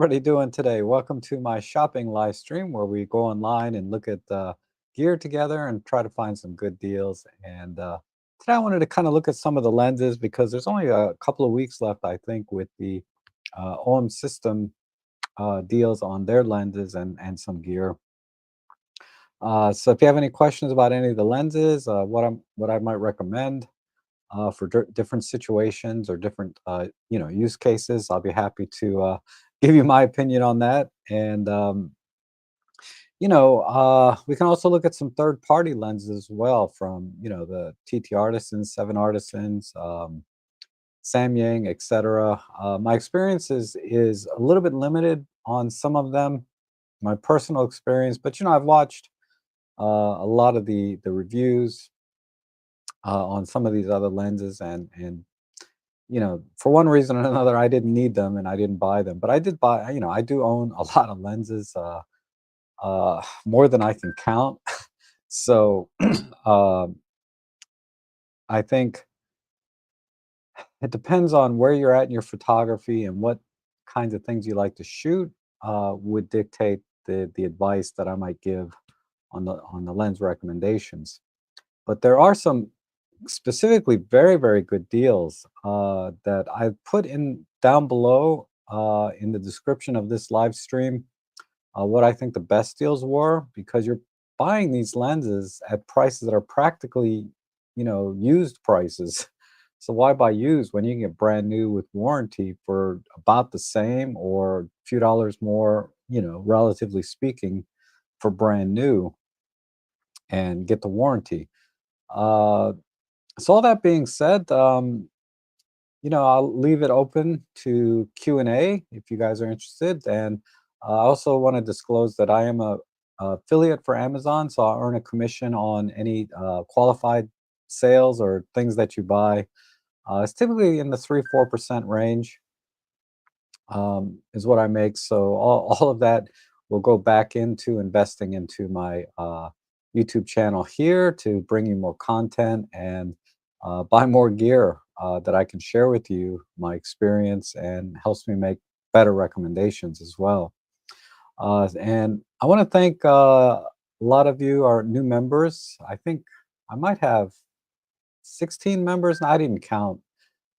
Everybody doing today? Welcome to my shopping live stream where we go online and look at gear together and try to find some good deals. And today I wanted to kind of look at some of the lenses because there's only a couple of weeks left, I think, with the OM system deals on their lenses and some gear. So if you have any questions about any of the lenses, what I might recommend for different situations or different use cases, I'll be happy to give you my opinion on that. And we can also look at some third-party lenses as well from the TT Artisans, Seven Artisans, Samyang, etc. My experience is a little bit limited on some of them, my personal experience, but I've watched a lot of the reviews on some of these other lenses, and for one reason or another, I didn't need them and I didn't buy them. But I did buy, I do own a lot of lenses, more than I can count. So um, I think it depends on where you're at in your photography and what kinds of things you like to shoot, would dictate the advice that I might give on the lens recommendations. But there are some specifically very, very good deals that I put in down below in the description of this live stream, what I think the best deals were, because you're buying these lenses at prices that are practically, used prices. So why buy used when you can get brand new with warranty for about the same or a few dollars more, relatively speaking, for brand new and get the warranty. Uh, so all that being said, I'll leave it open to Q&A if you guys are interested. And I also want to disclose that I am a affiliate for Amazon, so I'll earn a commission on any qualified sales or things that you buy. It's typically in the 3-4% range, is what I make. So all of that will go back into investing into my YouTube channel here to bring you more content and buy more gear that I can share with you my experience and helps me make better recommendations as well. And I want to thank a lot of you are new members. I think I might have 16 members. I didn't count,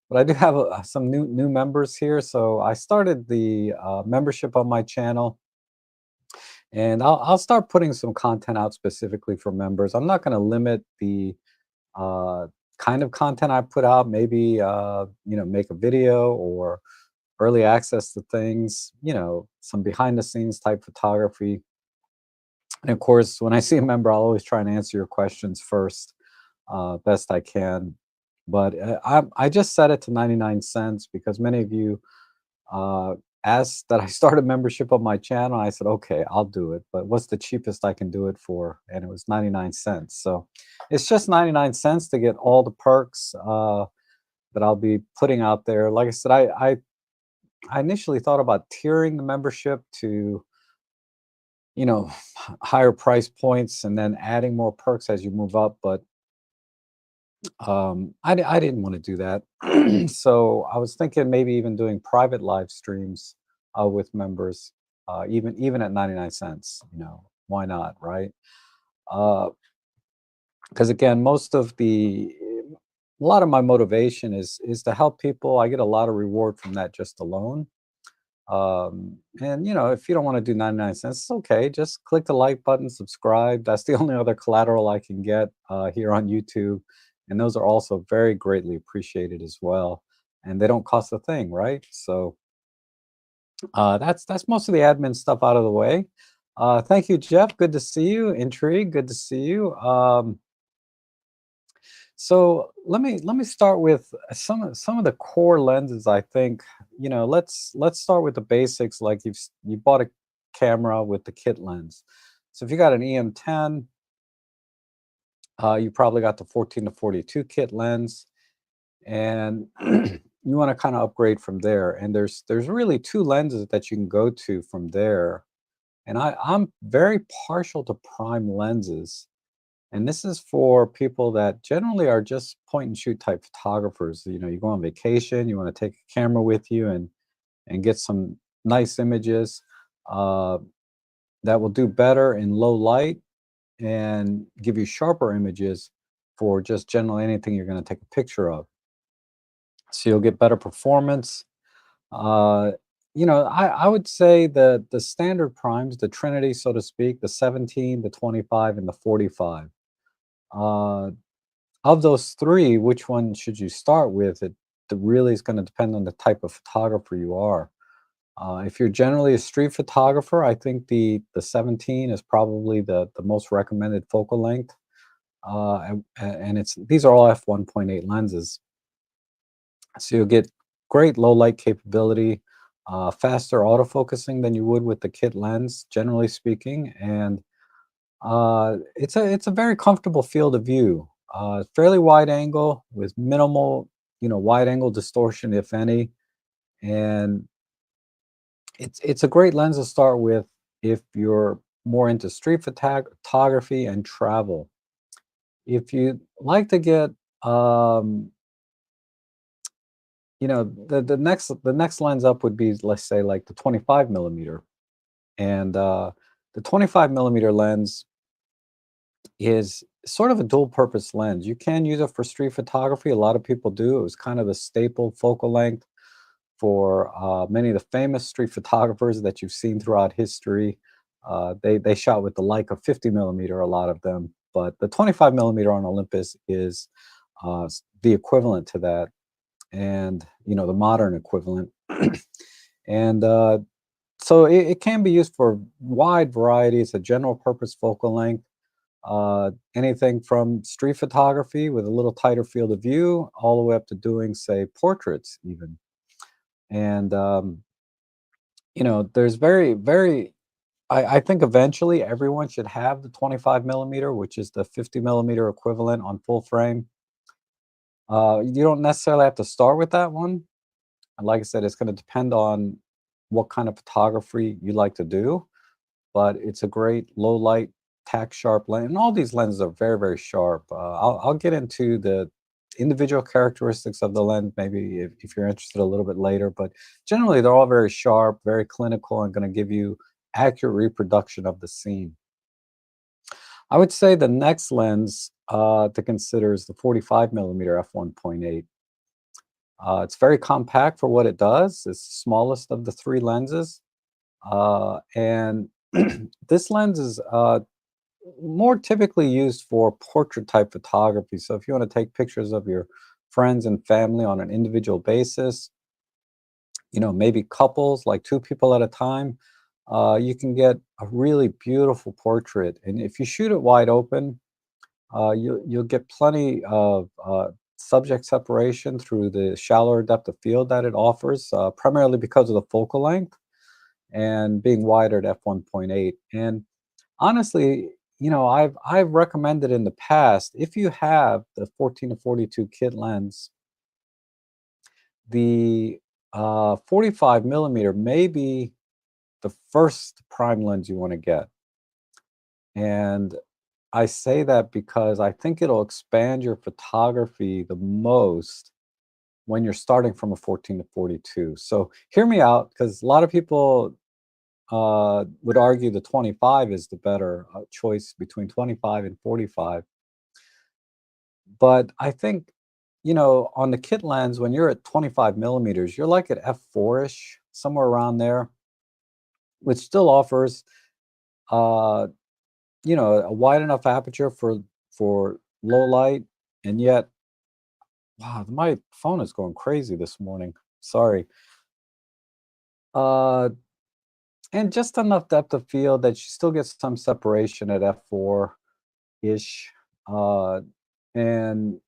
but I do have some new members here. So I started the membership on my channel, and I'll start putting some content out specifically for members. I'm not going to limit the uh, kind of content I put out. Maybe make a video or early access to things. Some behind the scenes type photography. And of course, when I see a member, I'll always try and answer your questions first, best I can. But I just set it to 99 cents because many of you uh, asked that I start a membership on my channel. I said, okay, I'll do it. But what's the cheapest I can do it for? And it was 99 cents. So it's just 99 cents to get all the perks that I'll be putting out there. Like I said, I initially thought about tiering the membership to, higher price points and then adding more perks as you move up. But I didn't want to do that. So I was thinking maybe even doing private live streams with members, even at 99 cents. Why not, right? Because again, a lot of my motivation is to help people. I get a lot of reward from that just alone. And if you don't want to do 99 cents, it's okay. Just click the like button, subscribe. That's the only other collateral I can get here on YouTube. And those are also very greatly appreciated as well. And they don't cost a thing, right? So that's most of the admin stuff out of the way. Thank you, Jeff. Good to see you. Intrigue, good to see you. So let me start with some of the core lenses. I think let's start with the basics. Like you bought a camera with the kit lens. So if you got an EM10, you probably got the 14 to 42 kit lens, and you want to kind of upgrade from there. And there's really two lenses that you can go to from there. And I'm very partial to prime lenses. And this is for people that generally are just point and shoot type photographers. You go on vacation, you want to take a camera with you and get some nice images uh, that will do better in low light and give you sharper images for just generally anything you're going to take a picture of. So you'll get better performance. Uh, I would say that the standard primes, the Trinity, so to speak, the 17, the 25, and the 45. Uh, of those three, which one should you start with? It really is going to depend on the type of photographer you are. If you're generally a street photographer, I think the 17 is probably the most recommended focal length. And it's these are all f1.8 lenses, so you'll get great low light capability, faster autofocusing than you would with the kit lens, generally speaking, and it's a very comfortable field of view. Fairly wide angle with minimal, wide angle distortion, if any, and it's a great lens to start with if you're more into street photography and travel. If you like to get, um, the next lens up would be, let's say, like the 25 millimeter, and the 25 millimeter lens is sort of a dual purpose lens. You can use it for street photography. A lot of people do. It was kind of the staple focal length for many of the famous street photographers that you've seen throughout history. They shot with the Leica 50 millimeter, a lot of them, but the 25 millimeter on Olympus is the equivalent to that, and the modern equivalent. And so it can be used for wide varieties, a general purpose focal length, anything from street photography with a little tighter field of view, all the way up to doing, say, portraits even. And there's very, very. I think eventually everyone should have the 25 millimeter, which is the 50 millimeter equivalent on full frame. You don't necessarily have to start with that one. And like I said, it's going to depend on what kind of photography you like to do, but it's a great low light, tack sharp lens. And all these lenses are very, very sharp. I'll get into the individual characteristics of the lens maybe if you're interested a little bit later, but generally they're all very sharp, very clinical, and going to give you accurate reproduction of the scene. I would say the next lens to consider is the 45 millimeter f1.8. It's very compact for what it does. It's the smallest of the three lenses. And this lens is more typically used for portrait type photography. So if you want to take pictures of your friends and family on an individual basis, maybe couples, like two people at a time, you can get a really beautiful portrait. And if you shoot it wide open, you'll get plenty of subject separation through the shallower depth of field that it offers, primarily because of the focal length and being wider at f1.8. And honestly, I've recommended in the past, if you have the 14 to 42 kit lens, the 45 millimeter may be the first prime lens you want to get. And I say that because I think it'll expand your photography the most when you're starting from a 14 to 42. So hear me out, because a lot of people would argue the 25 is the better choice between 25 and 45. But I think, on the kit lens, when you're at 25 millimeters, you're like at f4-ish, somewhere around there, which still offers, uh, a wide enough aperture for low light, and yet, wow, my phone is going crazy this morning. Sorry. Uh, and just enough depth of field that you still get some separation at f4-ish, and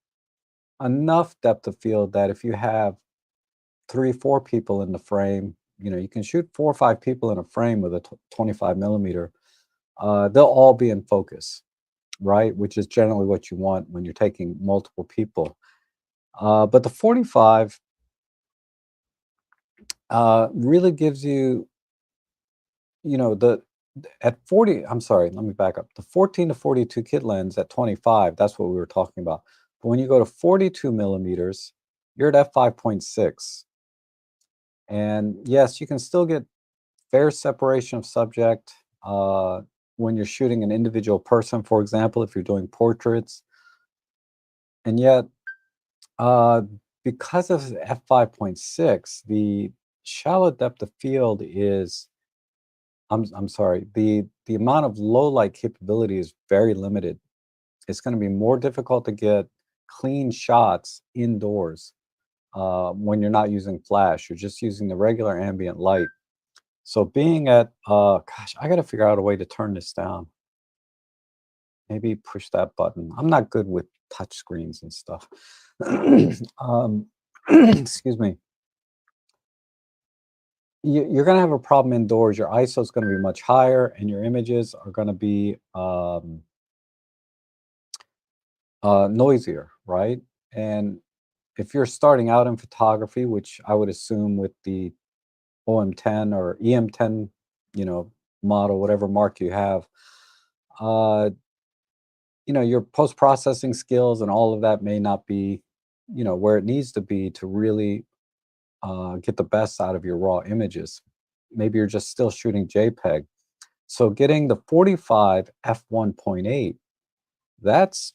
enough depth of field that if you have 3, 4 people in the frame, you can shoot 4 or 5 people in a frame with a 25 millimeter. They'll all be in focus, right? Which is generally what you want when you're taking multiple people. But the 45 really gives you, at 40, I'm sorry, let me back up. The 14 to 42 kit lens at 25, that's what we were talking about. But when you go to 42 millimeters, you're at f5.6. And yes, you can still get fair separation of subject when you're shooting an individual person, for example, if you're doing portraits. And yet, uh, because of f5.6, the shallow depth of field is, I'm sorry, the amount of low light capability is very limited. It's going to be more difficult to get clean shots indoors when you're not using flash. You're just using the regular ambient light. So being at, gosh, I got to figure out a way to turn this down. Maybe push that button. I'm not good with touch screens and stuff. um, excuse me. You're going to have a problem indoors. Your ISO is going to be much higher, and your images are going to be noisier, right? And if you're starting out in photography, which I would assume with the OM10 or EM10, you know, model, whatever mark you have, uh, your post-processing skills and all of that may not be, where it needs to be to really get the best out of your raw images. Maybe you're just still shooting JPEG. So getting the 45 f1.8, that's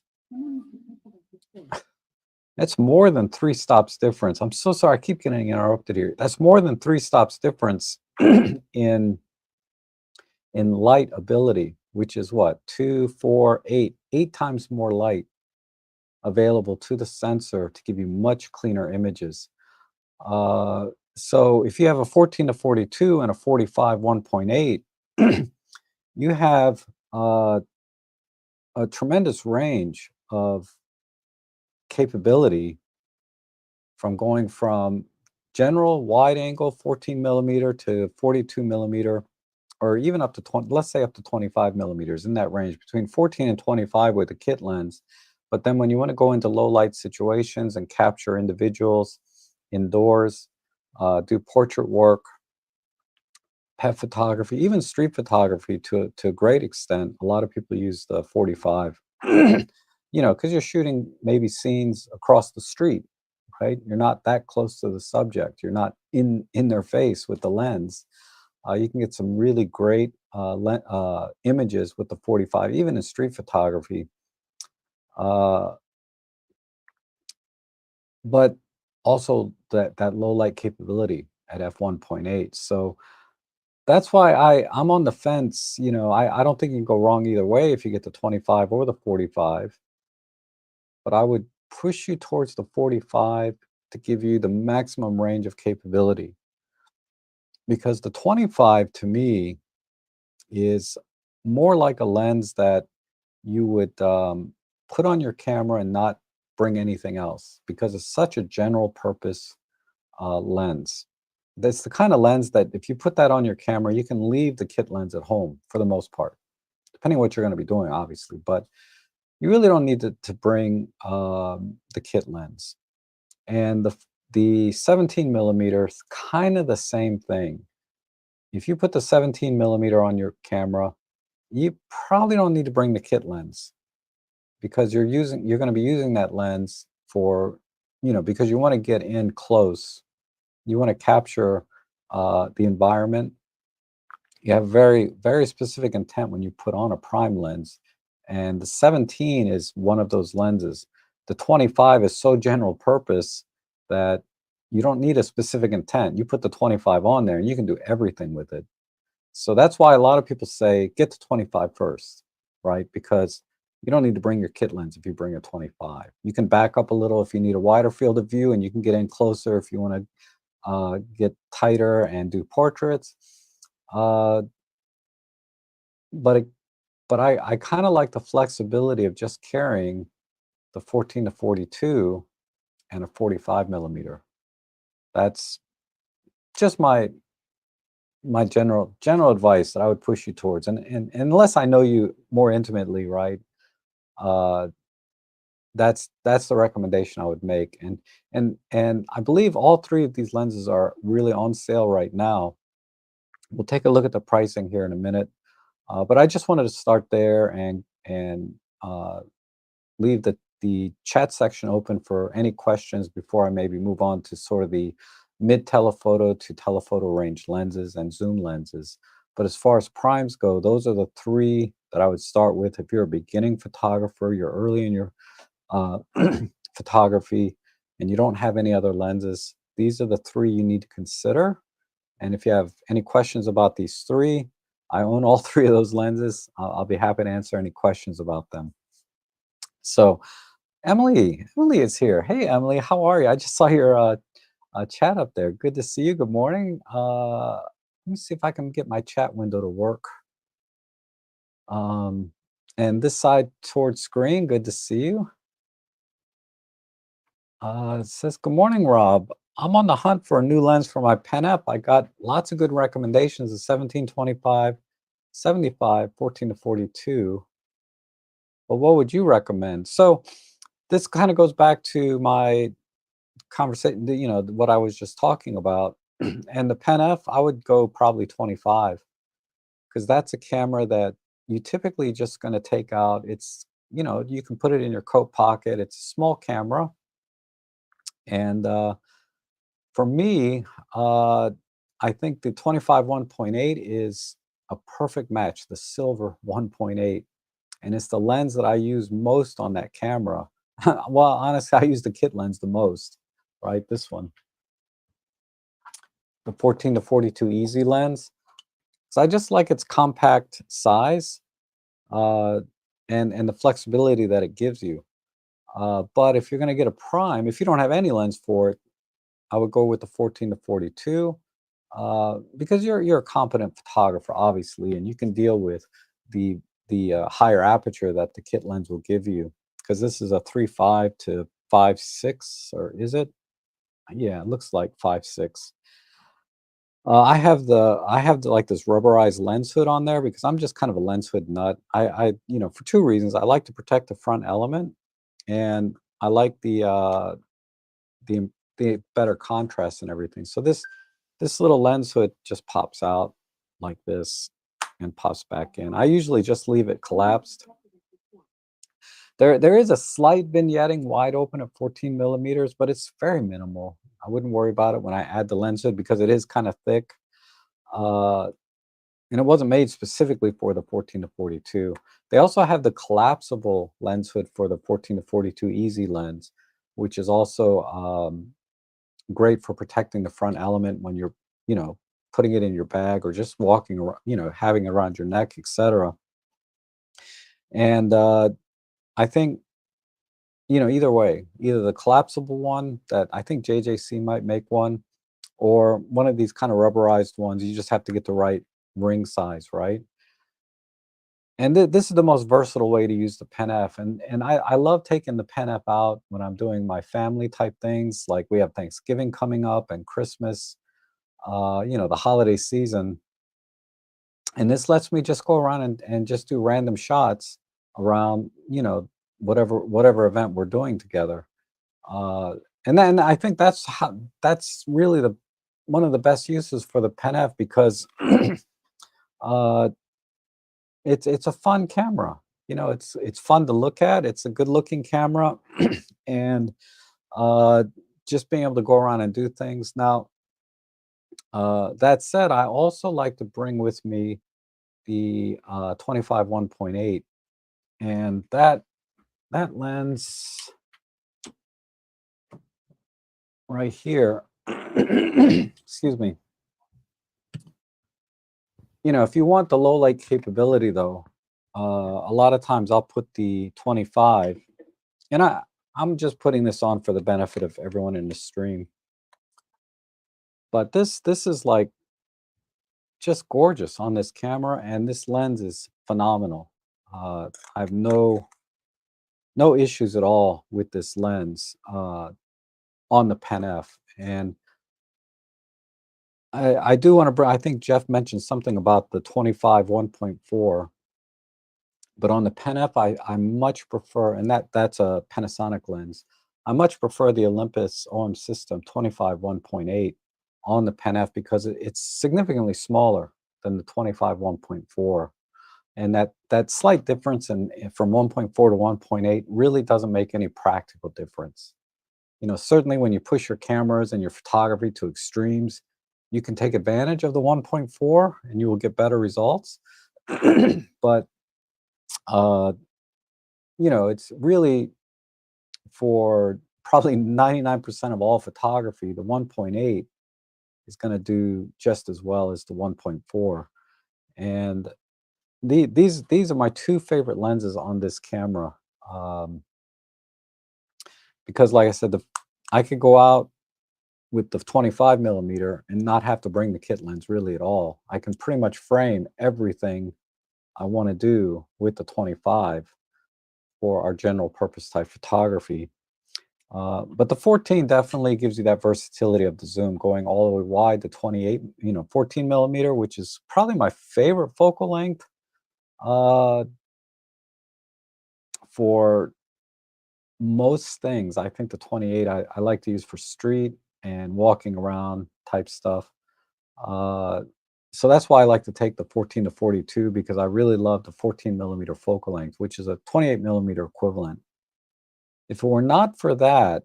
that's more than 3 stops difference. I'm so sorry, I keep getting interrupted here. That's more than 3 stops difference in light ability, which is what? 2, 4, 8. 8 times more light available to the sensor to give you much cleaner images. Uh, so if you have a 14 to 42 and a 45 1.8, you have a tremendous range of capability from going from general wide angle 14 millimeter to 42 millimeter, or even up to 20, let's say up to 25 millimeters, in that range between 14 and 25 with a kit lens. But then when you want to go into low light situations and capture individuals indoors, do portrait work, pet photography, even street photography to a great extent, a lot of people use the 45. Because you're shooting maybe scenes across the street, right? You're not that close to the subject. You're not in their face with the lens. You can get some really great images with the 45, even in street photography. Uh, but also that low light capability at f1.8. So that's why I'm on the fence. I don't think you can go wrong either way if you get the 25 or the 45. But I would push you towards the 45 to give you the maximum range of capability. Because the 25 to me is more like a lens that you would put on your camera and not bring anything else, because it's such a general purpose lens. That's the kind of lens that if you put that on your camera, you can leave the kit lens at home for the most part, depending on what you're going to be doing, obviously. But you really don't need to bring the kit lens. And the 17 millimeter is kind of the same thing. If you put the 17 millimeter on your camera, you probably don't need to bring the kit lens, because you're going to be using that lens for, because you want to get in close. You want to capture the environment. You have very, very specific intent when you put on a prime lens. And the 17 is one of those lenses. The 25 is so general purpose that you don't need a specific intent. You put the 25 on there and you can do everything with it. So that's why a lot of people say get to 25 first, right? Because you don't need to bring your kit lens if you bring a 25. You can back up a little if you need a wider field of view, and you can get in closer if you want to get tighter and do portraits. Uh, but it, but I kind of like the flexibility of just carrying the 14 to 42 and a 45 millimeter. That's just my general advice that I would push you towards. And unless I know you more intimately, right? Uh, that's the recommendation I would make. And I believe all three of these lenses are really on sale right now. We'll take a look at the pricing here in a minute. But I just wanted to start there and leave the chat section open for any questions before I maybe move on to sort of the mid telephoto to telephoto range lenses and zoom lenses. But as far as primes go, those are the three that I would start with if you're a beginning photographer, you're early in your uh, photography, and you don't have any other lenses. These are the three you need to consider. And if you have any questions about these three, I own all three of those lenses. I'll be happy to answer any questions about them. So Emily is here. Hey, Emily, how are you? I just saw your chat up there. Good to see you. Good morning. Let me see if I can get my chat window to work. Um, and this side towards screen. Good to see you. It says, "Good morning, Rob. I'm on the hunt for a new lens for my pen app. I got lots of good recommendations of 17-25, 75, 14 to 42. But what would you recommend?" So this kind of goes back to my conversation, what I was just talking about. And the Pen F, I would go probably 25 because that's a camera that you typically just going to take out. You can put it in your coat pocket. It's a small camera. And for me, uh, I think the 25 1.8 is a perfect match, the silver 1.8. And it's the lens that I use most on that camera. Well, honestly, I use the kit lens the most, right? This one, the 14 to 42 easy lens. So I just like its compact size, uh, and the flexibility that it gives you. But if you're going to get a prime, if you don't have any lens for it, I would go with the 14 to 42, because you're a competent photographer, obviously, and you can deal with the higher aperture that the kit lens will give you. Because this is a 3.5 to 5.6, or is it? Yeah, it looks like 5.6. I have like this rubberized lens hood on there because I'm just kind of a lens hood nut. For two reasons. I like to protect the front element, and I like the the better contrast and everything. So this little lens hood just pops out like this and pops back in. I usually just leave it collapsed. There is a slight vignetting wide open at 14 millimeters, but it's very minimal. I wouldn't worry about it when I add the lens hood because it is kind of thick. Uh, and it wasn't made specifically for the 14 to 42. They also have the collapsible lens hood for the 14 to 42 easy lens, which is also great for protecting the front element when you're, you know, putting it in your bag or just walking around, having it around your neck, etc. And I think, either way, either the collapsible one that I think JJC might make one, or one of these kind of rubberized ones. You just have to get the right ring size, right? And this is the most versatile way to use the Pen F. And I love taking the Pen F out when I'm doing my family type things. Like we have Thanksgiving coming up and Christmas, the holiday season. And this lets me just go around and just do random shots around, whatever event we're doing together. Uh, and then I think that's really the one of the best uses for the Pen F because uh, it's a fun camera. It's fun to look at. It's a good looking camera, and uh, just being able to go around and do things. Now, that said, I also like to bring with me the 25 1.8, and that lens right here. Excuse me. If you want the low light capability, though, a lot of times I'll put the 25, and I'm just putting this on for the benefit of everyone in the stream. But this is like just gorgeous on this camera, and this lens is phenomenal. I have no issues at all with this lens on the Pen F, and I do want to bring. I think Jeff mentioned something about the 25 1.4. But on the Pen F, I much prefer, and that's a Panasonic lens. I much prefer the Olympus OM System 25 1.8 on the Pen F because it's significantly smaller than the 25 1.4. And that slight difference from 1.4 to 1.8 really doesn't make any practical difference. Certainly when you push your cameras and your photography to extremes, you can take advantage of the 1.4 and you will get better results. But uh, it's really for probably 99% of all photography, the 1.8 is going to do just as well as the 1.4. And these are my two favorite lenses on this camera. Um, because like I said, I could go out with the 25 millimeter and not have to bring the kit lens really at all. I can pretty much frame everything I want to do with the 25 for our general purpose type photography. But the 14 definitely gives you that versatility of the zoom, going all the way wide to 28, 14 millimeter, which is probably my favorite focal length uh, for most things. I think the 28 I like to use for street and walking around type stuff. Uh, so that's why I like to take the 14 to 42, because I really love the 14 millimeter focal length, which is a 28 millimeter equivalent. If it were not for that,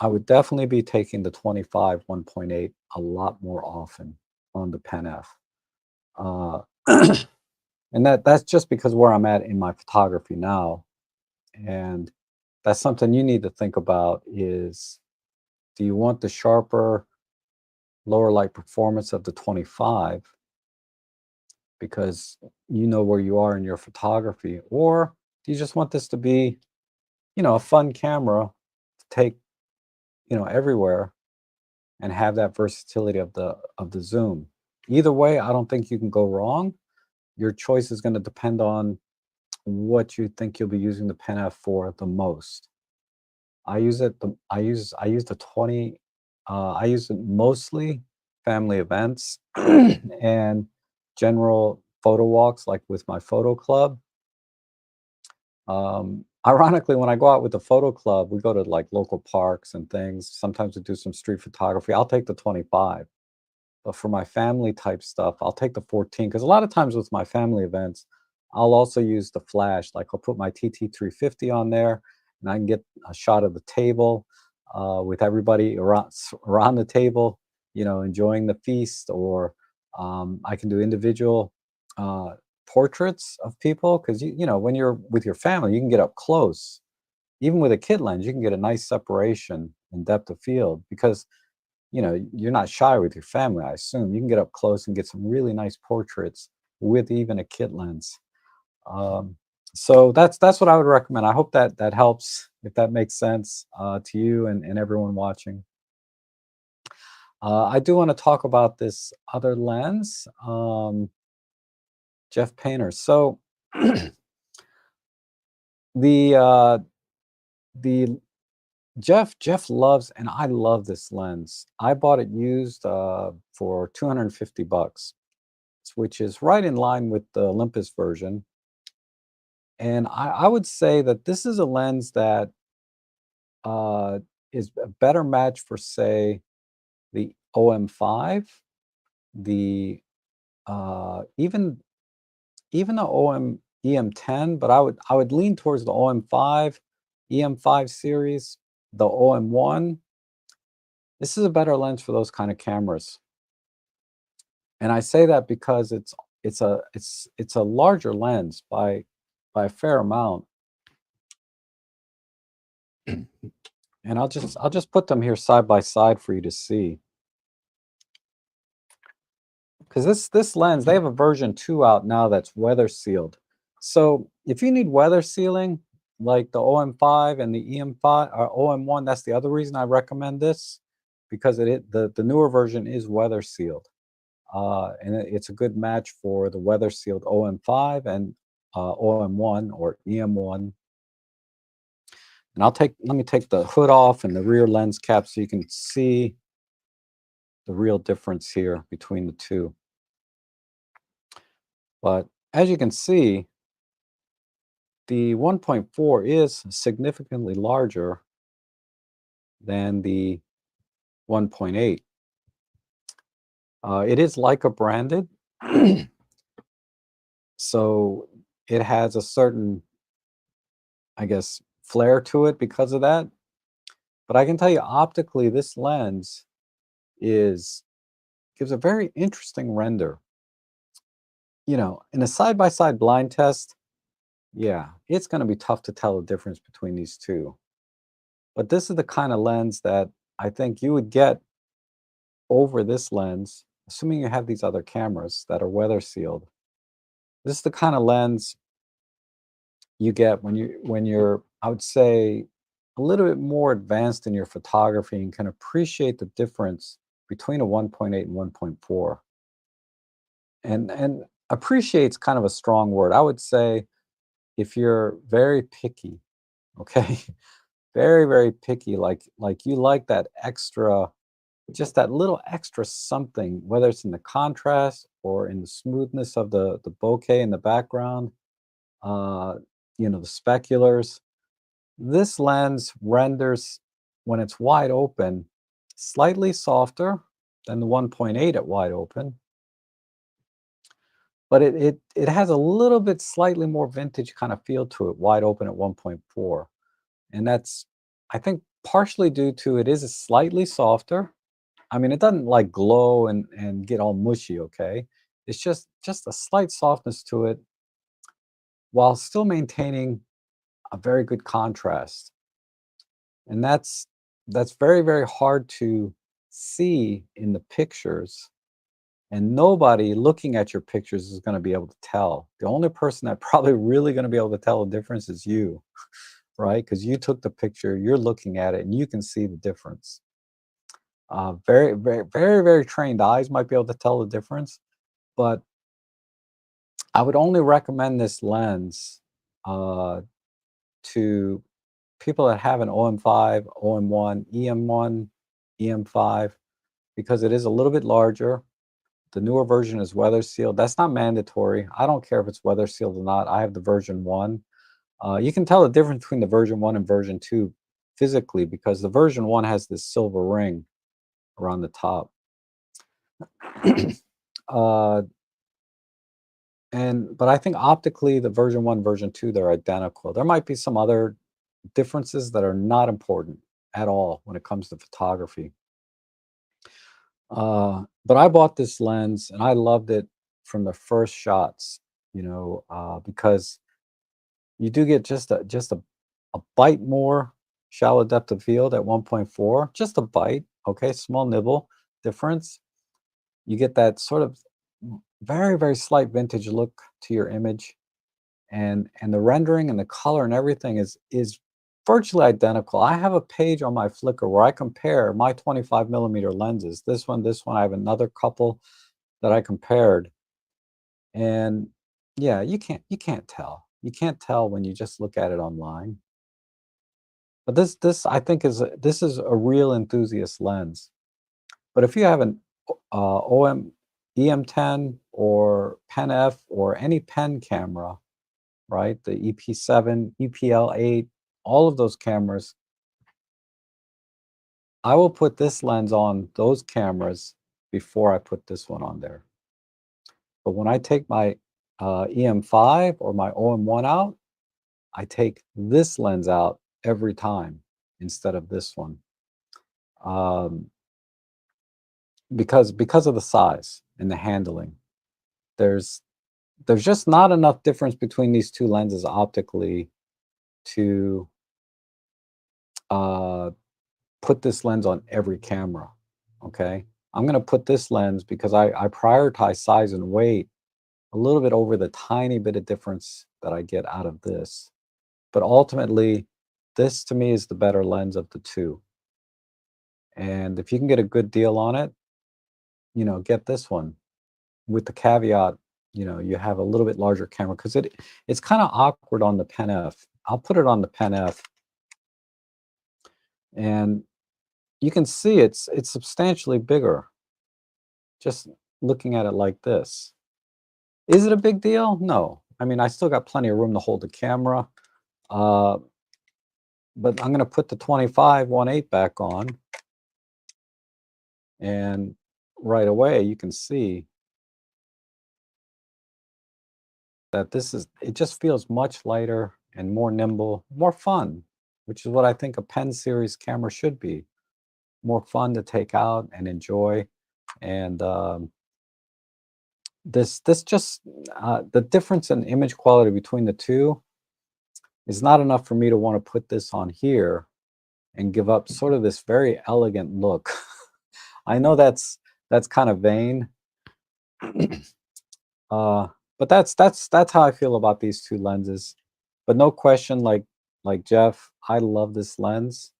I would definitely be taking the 25 1.8 a lot more often on the Pen F. Uh, and that's just because where I'm at in my photography now. And that's something you need to think about is, do you want the sharper, lower light performance of the 25 because you know where you are in your photography? Or do you just want this to be, a fun camera to take, everywhere and have that versatility of the zoom? Either way, I don't think you can go wrong. Your choice is going to depend on what you think you'll be using the Pen F for the most. I use the 20. I use it mostly family events and general photo walks, like with my photo club. Ironically, when I go out with the photo club, we go to like local parks and things. Sometimes we do some street photography. I'll take the 25. But for my family type stuff, I'll take the 14, because a lot of times with my family events, I'll also use the flash. Like I'll put my TT350 on there and I can get a shot of the table with everybody around the table, enjoying the feast. Or I can do individual uh, portraits of people, because, when you're with your family, you can get up close. Even with a kit lens, you can get a nice separation and depth of field, because you're not shy with your family, I assume. You can get up close and get some really nice portraits with even a kit lens. Um, so that's what I would recommend. I hope that helps, if that makes sense to you and everyone watching. I do want to talk about this other lens, Jeff Painter. So the the Jeff loves, and I love this lens. I bought it used for 250 bucks, which is right in line with the Olympus version. And I would say that this is a lens that uh, is a better match for, say, the OM5, the even the OM EM10, but I would lean towards the OM5, EM5 series, the OM1. This is a better lens for those kind of cameras. And I say that because it's a larger lens by a fair amount. And I'll just put them here side by side for you to see. Because this lens, they have a version 2 out now that's weather sealed. So if you need weather sealing, like the OM5 and the EM5 or OM1, that's the other reason I recommend this, because the newer version is weather sealed. And it's a good match for the weather sealed OM5 and OM1 or EM1. And let me take the hood off and the rear lens cap so you can see the real difference here between the two. But as you can see, the 1.4 is significantly larger than the 1.8. It is Leica branded, so it has a certain, I guess, flair to it because of that. But I can tell you optically, this lens is gives a very interesting render. In a side-by-side blind test, yeah, it's gonna be tough to tell the difference between these 2. But this is the kinda lens that I think you would get over this lens, assuming you have these other cameras that are weather sealed. This is the kinda lens you get when you're, I would say, a little bit more advanced in your photography and can appreciate the difference between a 1.8 and 1.4. And appreciate's kind of a strong word. I would say if you're very picky, okay, very, very picky, like you like that extra, just that little extra something, whether it's in the contrast or in the smoothness of the bokeh in the background, uh, the speculars. This lens renders, when it's wide open, slightly softer than the 1.8 at wide open, but it has a little bit slightly more vintage kind of feel to it, wide open at 1.4. And that's, I think, partially due to it is a slightly softer. I mean, it doesn't like glow and get all mushy, okay? It's just a slight softness to it while still maintaining a very good contrast. And that's very, very hard to see in the pictures. And nobody looking at your pictures is going to be able to tell. The only person that probably really going to be able to tell the difference is you, right? Because you took the picture, you're looking at it, and you can see the difference. Very, very, very, very trained eyes might be able to tell the difference, but I would only recommend this lens uh, to people that have an OM5, OM1, EM1, EM5, because it is a little bit larger. The newer version is weather sealed. That's not mandatory. I don't care if it's weather sealed or not. I have the version 1. You can tell the difference between the version 1 and version 2 physically because the version 1 has this silver ring around the top. uh, but I think optically, the version 1, version 2, they're identical. There might be some other differences that are not important at all when it comes to photography. But I bought this lens and I loved it from the first shots, because you do get just a bite more shallow depth of field at 1.4, just a bite, okay, small nibble difference. You get that sort of very, very slight vintage look to your image, and the rendering and the color and everything is virtually identical. I have a page on my Flickr where I compare my 25 millimeter lenses. This one. I have another couple that I compared, and yeah, you can't tell. You can't tell when you just look at it online. But this I think this is a real enthusiast lens. But if you have an OM EM10 or Pen F or any pen camera, right? The EP7, EPL8, all of those cameras, I will put this lens on those cameras before I put this one on there. But when I take my EM5 or my OM1 out, I take this lens out every time instead of this one. Um, because of the size and the handling. There's there's just not enough difference between these two lenses optically to uh, put this lens on every camera. Okay, I'm gonna put this lens because I prioritize size and weight a little bit over the tiny bit of difference that I get out of this. But ultimately, this to me is the better lens of the two. And if you can get a good deal on it, get this one with the caveat, you have a little bit larger camera because it's kind of awkward on the Pen F. I'll put it on the Pen F, and you can see it's substantially bigger just looking at it like this. Is it a big deal? No. I mean, I still got plenty of room to hold the camera, uh, but I'm going to put the 25 1/8 back on, and right away you can see that it just feels much lighter and more nimble, more fun. which is what I think a pen series camera should be. More fun to take out and enjoy. And this just the difference in image quality between the two is not enough for me to want to put this on here and give up sort of this very elegant look. I know that's kind of vain, uh, but that's how I feel about these two lenses. But no question, like Jeff, I love this lens.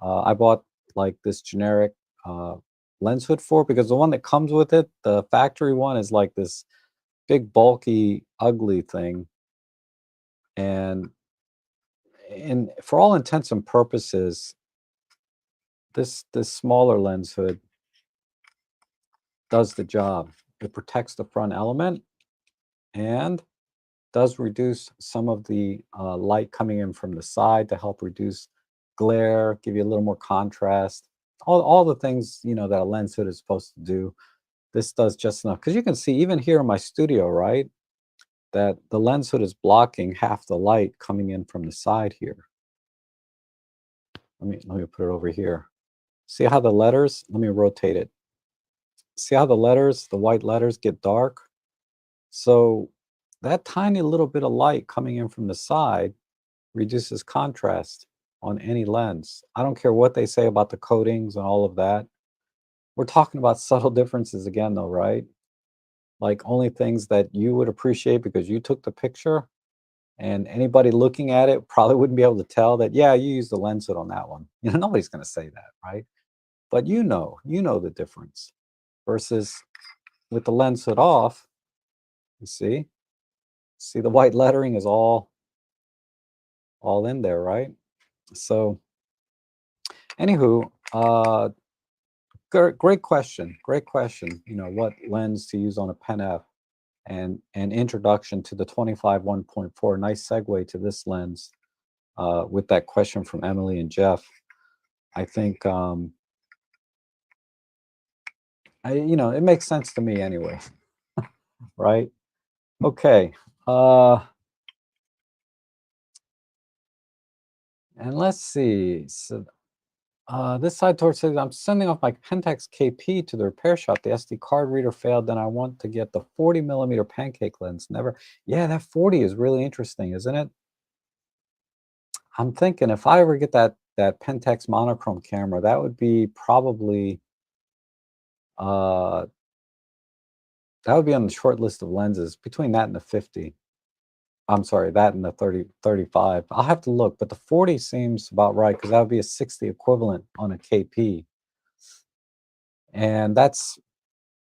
I bought like this generic uh, lens hood for it because the one that comes with it, the factory one, is like this big, bulky, ugly thing, and for all intents and purposes, this smaller lens hood does the job. It protects the front element and does reduce some of the light coming in from the side to help reduce glare, give you a little more contrast. All the things that a lens hood is supposed to do. This does just enough because you can see even here in my studio, right, that the lens hood is blocking half the light coming in from the side here. Let me put it over here. See how the letters? Let me rotate it. See how the letters, the white letters, get dark? So that tiny little bit of light coming in from the side reduces contrast on any lens. I don't care what they say about the coatings and all of that. We're talking about subtle differences again, though, right? Like only things that you would appreciate because you took the picture, and anybody looking at it probably wouldn't be able to tell that, yeah, you used the lens hood on that one. Nobody's going to say that, right? But you know the difference versus with the lens hood off, you see the white lettering is all in there, right? So anywho, great question. Great question. What lens to use on a Pen F and an introduction to the 25 1.4. Nice segue to this lens with that question from Emily and Jeff. I think it makes sense to me anyway, right? Okay. And let's see. So this side torch says, I'm sending off my Pentax KP to the repair shop. The SD card reader failed. Then I want to get the 40mm pancake lens. Never. Yeah, that 40 is really interesting, isn't it? I'm thinking if I ever get that Pentax monochrome camera, that would be probably uh, that would be on the short list of lenses between that and the 50. I'm sorry, that and the 35. I'll have to look, but the 40 seems about right because that would be a 60 equivalent on a KP. And that's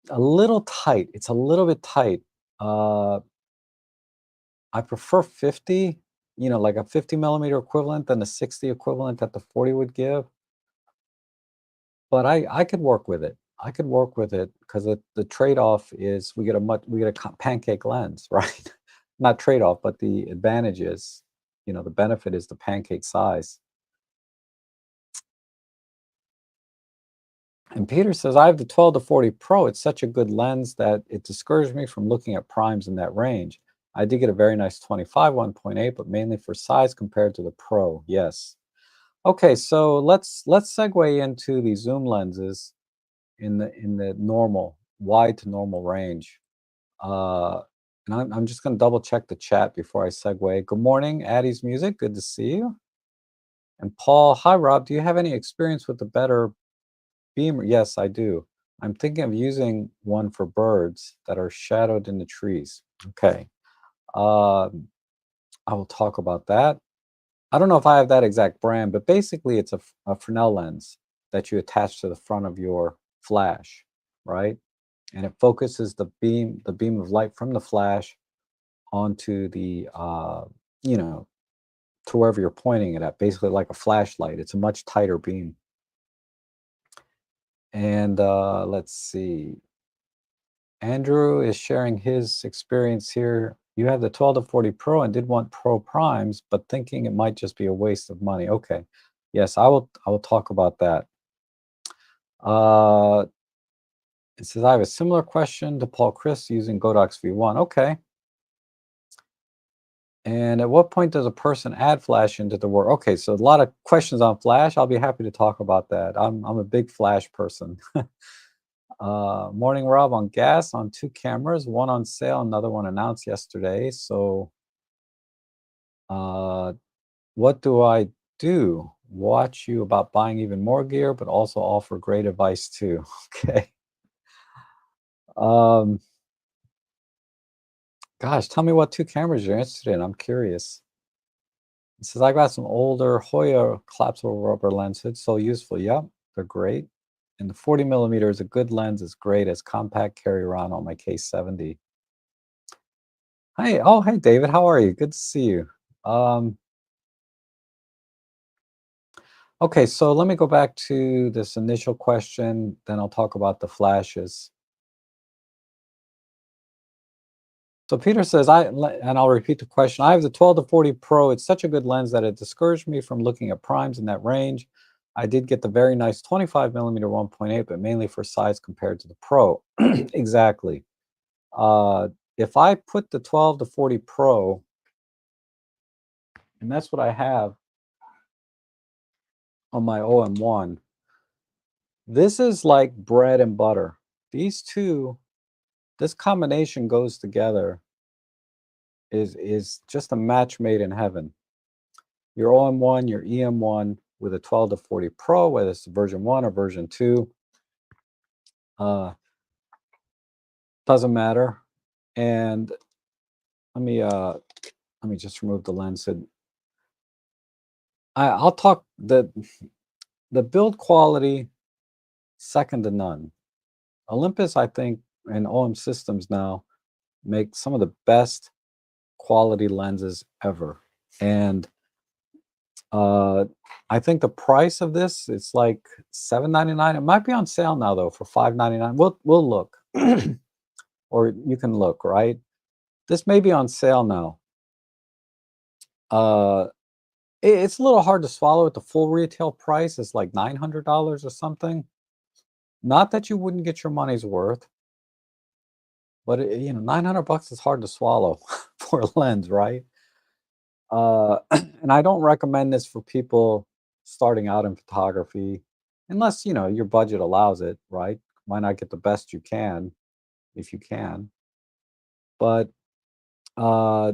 a little tight. It's a little bit tight. Uh, I prefer 50, like a 50mm equivalent than the 60 equivalent that the 40 would give. But I could work with it. I could work with it because the trade-off is we get a pancake lens, right? Not trade-off, but the advantage is, the benefit is the pancake size. And Peter says, I have the 12 to 40 Pro. It's such a good lens that it discouraged me from looking at primes in that range. I did get a very nice 25 1.8, but mainly for size compared to the Pro. Yes. Okay, so let's segue into the zoom lenses in the normal wide to normal range. Uh, and I'm just going to double check the chat before I segue. Good morning, Addie's Music. Good to see you. And Paul, hi Rob. Do you have any experience with the better beamer? Yes, I do. I'm thinking of using one for birds that are shadowed in the trees. Okay. Um, I will talk about that. I don't know if I have that exact brand, but basically it's a Fresnel lens that you attach to the front of your flash, right? And it focuses the beam of light from the flash onto the to wherever you're pointing it at, basically like a flashlight. It's a much tighter beam. And let's see. Andrew is sharing his experience here. You have the 12 to 40 Pro and did want Pro primes, but thinking it might just be a waste of money. Okay. Yes, I will talk about that. Uh, it says I have a similar question to Paul Chris using Godox V1. Okay. And at what point does a person add flash into the work? Okay, so a lot of questions on flash. I'll be happy to talk about that. I'm a big flash person. Morning, Rob. On gas on two cameras, one on sale, another one announced yesterday. So, uh, what do I do? Watch you about buying even more gear, but also offer great advice too. Okay. Um, Gosh, tell me what two cameras you're interested in. I'm curious. It says I got some older Hoya collapsible rubber lenses, so useful. Yep, they're great. And the 40 millimeter is a good lens. It's great as compact carry around on my K70. Hi, oh hey David, how are you? Good to see you. Um, okay, so let me go back to this initial question, then I'll talk about the flashes. So Peter says, and I'll repeat the question. I have the 12 to 40 Pro. It's such a good lens that it discouraged me from looking at primes in that range. I did get the very nice 25 millimeter 1.8, but mainly for size compared to the Pro. Exactly. Uh, if I put the 12 to 40 Pro, and that's what I have on my OM1, this is like bread and butter. These two, this combination goes together is just a match made in heaven. Your OM1, your EM1 with a 12 to 40 Pro, whether it's version 1 or version 2, uh, doesn't matter. And let me uh, let me just remove the lens. And I'll talk the build quality second to none. Olympus, I think, and OM Systems now make some of the best quality lenses ever. And uh, I think the price of this, it's like $7.99. It might be on sale now though for $5.99. We'll look. Or you can look, right? This may be on sale now. Uh, it's a little hard to swallow at the full retail price. It's like $900 or something. Not that you wouldn't get your money's worth, but you know, 900 bucks is hard to swallow for a lens, right? And I don't recommend this for people starting out in photography, unless you know your budget allows it, right? Why not get the best you can if you can? But uh,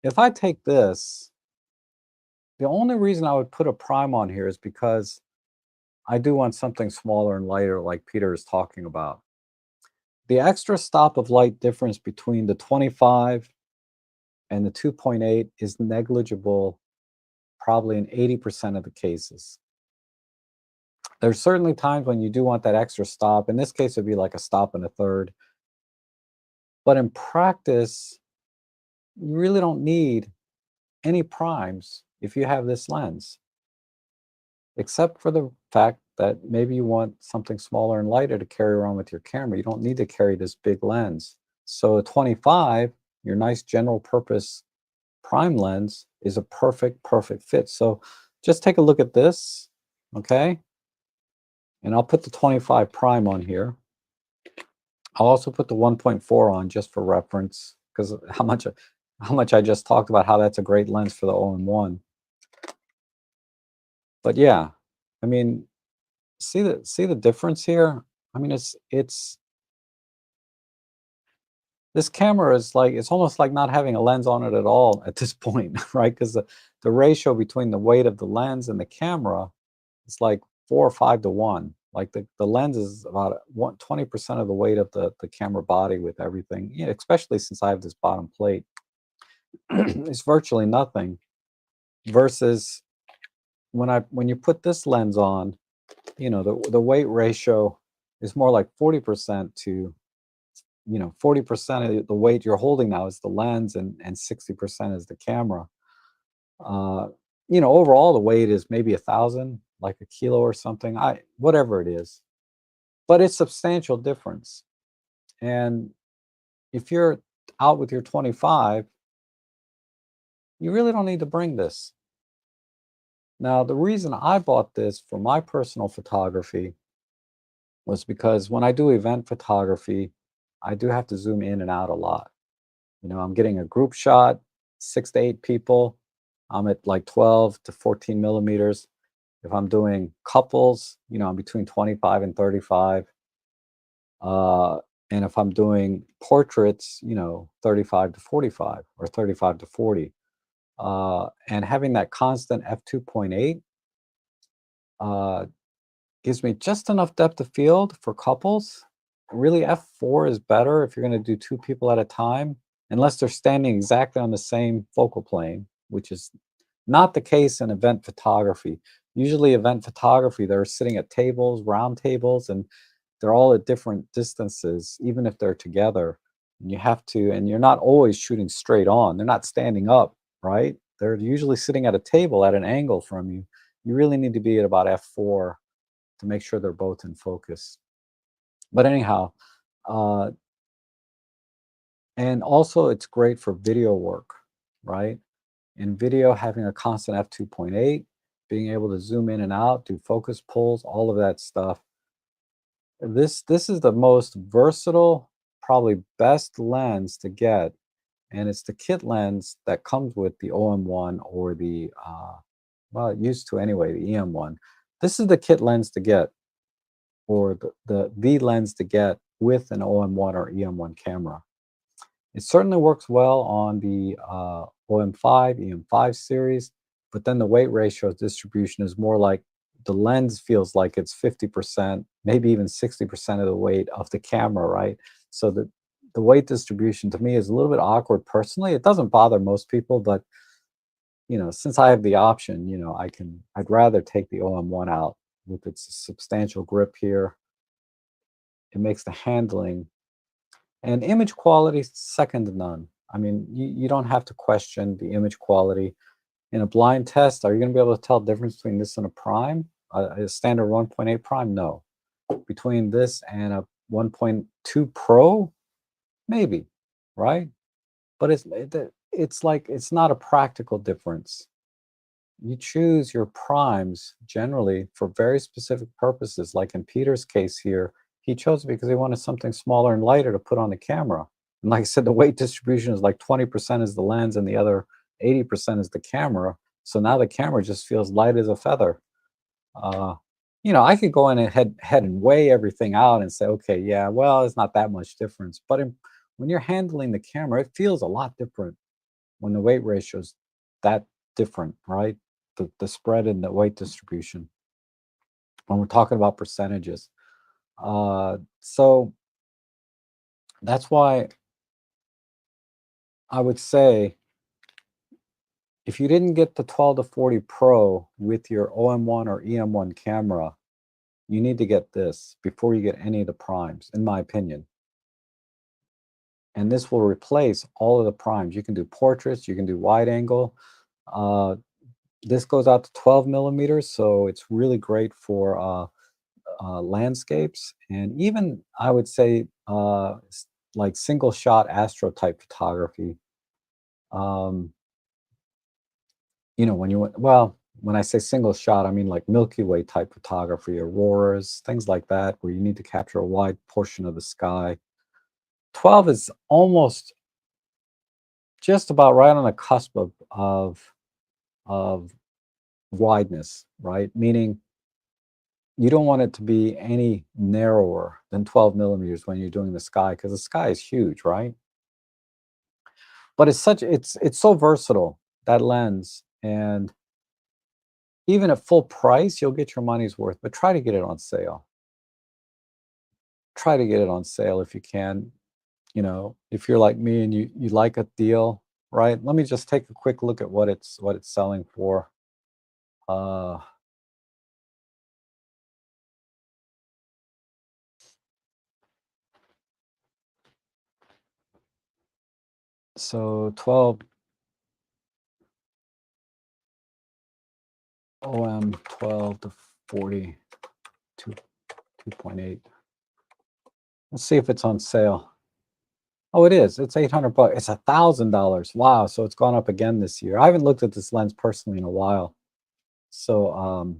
if I take this, the only reason I would put a prime on here is because I do want something smaller and lighter, like Peter is talking about. The extra stop of light difference between the 25 and the 2.8 is negligible, probably in 80% of the cases. There's certainly times when you do want that extra stop. In this case, it'd be like a stop and a third. But in practice, you really don't need any primes if you have this lens, except for the fact that maybe you want something smaller and lighter to carry around with your camera. You don't need to carry this big lens. So a 25, your nice general purpose prime lens, is a perfect fit. So just take a look at this, okay? And I'll put the 25 prime on here. I'll also put the 1.4 on just for reference, because how much I just talked about how that's a great lens for the OM1. But yeah, I mean, see the difference here? I mean, it's this camera is like, it's almost like not having a lens on it at all at this point, right? Because the ratio between the weight of the lens and the camera is like 4 or 5 to 1. Like the lens is about 20% of the weight of the camera body with everything. Yeah, especially since I have this bottom plate. It's virtually nothing. Versus when you put this lens on, you know, the weight ratio is more like 40% to, you know, 40% of the weight you're holding now is the lens, and 60% is the camera. Uh, you know, overall the weight is maybe 1,000, like a kilo or something. Whatever it is, but it's substantial difference. And if you're out with your 25, you really don't need to bring this. Now, the reason I bought this for my personal photography was because when I do event photography, I do have to zoom in and out a lot. You know, I'm getting a group shot. 6 to 8 people, I'm at like 12 to 14 millimeters. If I'm doing couples, I'm between 25 and 35. Uh, and if I'm doing portraits, 35 to 45 or 35 to 40. And having that constant f2.8 uh, gives me just enough depth of field for couples. Really, f4 is better if you're going to do two people at a time, unless they're standing exactly on the same focal plane, which is not the case in event photography. Usually, event photography, they're sitting at tables, round tables, and they're all at different distances, even if they're together. And and you're not always shooting straight on. They're not standing up, right? They're usually sitting at a table at an angle from you. You really need to be at about f4 to make sure they're both in focus. But anyhow, uh, and also it's great for video work, right? In video, having a constant f2.8, being able to zoom in and out, do focus pulls, all of that stuff. This is the most versatile, probably best lens to get, and it's the kit lens that comes with the OM1 or the well, it used to anyway, the EM1. This is the kit lens to get, or the lens to get with an OM1 or EM1 camera. It certainly works well on the OM5, EM5 series, but then the weight ratio distribution is more like the lens feels like it's 50%, maybe even 60% of the weight of the camera, right? So the weight distribution to me is a little bit awkward personally. It doesn't bother most people, but since I have the option, I'd rather take the OM1 out with its substantial grip here. It makes the handling and image quality second to none. I mean, you don't have to question the image quality. In a blind test, are you going to be able to tell the difference between this and a prime? A standard 1.8 prime? No. Between this and a 1.2 Pro? Maybe, right? But it's like it's not a practical difference. You choose your primes generally for very specific purposes. Like in Peter's case here, he chose it because he wanted something smaller and lighter to put on the camera. And like I said, the weight distribution is like 20% is the lens and the other 80% is the camera. So now the camera just feels light as a feather. Uh, I could go in and head and weigh everything out and say, okay, yeah, well, it's not that much difference. But when you're handling the camera, it feels a lot different when the weight ratio is that different, right? The spread in the weight distribution when we're talking about percentages. So that's why I would say if you didn't get the 12 to 40 Pro with your OM1 or EM1 camera, you need to get this before you get any of the primes, in my opinion. And this will replace all of the primes. You can do portraits, you can do wide angle. Uh, this goes out to 12 millimeters, so it's really great for landscapes, and even I would say like single shot astro type photography. Um, when I say single shot, I mean like Milky Way type photography, auroras, things like that, where you need to capture a wide portion of the sky. 12 is almost just about right on the cusp of wideness, right? Meaning you don't want it to be any narrower than 12 millimeters when you're doing the sky, because the sky is huge, right? But it's so versatile, that lens, and even at full price, you'll get your money's worth, but try to get it on sale. Try to get it on sale if you can. If you're like me and you like a deal, right? Let me just take a quick look at what it's selling for. Uh, so 12 OM 12 to 40 2.8. Let's see if it's on sale. Oh, it is. It's 800 bucks. It's $1,000. Wow. So it's gone up again this year. I haven't looked at this lens personally in a while. So,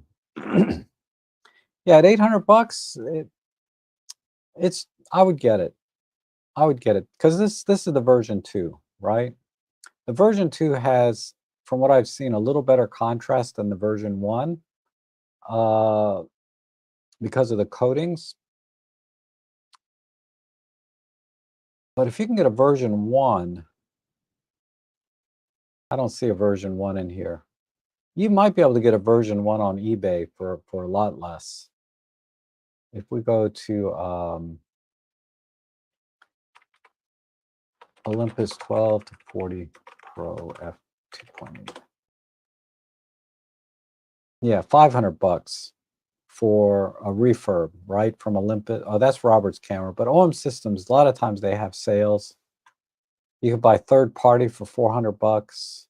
yeah, at 800 bucks, I would get it. I would get it because this is the version 2, right? The version 2 has, from what I've seen, a little better contrast than the version 1 uh, because of the coatings. But if you can get a version 1, I don't see a version 1 in here. You might be able to get a version 1 on eBay for a lot less. If we go to Olympus 12 to 40 Pro f2.8. Yeah, 500 bucks for a refurb, right? From Olympus. Oh, that's Robert's camera. But OM Systems, a lot of times they have sales. You can buy third party for 400 bucks,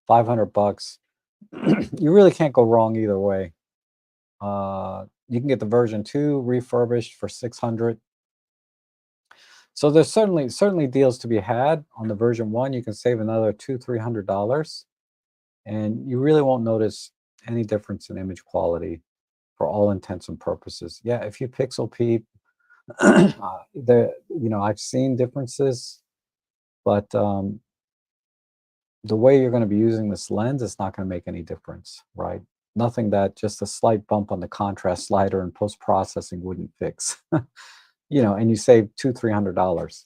500 bucks. You really can't go wrong either way. You can get the version 2 refurbished for 600. So there's certainly deals to be had on the version 1. You can save another $200-300, and you really won't notice any difference in image quality for all intents and purposes. Yeah, if you pixel peep, I've seen differences, but the way you're going to be using this lens, it's not going to make any difference, right? Nothing that just a slight bump on the contrast slider and post processing wouldn't fix. And you save $200-300.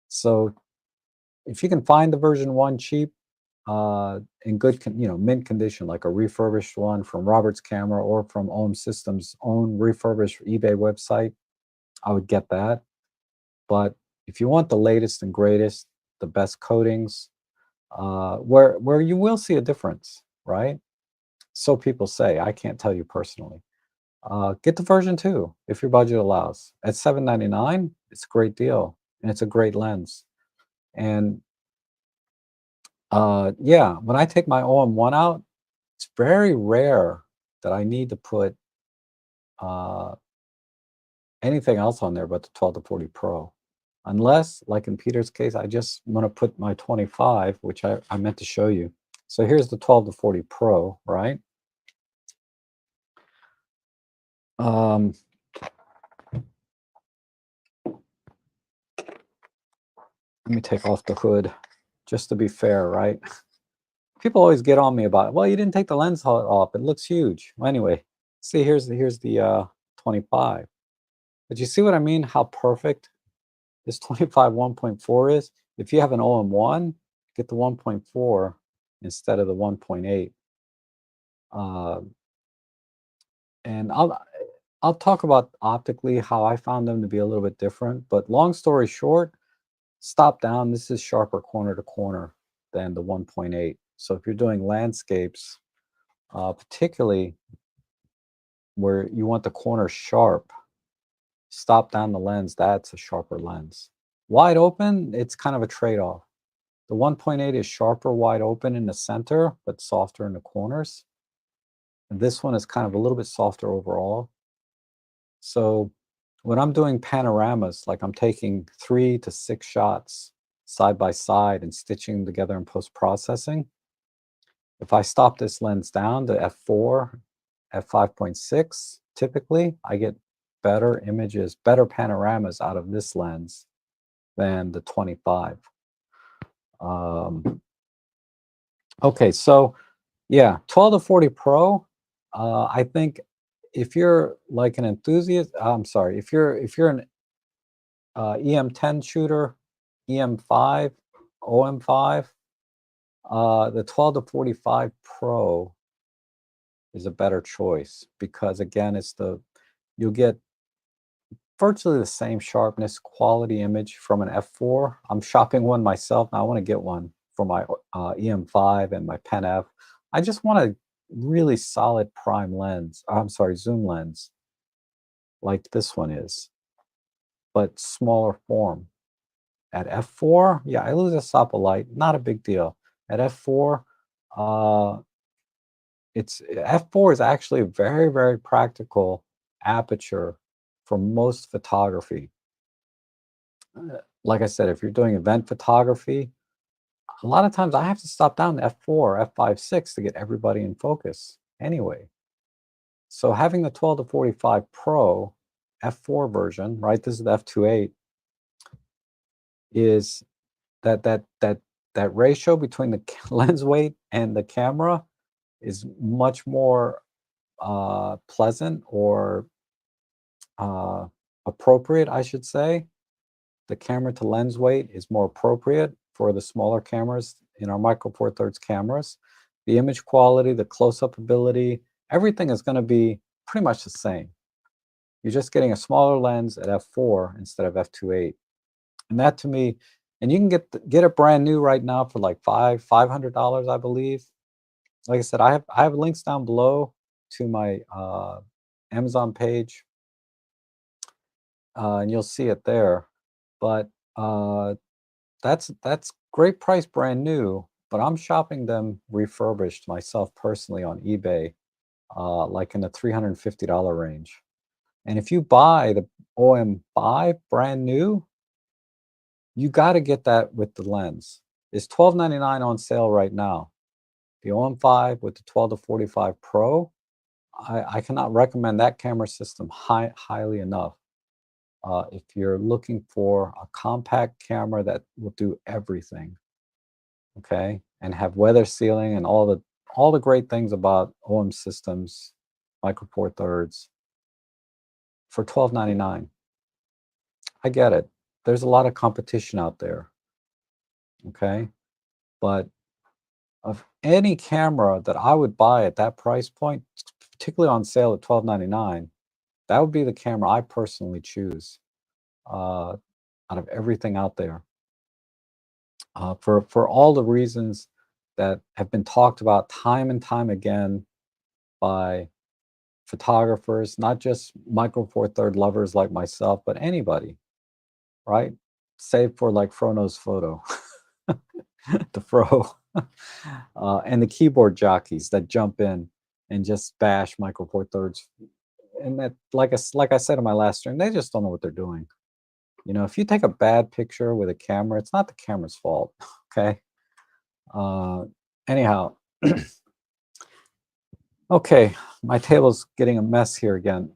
So if you can find the version 1 cheap, in good, mint condition, like a refurbished one from Robert's Camera or from OM Systems' own refurbished eBay website, I would get that. But if you want the latest and greatest, the best coatings, where you will see a difference, right? So people say. I can't tell you personally. Get the version 2 if your budget allows. At $799, it's a great deal, and it's a great lens. And yeah, when I take my OM1 out, it's very rare that I need to put uh, anything else on there but the 12 to 40 Pro. Unless, like in Peter's case, I just want to put my 25, which I meant to show you. So here's the 12 to 40 Pro, right? Um, let me take off the hood just to be fair, right? People always get on me about, well, you didn't take the lens off. It looks huge. Well, anyway, see, here's the 25. But you see what I mean? How perfect this 25 1.4 is? If you have an OM1, get the 1.4 instead of the 1.8. And I'll talk about optically how I found them to be a little bit different. But long story short, stop down. This is sharper corner to corner than the 1.8. So if you're doing landscapes, particularly where you want the corner sharp, stop down the lens. That's a sharper lens. Wide open, it's kind of a trade-off. The 1.8 is sharper wide open in the center, but softer in the corners. And this one is kind of a little bit softer overall. So when I'm doing panoramas, like I'm taking 3 to 6 shots side by side and stitching them together in post-processing, if I stop this lens down to f4, f5.6, typically I get better images, better panoramas out of this lens than the 25. Okay, so yeah, 12 to 40 Pro. I think if you're like an enthusiast, I'm sorry, if you're an EM10 shooter, EM5, OM5, the 12 to 45 Pro is a better choice because again, you'll get virtually the same sharpness, quality image from an f4. I'm shopping one myself now. I want to get one for my EM5 and my Pen F. I just want a really solid prime lens. I'm sorry, zoom lens, like this one is, but smaller form. At f4, yeah, I lose a stop of light, not a big deal. At f4, uh, f4 is actually a very, very practical aperture for most photography. Like I said, if you're doing event photography, a lot of times I have to stop down to f4, f5.6 to get everybody in focus anyway. So having the 12 to 45 Pro f4 version, right? This is the f2.8, is that that ratio between the lens weight and the camera is much more pleasant or uh, appropriate, I should say. The camera to lens weight is more appropriate for the smaller cameras in our Micro Four Thirds cameras. The image quality, the close-up ability, everything is going to be pretty much the same. You're just getting a smaller lens at f4 instead of f2.8, and that to me, and you can get it brand new right now for like $500, I believe. Like I said, I have links down below to my Amazon page, and you'll see it there. But that's great price brand new, but I'm shopping them refurbished myself personally on eBay, like in the $350 range. And if you buy the OM5 brand new, you got to get that with the lens. It's $12.99 on sale right now. The OM5 with the 12 to 45 Pro, I cannot recommend that camera system highly enough. If you're looking for a compact camera that will do everything, okay, and have weather sealing and all the great things about OM systems, Micro Four Thirds, for $12.99. I get it. There's a lot of competition out there, okay, but of any camera that I would buy at that price point, particularly on sale at $12.99, that would be the camera I personally choose out of everything out there. For all the reasons that have been talked about time and time again by photographers, not just Micro Four Third lovers like myself, but anybody, right? Save for like Frono's photo, the Fro, and the keyboard jockeys that jump in and just bash Micro Four Thirds. And that, like I said in my last stream, they just don't know what they're doing. You know, if you take a bad picture with a camera, it's not the camera's fault. Okay. Uh, anyhow, okay, my table's getting a mess here again.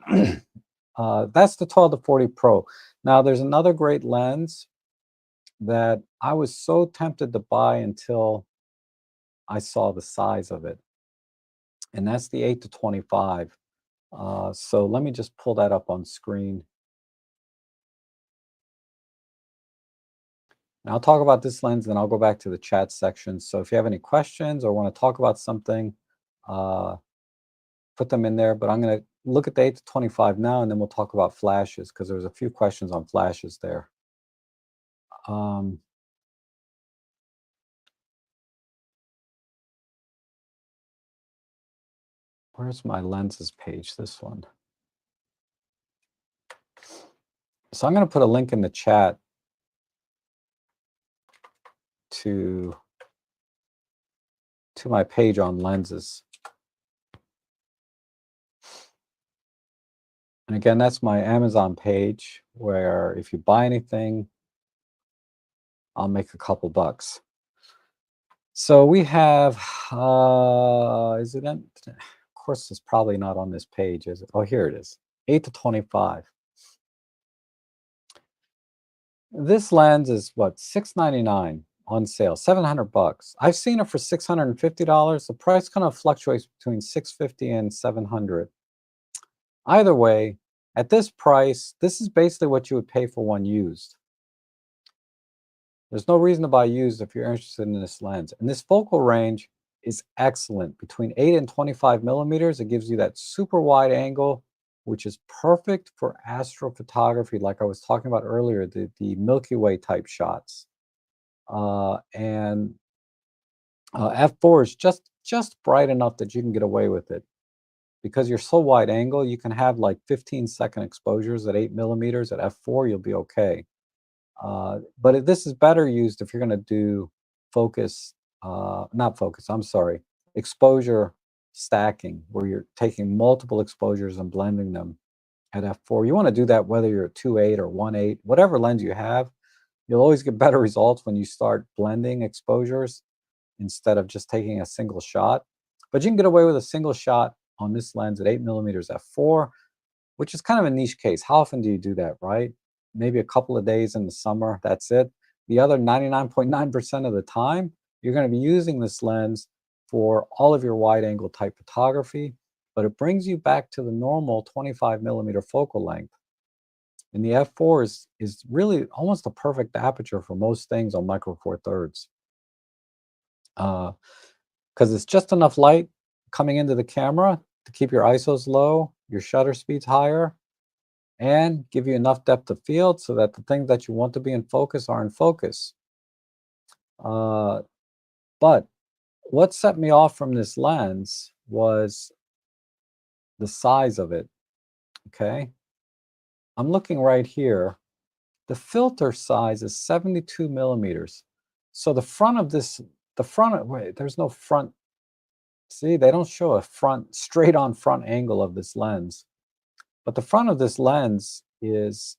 That's the 12 to 40 Pro. Now, there's another great lens that I was so tempted to buy until I saw the size of it, and that's the 8 to 25. So let me just pull that up on screen. And I'll talk about this lens, then I'll go back to the chat section. So if you have any questions or want to talk about something, uh, put them in there. But I'm going to look at the 8 to 25 now, and then we'll talk about flashes because there's a few questions on flashes there. Where's my lenses page? This one. So I'm going to put a link in the chat to my page on lenses. And again, that's my Amazon page where if you buy anything, I'll make a couple bucks. So we have, is it in? Of course, it's probably not on this page, is it? Oh, here it is, 8 to 25. This lens is what, $699 on sale, 700 bucks. I've seen it for $650. The price kind of fluctuates between 650 and 700. Either way, at this price, this is basically what you would pay for one used. There's no reason to buy used if you're interested in this lens. And this focal range is excellent. Between 8 and 25 millimeters, it gives you that super wide angle, which is perfect for astrophotography, like I was talking about earlier, the Milky Way type shots. And f4 is just bright enough that you can get away with it. Because you're so wide angle, you can have like 15-second exposures at 8 millimeters. At f4, you'll be okay. But this is better used if you're going to do focus, not focus, I'm sorry, exposure stacking, where you're taking multiple exposures and blending them at f4. You want to do that whether you're at 2.8 or 1.8, whatever lens you have. You'll always get better results when you start blending exposures instead of just taking a single shot. But you can get away with a single shot on this lens at 8 millimeters f4, which is kind of a niche case. How often do you do that, right? Maybe a couple of days in the summer, that's it. the other 99.9% of the time, you're going to be using this lens for all of your wide angle type photography, but it brings you back to the normal 25 millimeter focal length. And the f4 is really almost a perfect aperture for most things on micro four thirds. Because it's just enough light coming into the camera to keep your ISOs low, your shutter speeds higher, and give you enough depth of field so that the things that you want to be in focus are in focus. But what set me off from this lens was the size of it, okay? I'm looking right here. The filter size is 72 millimeters. So the front of this, wait, there's no front. See, they don't show a straight on front angle of this lens. But the front of this lens is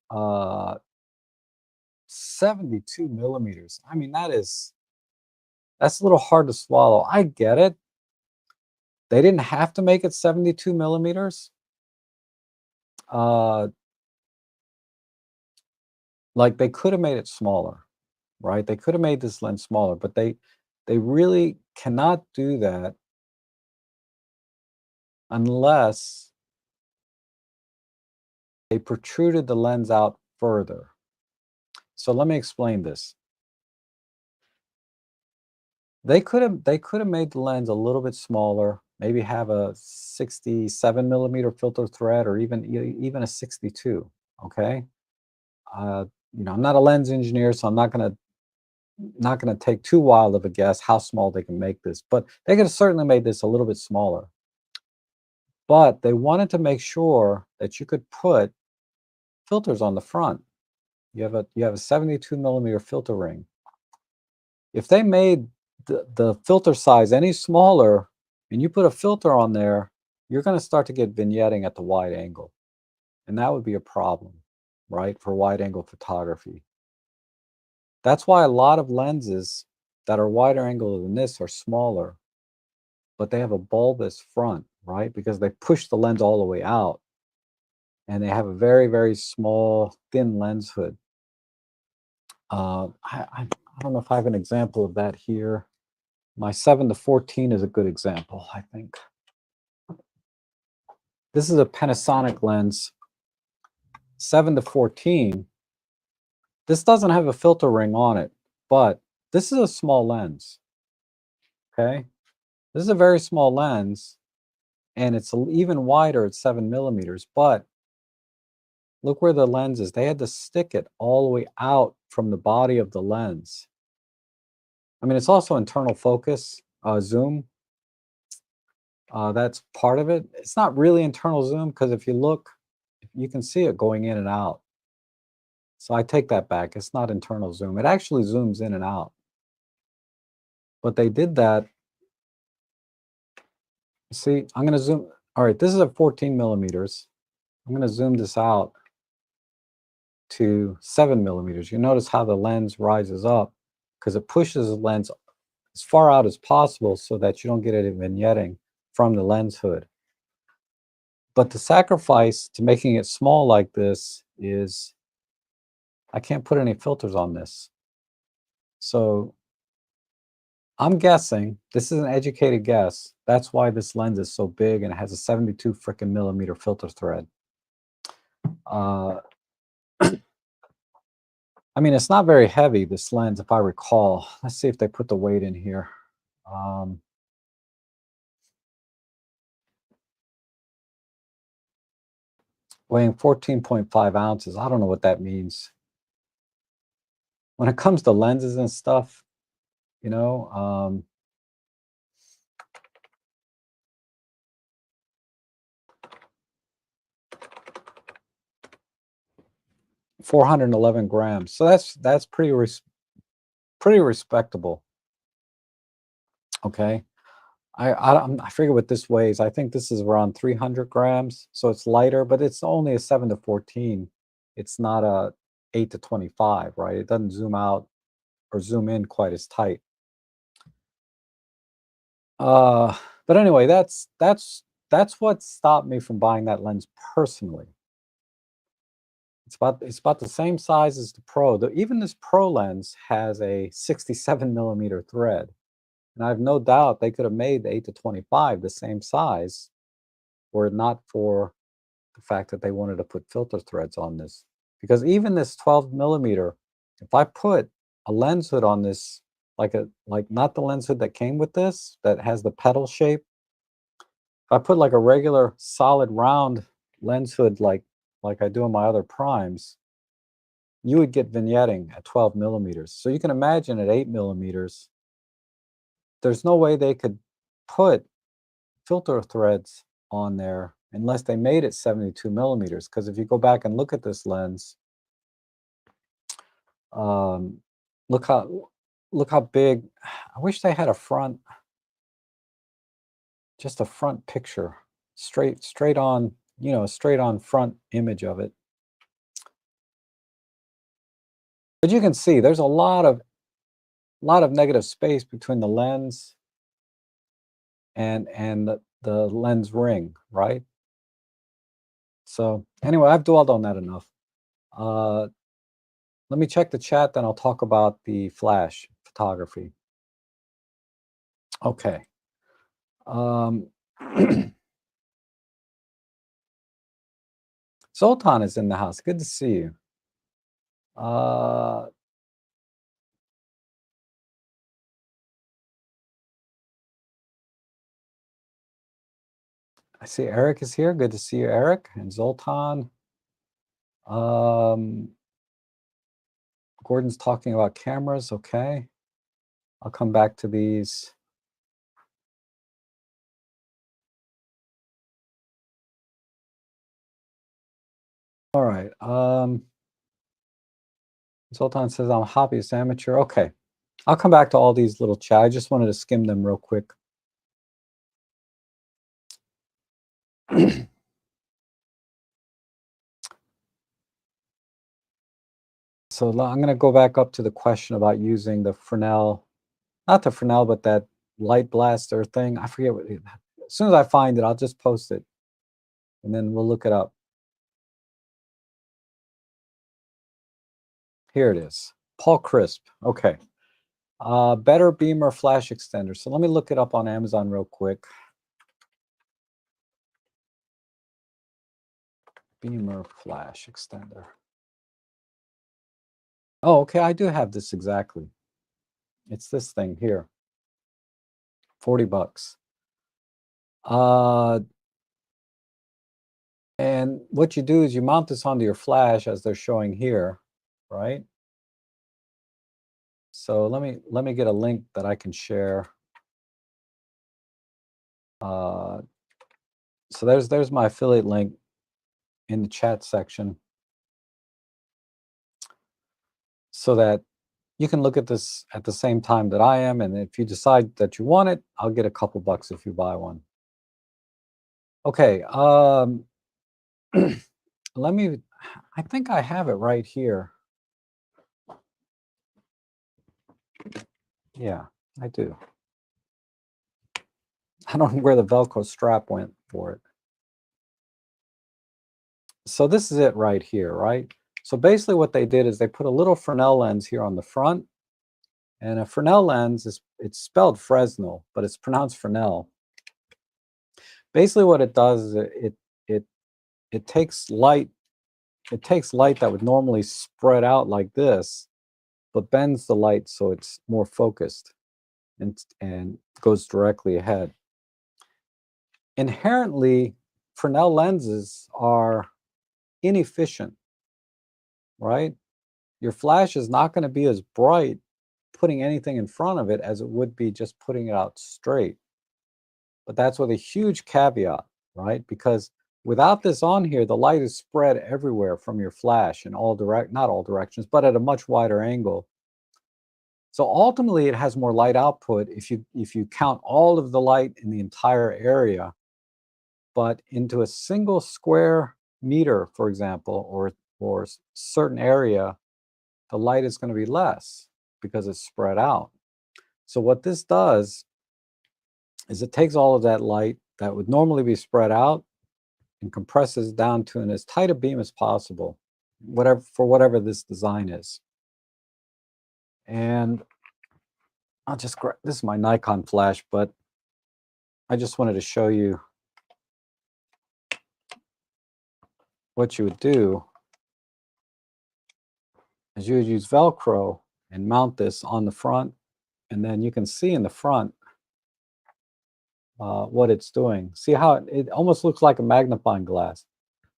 72 millimeters. I mean, that's a little hard to swallow. I get it. They didn't have to make it 72 millimeters. Like they could have made it smaller, right? They could have made this lens smaller, but they really cannot do that unless they protruded the lens out further. So let me explain this. They could have made the lens a little bit smaller, maybe have a 67 millimeter filter thread or even a 62, okay? I'm not a lens engineer, so I'm not gonna take too wild of a guess how small they can make this, but they could have certainly made this a little bit smaller. But they wanted to make sure that you could put filters on the front. You have a 72 millimeter filter ring. If they made the filter size any smaller and you put a filter on there, you're going to start to get vignetting at the wide angle. And that would be a problem, right, for wide angle photography. That's why a lot of lenses that are wider angle than this are smaller, but they have a bulbous front, right? Because they push the lens all the way out and they have a very, very small, thin lens hood. I don't know if I have an example of that here. My 7-14 is a good example, I think. This is a Panasonic lens, 7-14. This doesn't have a filter ring on it, but this is a small lens, okay? This is a very small lens, and it's even wider at 7 millimeters, but look where the lens is. They had to stick it all the way out from the body of the lens. I mean, it's also internal focus, zoom. That's part of it. It's not really internal zoom because if you look, you can see it going in and out. So I take that back. It's not internal zoom. It actually zooms in and out. But they did that. See, I'm going to zoom. All right, this is at 14 millimeters. I'm going to zoom this out to 7 millimeters. You notice how the lens rises up because it pushes the lens as far out as possible so that you don't get any vignetting from the lens hood. But the sacrifice to making it small like this is I can't put any filters on this. So I'm guessing, this is an educated guess, that's why this lens is so big and it has a 72 freaking millimeter filter thread. I mean, it's not very heavy, this lens, if I recall. Let's see if they put the weight in here. Weighing 14.5 ounces. I don't know what that means. When it comes to lenses and stuff, 411 grams. So that's pretty respectable. Okay. I forget what this weighs. I think this is around 300 grams. So it's lighter, but it's only a 7-14. It's not a 8-25, right? It doesn't zoom out or zoom in quite as tight. But anyway, that's what stopped me from buying that lens personally. It's about the same size as the Pro. Even this Pro lens has a 67 millimeter thread, and I have no doubt they could have made the 8 to 25 the same size, were it not for the fact that they wanted to put filter threads on this. Because even this 12 millimeter, if I put a lens hood on this, like not the lens hood that came with this, that has the petal shape. If I put like a regular solid round lens hood like I do on my other primes, you would get vignetting at 12 millimeters. So you can imagine at 8 millimeters, there's no way they could put filter threads on there unless they made it 72 millimeters. Because if you go back and look at this lens, um, look how big. I wish they had a front, just a front picture, straight on, straight on front image of it. But you can see there's a lot of negative space between the lens and the lens ring, right? So anyway, I've dwelled on that enough. Uh, let me check the chat, then I'll talk about the flash photography. Okay. Zoltan is in the house. Good to see you. I see Eric is here. Good to see you, Eric. And Zoltan. Gordon's talking about cameras. Okay. I'll come back to these. All right. Zoltan says I'm a hobbyist amateur. Okay. I'll come back to all these little chat. I just wanted to skim them real quick. So I'm going to go back up to the question about using the Fresnel, not the Fresnel, but that light blaster thing. I forget what. As soon as I find it, I'll just post it, and then we'll look it up. Here it is. Paul Crisp. Okay. Better beamer flash extender. So let me look it up on Amazon real quick. Beamer flash extender. Oh, okay. I do have this exactly. It's this thing here. 40 bucks. And what you do is you mount this onto your flash as they're showing here, right? So let me get a link that I can share. So there's my affiliate link in the chat section, so that you can look at this at the same time that I am, and if you decide that you want it, I'll get a couple bucks if you buy one. Okay, I think I have it right here. Yeah, I do. I don't know where the Velcro strap went for it. So this is it right here, right? So basically what they did is they put a little Fresnel lens here on the front, and a Fresnel lens it's spelled Fresnel, but it's pronounced Fresnel. Basically what it does is it takes light that would normally spread out like this, but bends the light so it's more focused and goes directly ahead. Inherently, Fresnel lenses are inefficient, right? Your flash is not going to be as bright putting anything in front of it as it would be just putting it out straight. But that's with a huge caveat, right? Because without this on here, the light is spread everywhere from your flash in not all directions, but at a much wider angle. So ultimately, it has more light output if you count all of the light in the entire area. But into a single square meter, for example, or certain area, the light is going to be less because it's spread out. So what this does is it takes all of that light that would normally be spread out and compresses down to as tight a beam as possible. whatever this design is. And I'll just grab this is my Nikon flash, but I just wanted to show you what you would do is you would use Velcro and mount this on the front, and then you can see in the front what it's doing. See how it almost looks like a magnifying glass.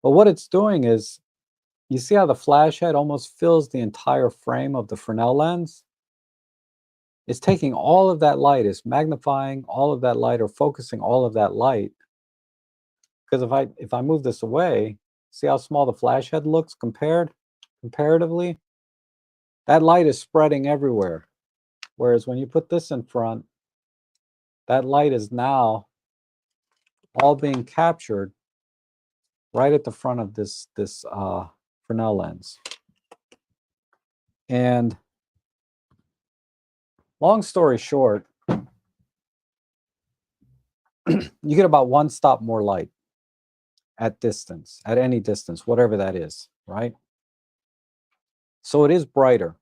But what it's doing is, you see how the flash head almost fills the entire frame of the Fresnel lens? It's taking all of that light, it's magnifying all of that light or focusing all of that light. Because if I move this away, see how small the flash head looks comparatively? That light is spreading everywhere. Whereas when you put this in front, that light is now all being captured right at the front of this Fresnel lens. And long story short, you get about 1 stop more light at distance, at any distance, whatever that is, right? So it is brighter.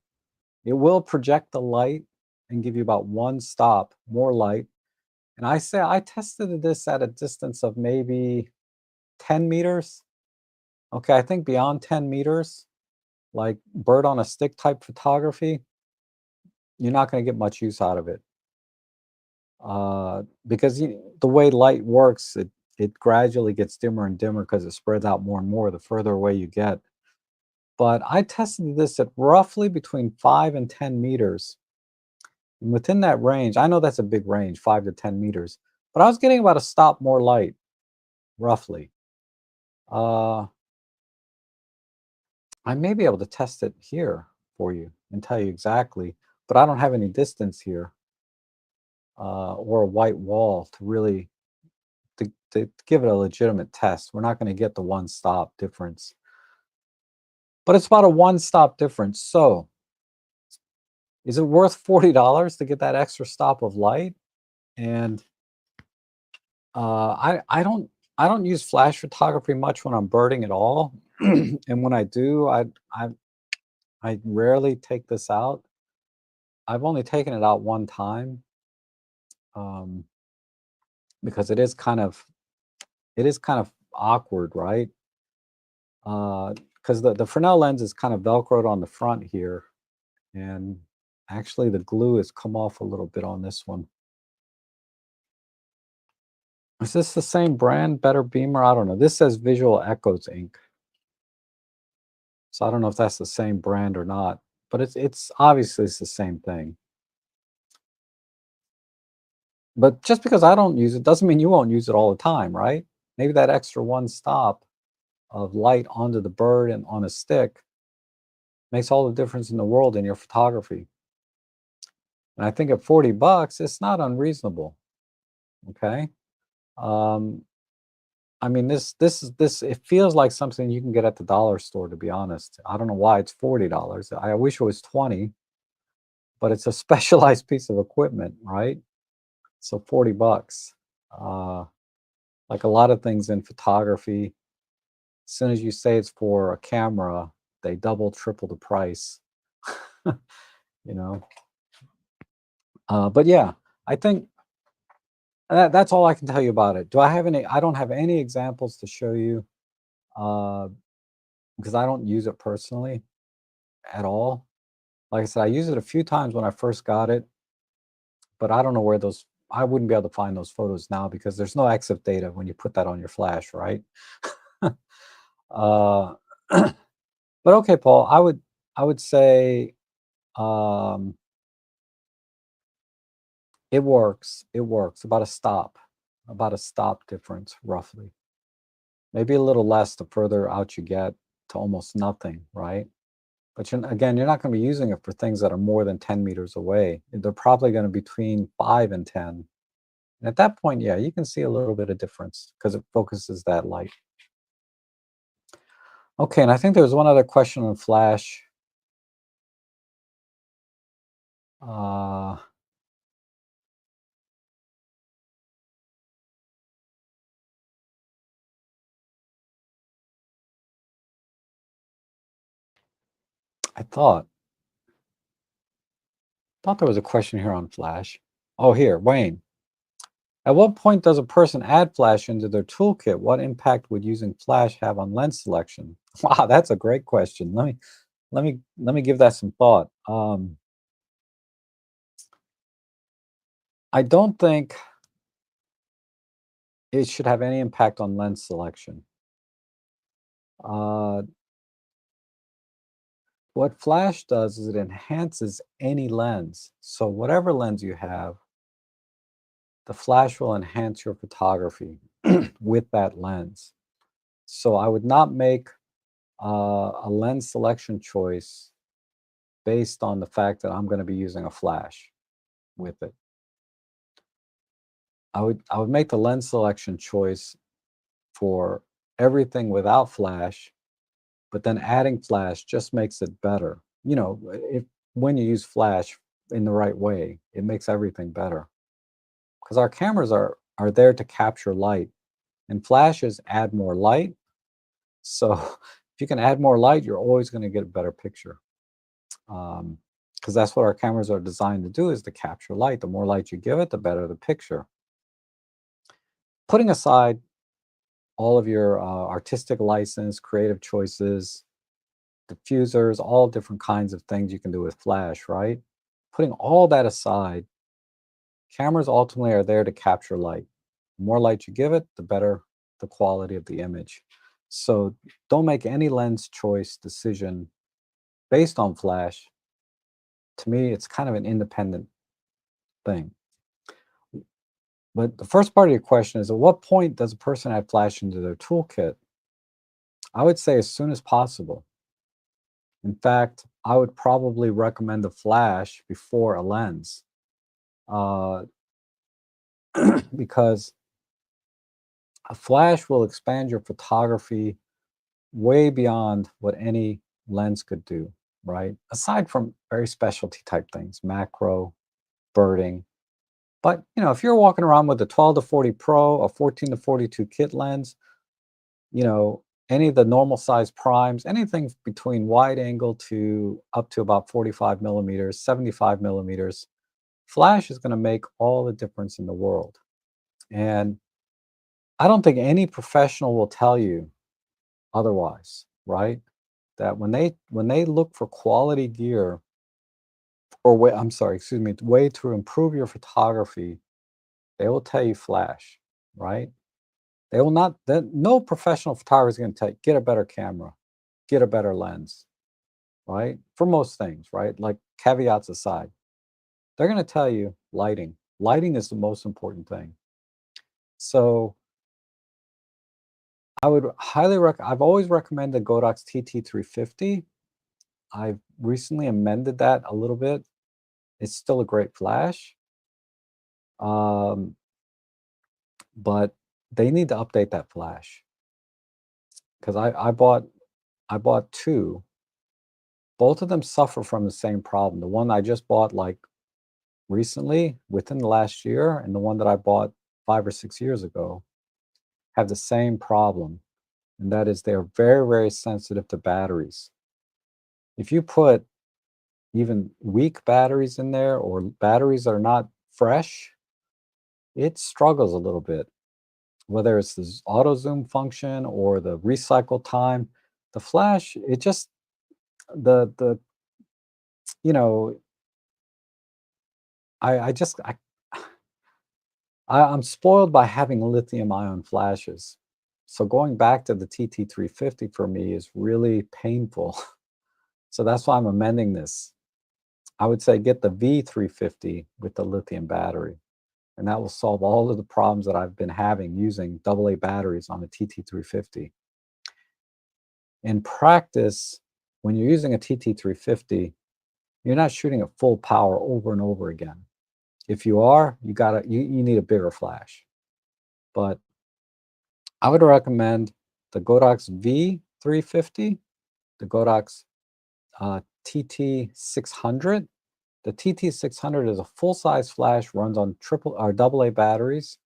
It will project the light and give you about 1 stop more light. And I tested this at a distance of maybe 10 meters. Okay, I think beyond 10 meters, like bird on a stick type photography, you're not going to get much use out of it. Because the way light works, it gradually gets dimmer and dimmer because it spreads out more and more the further away you get. But I tested this at roughly between 5 and 10 meters. And within that range, I know that's a big range, 5 to 10 meters, but I was getting about a stop more light, roughly. Uh, I may be able to test it here for you and tell you exactly, but I don't have any distance here or a white wall to really to give it a legitimate test. We're not going to get the 1 stop difference, but it's about a 1 stop difference. So is it worth $40 to get that extra stop of light? And I don't use flash photography much when I'm birding at all, and when I do, I rarely take this out. I've only taken it out 1 time, um, because it is kind of awkward, right? Because the Fresnel lens is kind of velcroed on the front here, and actually the glue has come off a little bit on this one. Is this the same brand, Better Beamer? I don't know. This says Visual Echoes Inc. So I don't know if that's the same brand or not, but it's obviously it's the same thing. But just because I don't use it doesn't mean you won't use it all the time, right? Maybe that extra 1 stop of light onto the bird and on a stick makes all the difference in the world in your photography. And I think at 40 bucks, it's not unreasonable. Okay. Um, I mean, this it feels like something you can get at the dollar store, to be honest. I don't know why it's $40. I wish it was 20, but it's a specialized piece of equipment, right? So 40 bucks. Uh, like a lot of things in photography, as soon as you say it's for a camera, they double, triple the price. you know. But yeah, I think that's all I can tell you about it. Do I have any? I don't have any examples to show you uh, because I don't use it personally at all. Like I said, I used it a few times when I first got it, but I don't know where those. I wouldn't be able to find those photos now because there's no EXIF data when you put that on your flash, right? uh, but okay, Paul, I would say um, it works. It works about a stop difference roughly. Maybe a little less the further out you get to almost nothing, right? But again, you're not going to be using it for things that are more than 10 meters away. They're probably going to be between 5 and 10. And at that point, yeah, you can see a little bit of difference because it focuses that light. Okay, and I think there was one other question on flash. Uh, I thought there was a question here on flash. Oh, here, Wayne. At what point does a person add flash into their toolkit? What impact would using flash have on lens selection? Wow, that's a great question. Let me give that some thought. I don't think it should have any impact on lens selection. Uh, what flash does is it enhances any lens. So whatever lens you have, the flash will enhance your photography with that lens. So I would not make a lens selection choice based on the fact that I'm going to be using a flash with it. I would make the lens selection choice for everything without flash, but then adding flash just makes it better. You know, if when you use flash in the right way, it makes everything better. Because our cameras are there to capture light, and flashes add more light. So if you can add more light, you're always going to get a better picture. Because that's what our cameras are designed to do, is to capture light. The more light you give it, the better the picture. Putting aside all of your artistic license, creative choices, diffusers, all different kinds of things you can do with flash, right? Putting all that aside, cameras ultimately are there to capture light. The more light you give it, the better the quality of the image. So don't make any lens choice decision based on flash. To me, it's kind of an independent thing. But the first part of your question is, at what point does a person add flash into their toolkit? I would say as soon as possible. In fact, I would probably recommend a flash before a lens, uh, because a flash will expand your photography way beyond what any lens could do, right? Aside from very specialty type things, macro, birding. But if you're walking around with a 12 to 40 Pro, a 14 to 42 kit lens, any of the normal size primes, anything between wide angle to up to about 45 millimeters, 75 millimeters, flash is going to make all the difference in the world. And I don't think any professional will tell you otherwise, right? That when they look for quality gear, or way, I'm sorry, excuse me, way to improve your photography, they will tell you flash, right? They will not. No professional photographer is going to tell you, get a better camera, get a better lens, right? For most things, right? Like, caveats aside, they're going to tell you lighting. Lighting is the most important thing. So I would highly recommend. I've always recommended Godot's TT350. I've recently amended that a little bit. It's still a great flash, um, but they need to update that flash, because I bought two. Both of them suffer from the same problem. The one I just bought like recently, within the last year, and the one that I bought 5 or 6 years ago have the same problem, and that is they're very, very sensitive to batteries. If you put even weak batteries in there, or batteries that are not fresh, it struggles a little bit. Whether it's the auto zoom function or the recycle time, the flash, it just the you know I just I'm spoiled by having lithium ion flashes. So going back to the TT350 for me is really painful. So that's why I'm amending this. I would say get the V350 with the lithium battery, and that will solve all of the problems that I've been having using AA batteries on the TT350. In practice, when you're using a TT350, you're not shooting at full power over and over again. If you are, you need a bigger flash. But I would recommend the Godox V350, the Godox TT600. The TT600 is a full-size flash, runs on triple or AA batteries,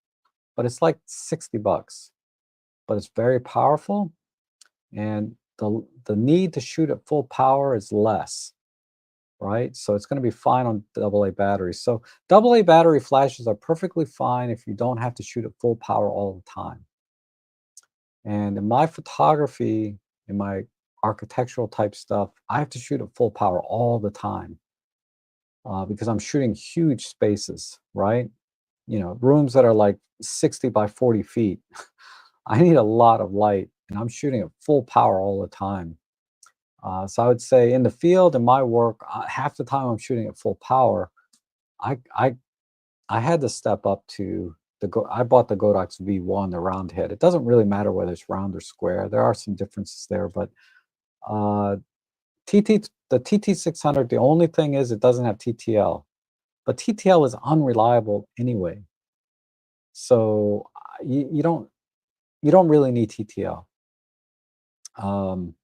but it's like 60 bucks. But it's very powerful, and the need to shoot at full power is less, right? So it's going to be fine on AA batteries. So AA battery flashes are perfectly fine if you don't have to shoot at full power all the time. And in my photography, in my architectural type stuff, I have to shoot at full power all the time because I'm shooting huge spaces, right? You know, rooms that are like 60 by 40 feet. I need a lot of light and I'm shooting at full power all the time. So I would say in the field, in my work, half the time I'm shooting at full power. I I I had to step up to I bought the Godox V1, the round head. It doesn't really matter whether it's round or square. There are some differences there, but uh, the TT600, the only thing is it doesn't have TTL, but TTL is unreliable anyway. So you don't really need TTL. Um,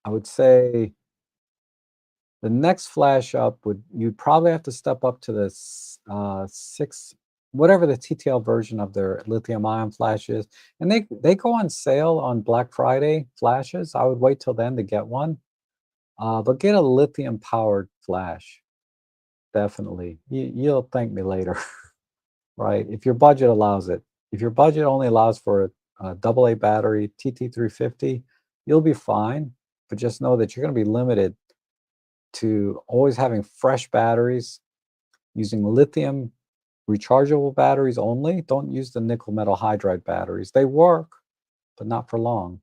I would say the next flash up would you'd probably have to step up to the six, whatever the TTL version of their lithium ion flash is, and they go on sale on Black Friday flashes. I would wait till then to get one, but get a lithium powered flash definitely. You'll thank me later, right? If your budget allows it. If your budget only allows for a AA battery TT350, you'll be fine. But just know that you're going to be limited to always having fresh batteries, using lithium rechargeable batteries only. Don't use the nickel metal hydride batteries. They work, but not for long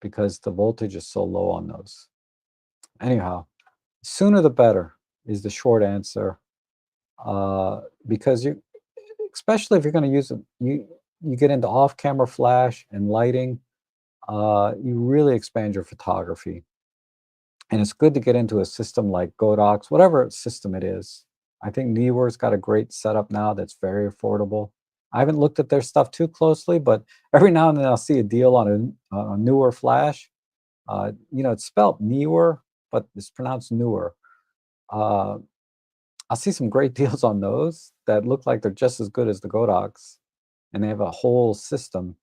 because the voltage is so low on those. Anyhow, sooner the better is the short answer. Because especially if you're going to use it, you get into off-camera flash and lighting, you really expand your photography. And it's good to get into a system like Godox, whatever system it is. I think Neewer's got a great setup now that's very affordable. I haven't looked at their stuff too closely, but every now and then I'll see a deal on a newer flash. It's spelled Neewer, but it's pronounced newer. Uh, I'll see some great deals on those that look like they're just as good as the Godox, and they have a whole system.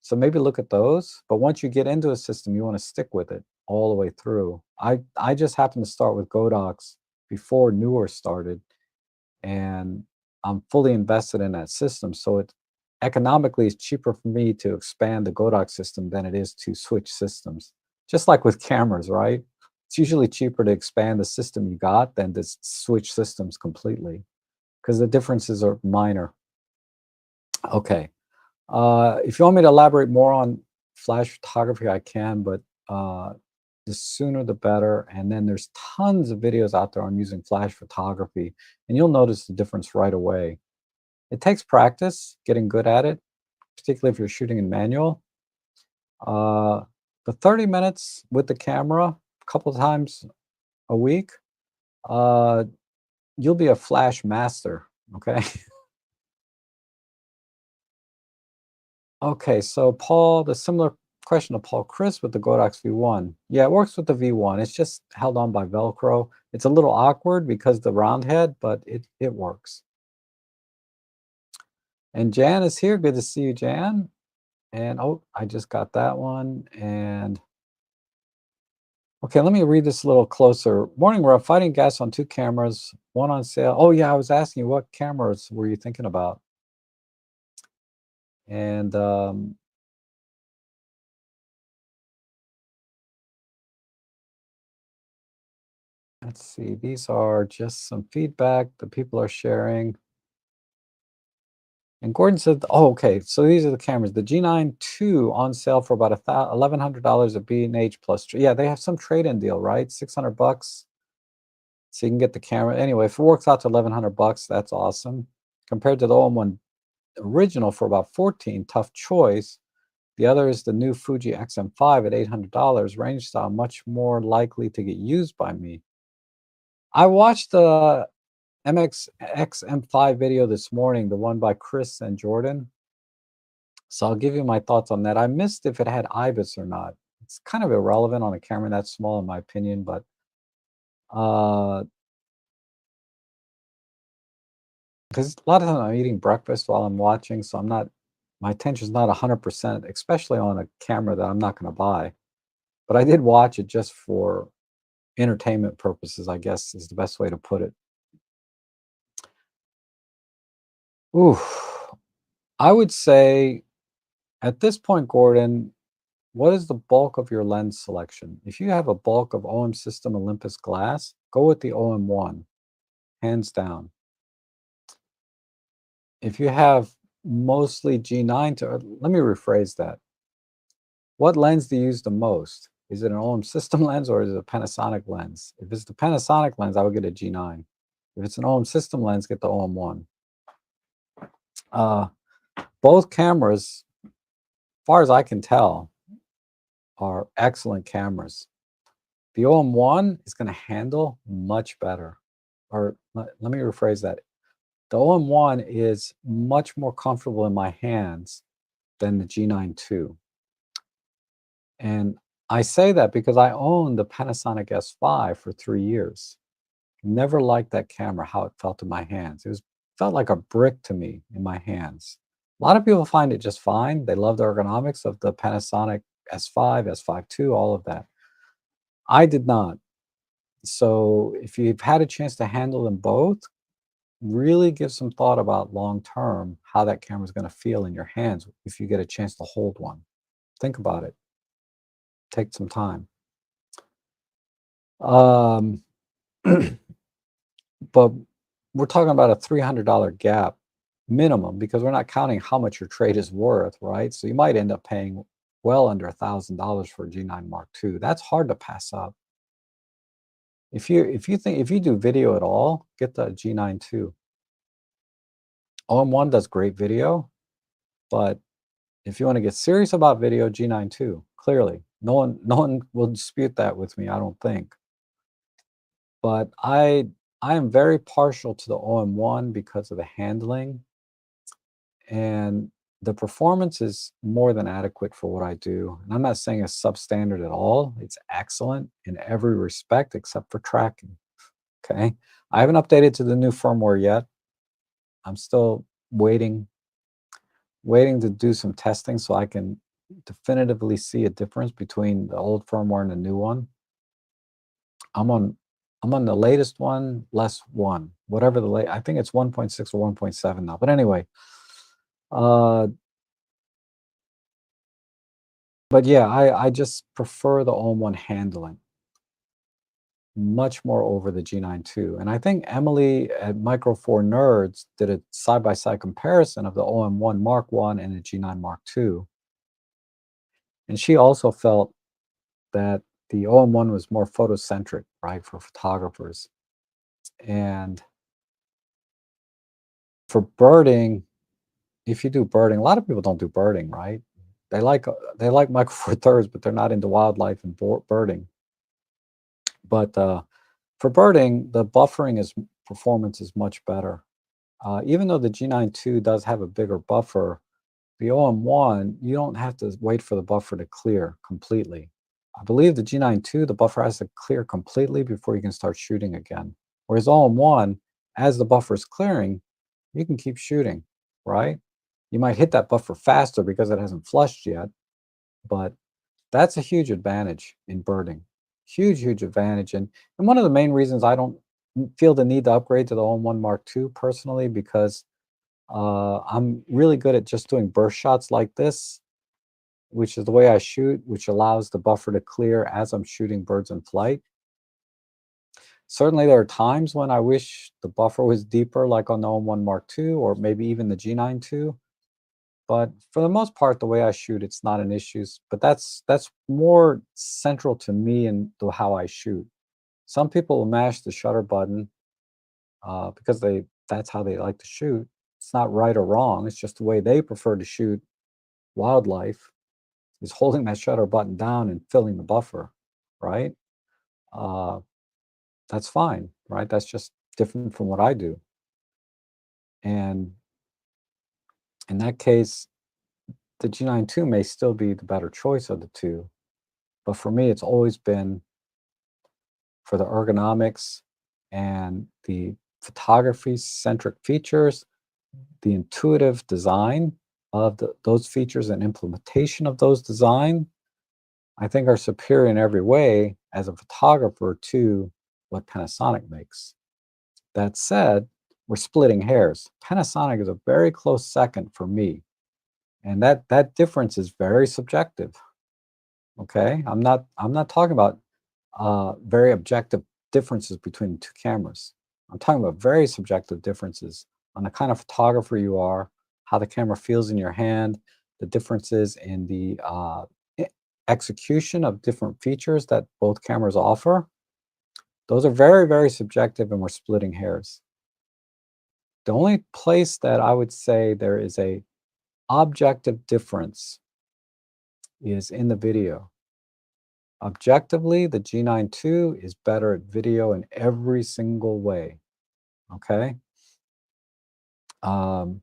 So maybe look at those, but once you get into a system, you want to stick with it all the way through. I just happened to start with Godox before Newer started, and I'm fully invested in that system. So it economically is cheaper for me to expand the Godox system than it is to switch systems. Just like with cameras, right? It's usually cheaper to expand the system you got than to switch systems completely because the differences are minor. Okay. If you want me to elaborate more on flash photography, I can, but the sooner the better. And then there's tons of videos out there on using flash photography, and you'll notice the difference right away. It takes practice getting good at it, particularly if you're shooting in manual. Uh, but 30 minutes with the camera a couple times a week, uh, you'll be a flash master. Okay. Okay, so Paul, the similar question to Paul Chris with the Godox V1. Yeah, it works with the V1. It's just held on by Velcro. It's a little awkward because the round head, but it works. And Jan is here. Good to see you, Jan. And oh, I just got that one. And okay, let me read this a little closer. Morning, we're fighting gas on two cameras, one on sale. Oh yeah, I was asking you what cameras were you thinking about? And let's see, these are just some feedback that people are sharing. And Gordon said, "Oh, okay. So these are the cameras. The G9 II on sale for about $1,100 at B&H plus. Yeah, they have some trade-in deal, right? $600, so you can get the camera. Anyway, if it works out to $1,100, that's awesome. Compared to the OM1 original for about 14, tough choice. The other is the new Fuji XM5 at $800, range style, much more likely to get used by me. I watched the MX XM5 video this morning, the one by Chris and Jordan. So I'll give you my thoughts on that. I missed if it had IBIS or not. It's kind of irrelevant on a camera that small, in my opinion, but uh, because a lot of times I'm eating breakfast while I'm watching, so I'm not my attention's not 100%, especially on a camera that I'm not gonna buy. But I did watch it just for entertainment purposes, I guess, is the best way to put it. Ooh, I would say at this point, Gordon, what is the bulk of your lens selection? If you have a bulk of OM System Olympus glass, go with the OM1, hands down. If you have mostly G9 to, let me rephrase that. What lens do you use the most? Is it an OM System lens or is it a Panasonic lens? If it's the Panasonic lens, I would get a G9. If it's an OM System lens, get the OM1. Uh, both cameras, far as I can tell, are excellent cameras. The OM1 is going to handle much better. Or let me rephrase that. The OM1 is much more comfortable in my hands than the G9 II. And I say that because I owned the Panasonic S5 for 3 years. Never liked that camera, how it felt in my hands. Felt like a brick to me in my hands. A lot of people find it just fine. They love the ergonomics of the Panasonic S5, S5 II, all of that. I did not. So if you've had a chance to handle them both, really give some thought about long term how that camera is going to feel in your hands if you get a chance to hold one. Think about it. Take some time. Um, but we're talking about a $300 gap minimum because we're not counting how much your trade is worth, right? So you might end up paying well under $1,000 for a G9 Mark II. That's hard to pass up. If you do video at all, get the G9 II. OM1 does great video, but if you want to get serious about video, G9 II, clearly. No one will dispute that with me, I don't think. But I am very partial to the OM1 because of the handling, and the performance is more than adequate for what I do. And I'm not saying it's substandard at all. It's excellent in every respect except for tracking. Okay. I haven't updated to the new firmware yet. I'm still waiting to do some testing so I can definitively see a difference between the old firmware and the new one. I'm on I'm on the latest one, less one, whatever the late. I think it's 1.6 or 1.7 now. But anyway, uh, but yeah, I just prefer the OM1 handling much more over the G9 II. And I think Emily at Micro Four Nerds did a side by side comparison of the OM1 Mark I and the G9 Mark II, and she also felt that the OM1 was more photocentric, right, for photographers. And for birding, if you do birding, a lot of people don't do birding, right? They like Micro Four Thirds, but they're not into wildlife and birding. But for birding, the buffering is performance is much better. Even though the G9 II does have a bigger buffer, the OM1, you don't have to wait for the buffer to clear completely. I believe the G9 II, the buffer has to clear completely before you can start shooting again. Whereas OM1, as the buffer is clearing, you can keep shooting, right? You might hit that buffer faster because it hasn't flushed yet, but that's a huge advantage in birding. Huge advantage. And one of the main reasons I don't feel the need to upgrade to the OM1 Mark II personally, because I'm really good at just doing burst shots like this, which is the way I shoot, which allows the buffer to clear as I'm shooting birds in flight. Certainly, there are times when I wish the buffer was deeper, like on the OM1 Mark II, or maybe even the G9 II. But for the most part, the way I shoot, it's not an issue. But that's more central to me and to how I shoot. Some people will mash the shutter button because that's how they like to shoot. It's not right or wrong. It's just the way they prefer to shoot wildlife is holding that shutter button down and filling the buffer, right? Uh, that's fine, right? That's just different from what I do. And in that case, the G9 II may still be the better choice of the two. But for me, it's always been for the ergonomics and the photography-centric features, the intuitive design of those features and implementation of those design, I think are superior in every way as a photographer to what Panasonic makes. That said, we're splitting hairs. Panasonic is a very close second for me, and that difference is very subjective. Okay, I'm not talking about very objective differences between the two cameras. I'm talking about very subjective differences on the kind of photographer you are, how the camera feels in your hand, the differences in the execution of different features that both cameras offer. Those are very, very subjective, and we're splitting hairs. The only place that I would say there is a objective difference is in the video. Objectively, the G9 II is better at video in every single way. Okay. Um,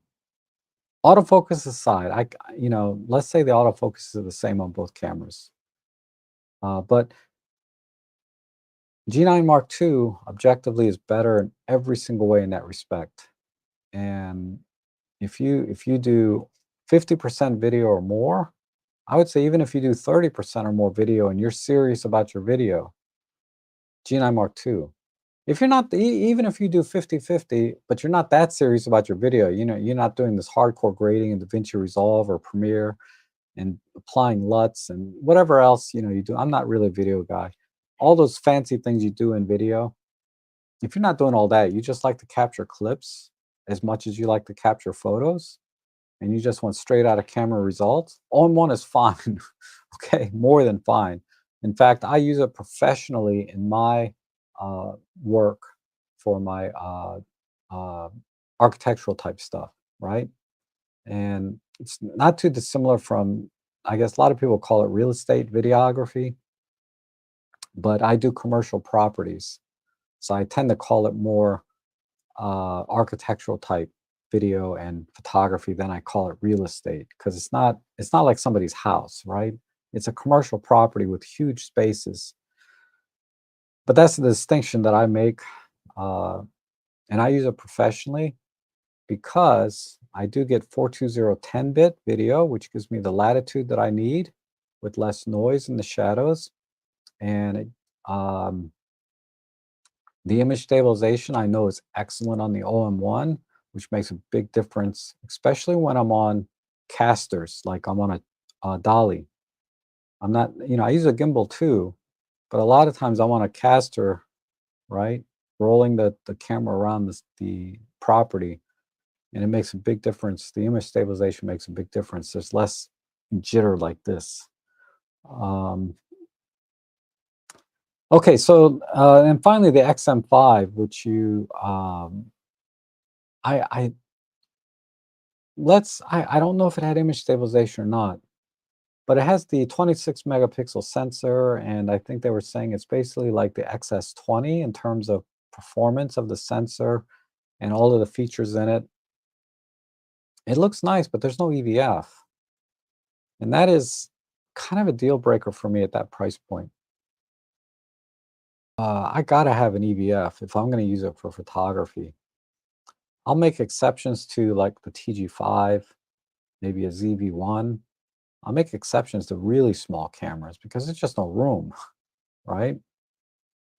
Autofocus aside, let's say the autofocus is the same on both cameras. But G9 Mark II objectively is better in every single way in that respect. And if you do 50% video or more, I would say even if you do 30% or more video and you're serious about your video, G9 Mark II. If you're not, even if you do 50-50, but you're not that serious about your video, you're not doing this hardcore grading in DaVinci Resolve or Premiere and applying LUTs and whatever else, you do. I'm not really a video guy. All those fancy things you do in video, if you're not doing all that, you just like to capture clips as much as you like to capture photos, and you just want straight out of camera results, all-in-one is fine. Okay, more than fine. In fact, I use it professionally in my work for my uh, architectural type stuff, right? And it's not too dissimilar from, I guess a lot of people call it real estate videography, but I do commercial properties. So I tend to call it more architectural type video and photography than I call it real estate, because it's not like somebody's house, right? It's a commercial property with huge spaces. But that's the distinction that I make, uh, and I use it professionally because I do get 420 10-bit video, which gives me the latitude that I need with less noise in the shadows, and um, the image stabilization I know is excellent on the OM1, which makes a big difference, especially when I'm on casters, like I'm on a dolly. I'm not, I use a gimbal too, but a lot of times I'm on a caster, right? Rolling the camera around the property, and it makes a big difference. The image stabilization makes a big difference. There's less jitter like this. Um, okay, so and finally the XM5, which I I don't know if it had image stabilization or not, but it has the 26 megapixel sensor, and I think they were saying it's basically like the XS20 in terms of performance of the sensor and all of the features in it. It looks nice, but there's no EVF, and that is kind of a deal breaker for me at that price point. I gotta have an EVF if I'm gonna use it for photography. I'll make exceptions to like the TG5, maybe a ZV1. I'll make exceptions to really small cameras because there's just no room, right?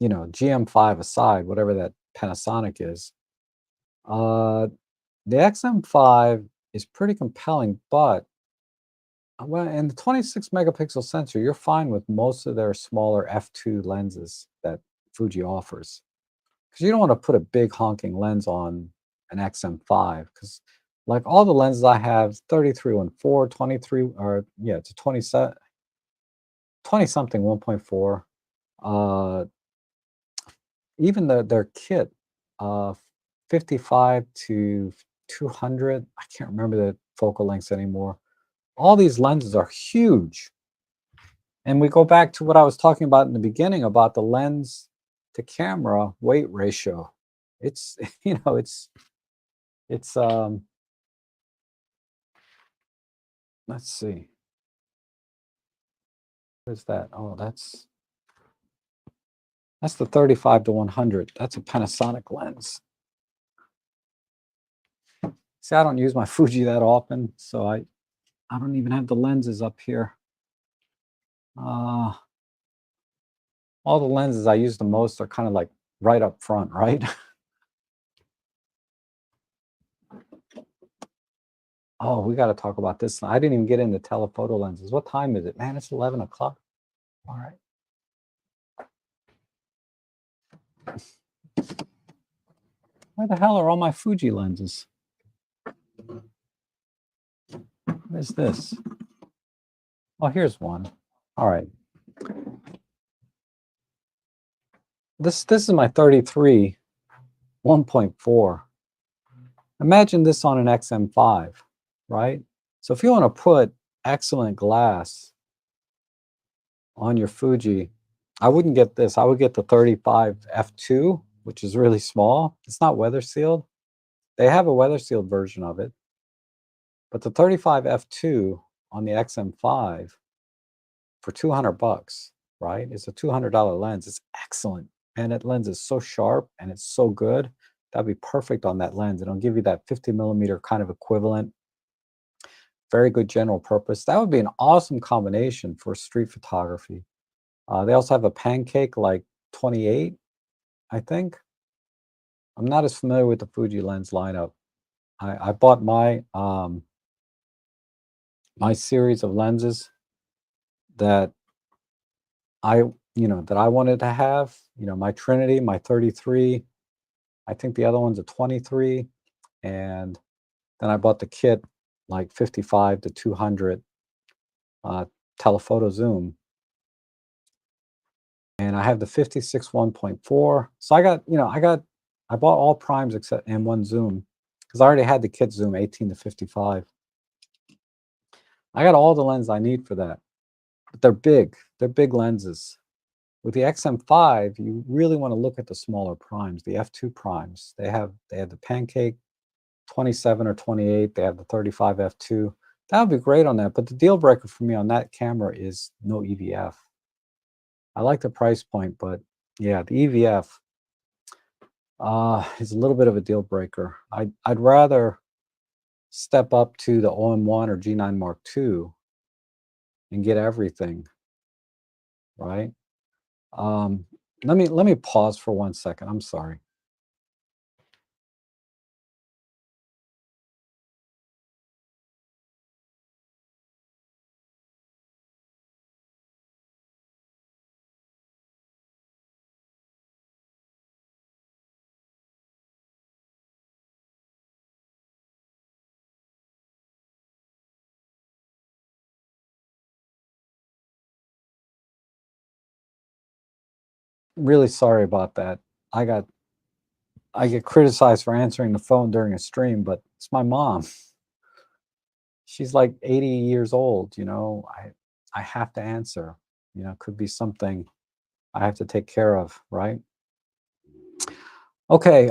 GM5 aside, whatever that Panasonic is. Uh, the XM5 is pretty compelling, but well, and the 26 megapixel sensor, you're fine with most of their smaller f2 lenses that Fuji offers. Because you don't want to put a big honking lens on an XM5, because like all the lenses I have, 33-1.4, 23, or yeah, it's a 27, 20 something 1.4. Uh, even their kit, uh, 55 to 200. I can't remember the focal lengths anymore. All these lenses are huge. And we go back to what I was talking about in the beginning about the lens to camera weight ratio. It's, it's let's see. What is that? Oh, that's the 35 to 100. That's a Panasonic lens. See, I don't use my Fuji that often, so I don't even have the lenses up here. Uh, all the lenses I use the most are kind of like right up front, right? Oh, we got to talk about this. I didn't even get into telephoto lenses. What time is it? Man, it's 11 o'clock. All right. Where the hell are all my Fuji lenses? What is this? Oh, here's one. All right. This is my 33 1.4. Imagine this on an XM5, right? So if you want to put excellent glass on your Fuji, I wouldn't get this. I would get the 35 f2, which is really small. It's not weather sealed. They have a weather sealed version of it, but the 35 f2 on the XM5 for 200 bucks, right? It's a $200 lens. It's excellent. And that lens is so sharp and it's so good. That'd be perfect on that lens. It'll give you that 50 millimeter kind of equivalent. Very good general purpose. That would be an awesome combination for street photography. They also have a pancake like 28, I think. I'm not as familiar with the Fuji lens lineup. I bought my series of lenses that that I wanted to have. My Trinity, my 33. I think the other one's a 23, and then I bought the kit like 55 to 200 uh, telephoto zoom, and I have the 56 1.4. So I bought all primes except and one zoom because I already had the kit zoom 18 to 55. I got all the lenses I need for that, but they're big. They're big lenses. With the XM5, you really want to look at the smaller primes, the f2 primes. They have the Pancake 27 or 28. They have the 35 f2. That would be great on that. But the deal breaker for me on that camera is no EVF. I like the price point, but yeah, the EVF is a little bit of a deal breaker. I'd rather step up to the OM1 or G9 Mark II and get everything, right? Um, let me pause for 1 second. I'm sorry. Really sorry about that. I got I get criticized for answering the phone during a stream, but it's my mom. She's like 80 years old, I have to answer. Could be something I have to take care of, right? Okay,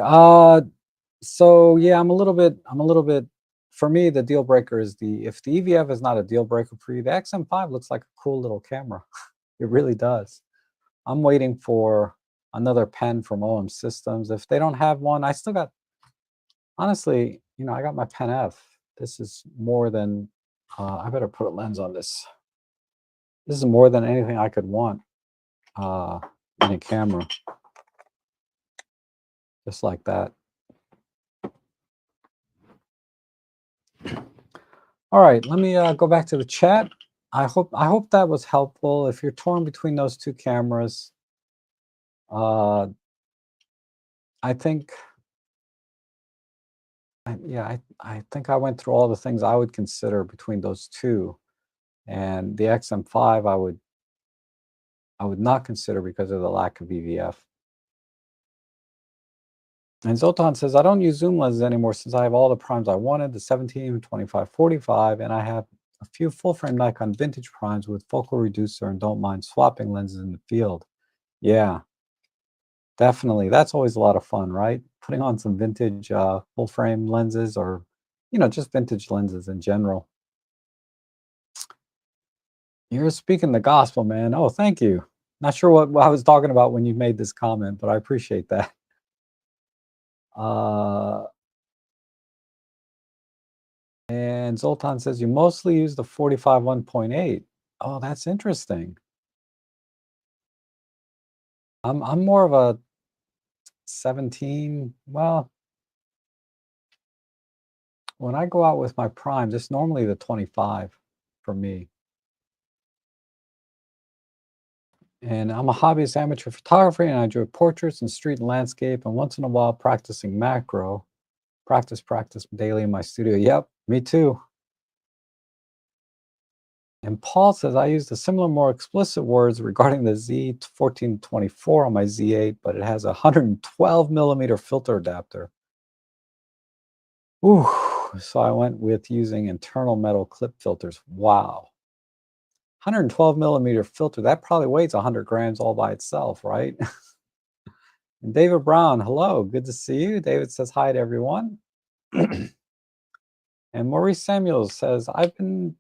so yeah, I'm a little bit for me, the deal breaker is the if the EVF is not a deal breaker for you, the XM5 looks like a cool little camera. It really does. I'm waiting for another pen from OM Systems. If they don't have one, I still got honestly, I got my Pen F. This is more than I better put a lens on this. This is more than anything I could want uh, in a camera, just like that. All right, let me go back to the chat. I hope that was helpful. If you're torn between those two cameras, uh, I think, I think I went through all the things I would consider between those two, and the XM5 I would not consider because of the lack of EVF. And Zoltan says, I don't use zoom lenses anymore since I have all the primes I wanted, the 17, 25, 45, and I have a few full-frame Nikon vintage primes with focal reducer and don't mind swapping lenses in the field. Yeah, definitely. That's always a lot of fun, right? Putting on some vintage full-frame lenses or, just vintage lenses in general. You're speaking the gospel, man. Oh, thank you. Not sure what I was talking about when you made this comment, but I appreciate that. Uh, And Zoltan says you mostly use the 45 1.8. Oh, that's interesting. I'm more of a 17. Well, when I go out with my primes, it's normally the 25 for me. And I'm a hobbyist amateur photographer, and I enjoy portraits and street and landscape, and once in a while practicing macro. Practice daily in my studio. Yep, me too. And Paul says I used the similar, more explicit words regarding the Z1424 on my Z8, but it has a 112 millimeter filter adapter. Ooh, so I went with using internal metal clip filters. Wow. 112 millimeter filter, that probably weighs 100 grams all by itself, right? And David Brown, hello, good to see you. David says hi to everyone. And Maurice Samuels says, I've been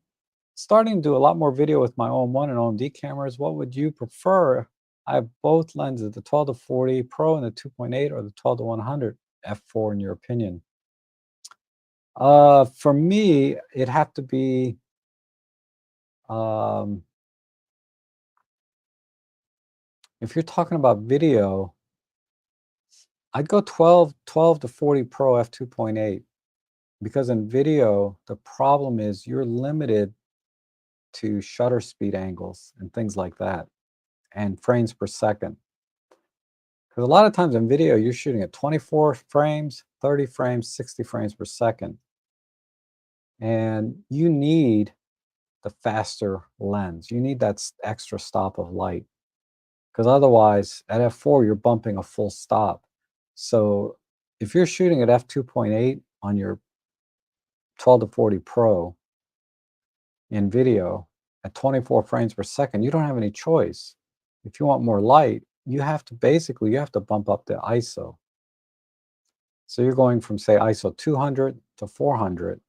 starting to do a lot more video with my OM1 and OMD cameras. What would you prefer? I have both lenses, the 12 to 40 Pro and the 2.8, or the 12 to 100 f4 in your opinion? For me, it'd have to be um, if you're talking about video, I'd go 12 to 40 Pro f2.8, because in video, the problem is you're limited to shutter speed angles and things like that, and frames per second. Because a lot of times in video, you're shooting at 24 frames, 30 frames, 60 frames per second. And you need the faster lens. You need that extra stop of light. Because otherwise, at f4, you're bumping a full stop. So if you're shooting at f2.8 on your 12 to 40 Pro in video at 24 frames per second, you don't have any choice. If you want more light, you have to bump up the ISO. So you're going from, say, ISO 200 to 400,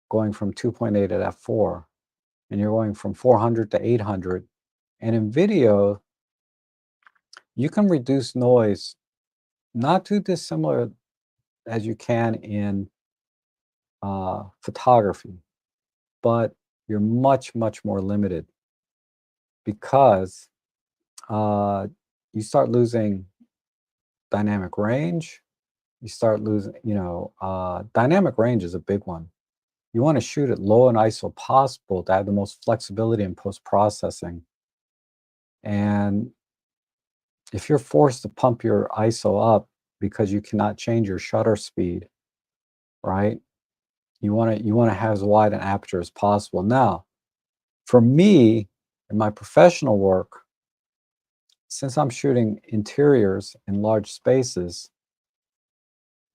going from 2.8 at f4, and you're going from 400 to 800. And in video, you can reduce noise not too dissimilar as you can in photography, but you're much, much more limited, because uh, you start losing dynamic range. You start losing, dynamic range is a big one. You want to shoot at low an ISO possible to have the most flexibility in post-processing. And if you're forced to pump your ISO up because you cannot change your shutter speed, right? You want to have as wide an aperture as possible. Now, for me, in my professional work, since I'm shooting interiors in large spaces,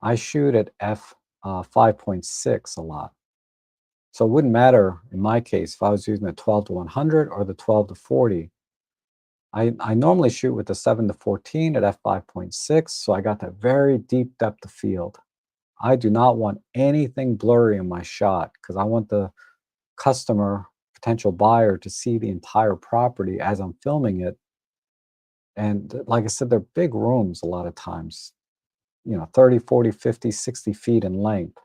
I shoot at f 5.6 a lot. So it wouldn't matter in my case if I was using the 12 to 100 or the 12 to 40. I normally shoot with the 7 to 14 at f5.6, so I got that very deep depth of field. I do not want anything blurry in my shot, because I want the customer, potential buyer, to see the entire property as I'm filming it. And like I said, they're big rooms a lot of times, 30, 40, 50, 60 feet in length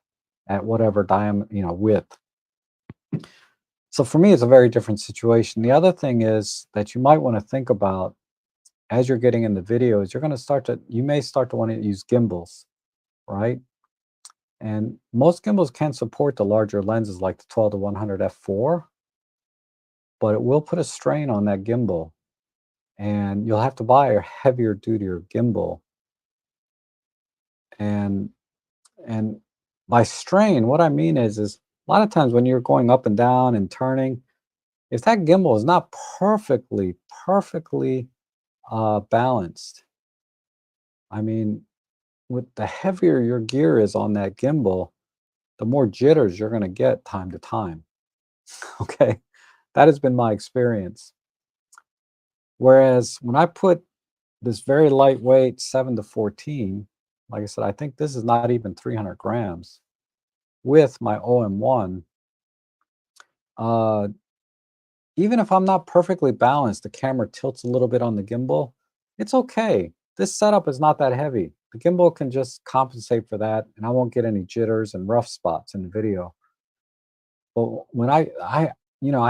at whatever diameter, width. So for me, it's a very different situation. The other thing is that you might want to think about as you're getting into videos, you may start to want to use gimbals, right? And most gimbals can support the larger lenses like the 12 to 100 f4, but it will put a strain on that gimbal, and you'll have to buy a heavier duty gimbal. And and by strain, what I mean is a lot of times when you're going up and down and turning, if that gimbal is not perfectly balanced, I mean, with the heavier your gear is on that gimbal, the more jitters you're going to get time to time. Okay, that has been my experience. Whereas when I put this very lightweight 7 to 14, like I said, I think this is not even 300 grams, with my OM1, uh, even if I'm not perfectly balanced, the camera tilts a little bit on the gimbal, it's okay. This setup is not that heavy. The gimbal can just compensate for that, and I won't get any jitters and rough spots in the video. But when I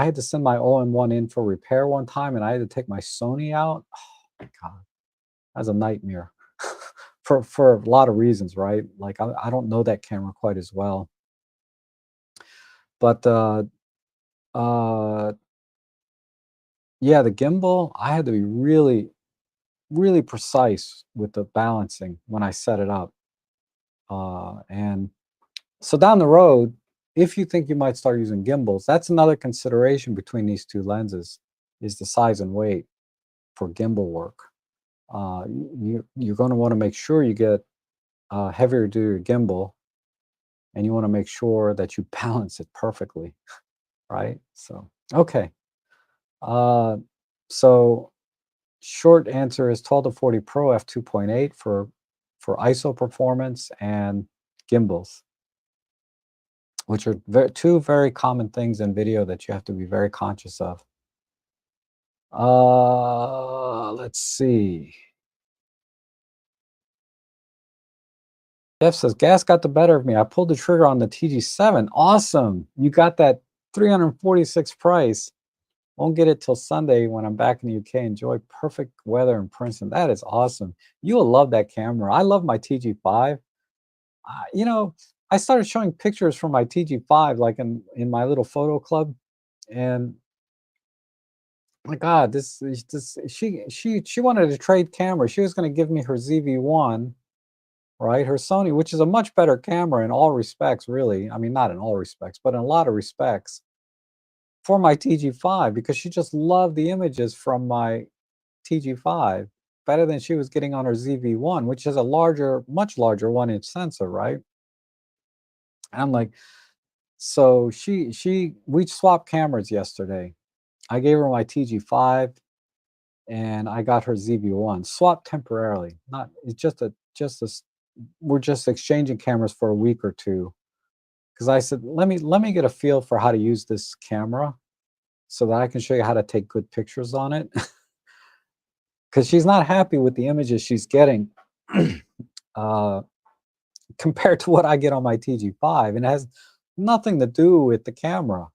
had to send my all-in-one in for repair one time, and I had to take my Sony out. Oh my god, that's a nightmare for a lot of reasons, right? Like I don't know that camera quite as well, but uh, yeah, the gimbal, I had to be really, really precise with the balancing when I set it up. And so down the road, if you think you might start using gimbals, that's another consideration between these two lenses is the size and weight for gimbal work. You're going to want to make sure you get a heavier duty gimbal, and you want to make sure that you balance it perfectly, right? So, okay. Uh, so short answer is 12 to 40 Pro f2.8 for ISO performance and gimbals, which are two very common things in video that you have to be very conscious of. Let's see. Jeff says, gas got the better of me. I pulled the trigger on the TG7. Awesome. You got that 346 price. Won't get it till Sunday when I'm back in the UK. Enjoy perfect weather in Princeton. That is awesome. You'll love that camera. I love my TG5. You know, I started showing pictures from my TG5 like in my little photo club, and my God, this she wanted to trade camera. She was going to give me her ZV-1, right? Her Sony, which is a much better camera in all respects, really. I mean, not in all respects, but in a lot of respects for my TG5 because she just loved the images from my TG5 better than she was getting on her ZV-1, which is a larger, much larger 1-inch sensor, right? And I'm like, so we swapped cameras yesterday. I gave her my TG5 and I got her ZV-1. Swapped temporarily. Not it's just a we're just exchanging cameras for a week or two. Because I said, let me get a feel for how to use this camera so that I can show you how to take good pictures on it. Because she's not happy with the images she's getting uh, compared to what I get on my TG5, and it has nothing to do with the camera.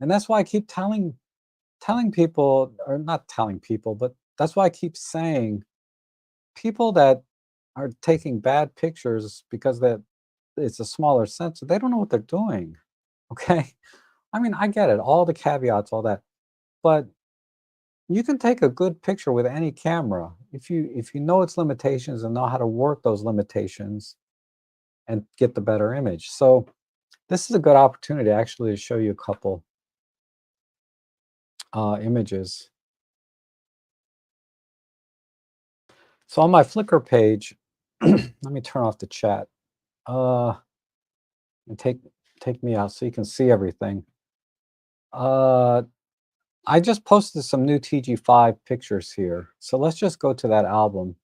And that's why I keep telling people, or not telling people, but that's why I keep saying people that are taking bad pictures because that it's a smaller sensor, they don't know what they're doing. Okay. I mean, I get it, all the caveats, all that, but you can take a good picture with any camera if you know its limitations and know how to work those limitations and get the better image. So this is a good opportunity actually to show you a couple images. So on my Flickr page, let me turn off the chat and take me out so you can see everything. Uh, I just posted some new TG5 pictures here. So let's just go to that album.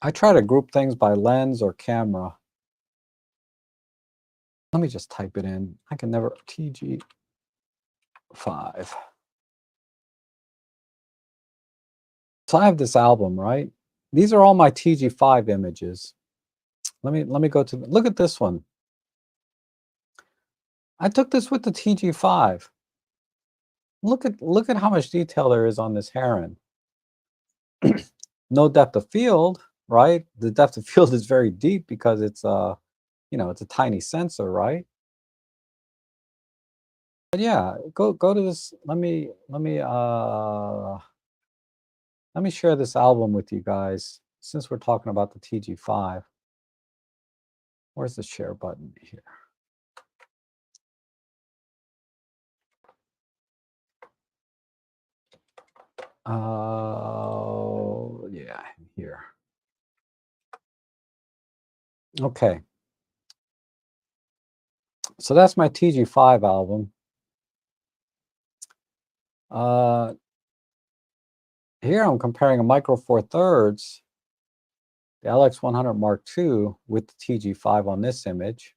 I try to group things by lens or camera. Let me just type it in. I can never, TG5. So I have this album, right? These are all my TG5 images. Let me go to, look at this one. I took this with the TG5. Look at how much detail there is on this heron. No depth of field, right? The depth of field is very deep because it's it's a tiny sensor, right? But yeah, go to this. Let me share this album with you guys since we're talking about the TG5. Where's the share button here? Oh, yeah, here. Okay. So that's my TG5 album. Uh, Here I'm comparing a Micro Four Thirds, the LX100 Mark II with the TG5 on this image.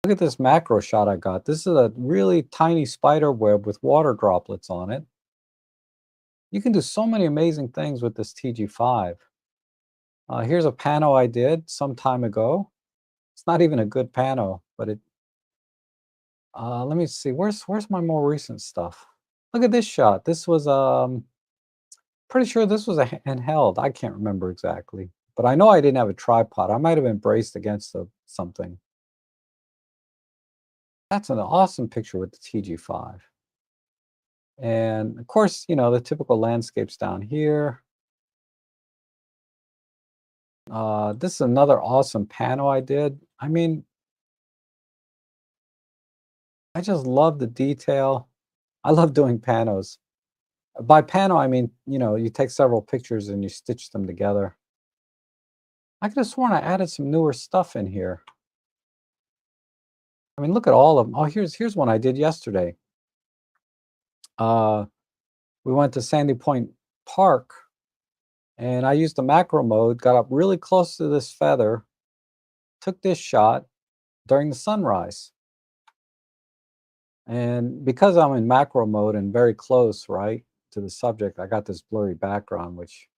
Look at this macro shot I got. This is a really tiny spider web with water droplets on it. You can do so many amazing things with this TG5. Here's a pano I did some time ago. It's not even a good pano, but it let me see, where's my more recent stuff? Look at this shot. This was, pretty sure this was a handheld. I can't remember exactly, but I know I didn't have a tripod. I might have been braced against something. That's an awesome picture with the TG5. And of course, you know, the typical landscapes down here. This is another awesome pano I did. I mean, I just love the detail. I love doing panos. By pano, I mean, you know, you take several pictures and you stitch them together. I could have sworn I added some newer stuff in here. I mean, look at all of them. Oh, here's one I did yesterday. Uh, we went to Sandy Point Park, and I used the macro mode, got up really close to this feather, took this shot during the sunrise. And because I'm in macro mode and very close, right, to the subject, I got this blurry background, which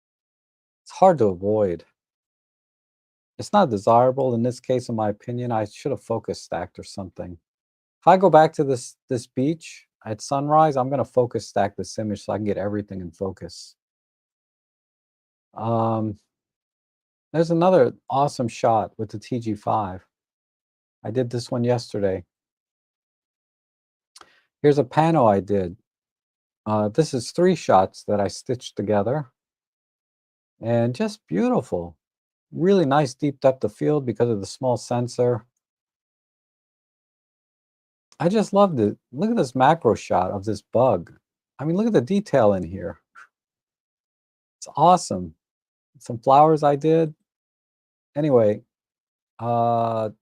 it's hard to avoid. It's not desirable in this case, in my opinion. I should have focus stacked or something. If I go back to this beach at sunrise, I'm gonna focus stack this image so I can get everything in focus. Um, there's another awesome shot with the TG5. I did this one yesterday. Here's a pano I did. This is 3 shots that I stitched together, and just beautiful. Really nice deep depth of field because of the small sensor. I just loved it. Look at this macro shot of this bug. I mean, look at the detail in here. It's awesome. Some flowers I did. Anyway, you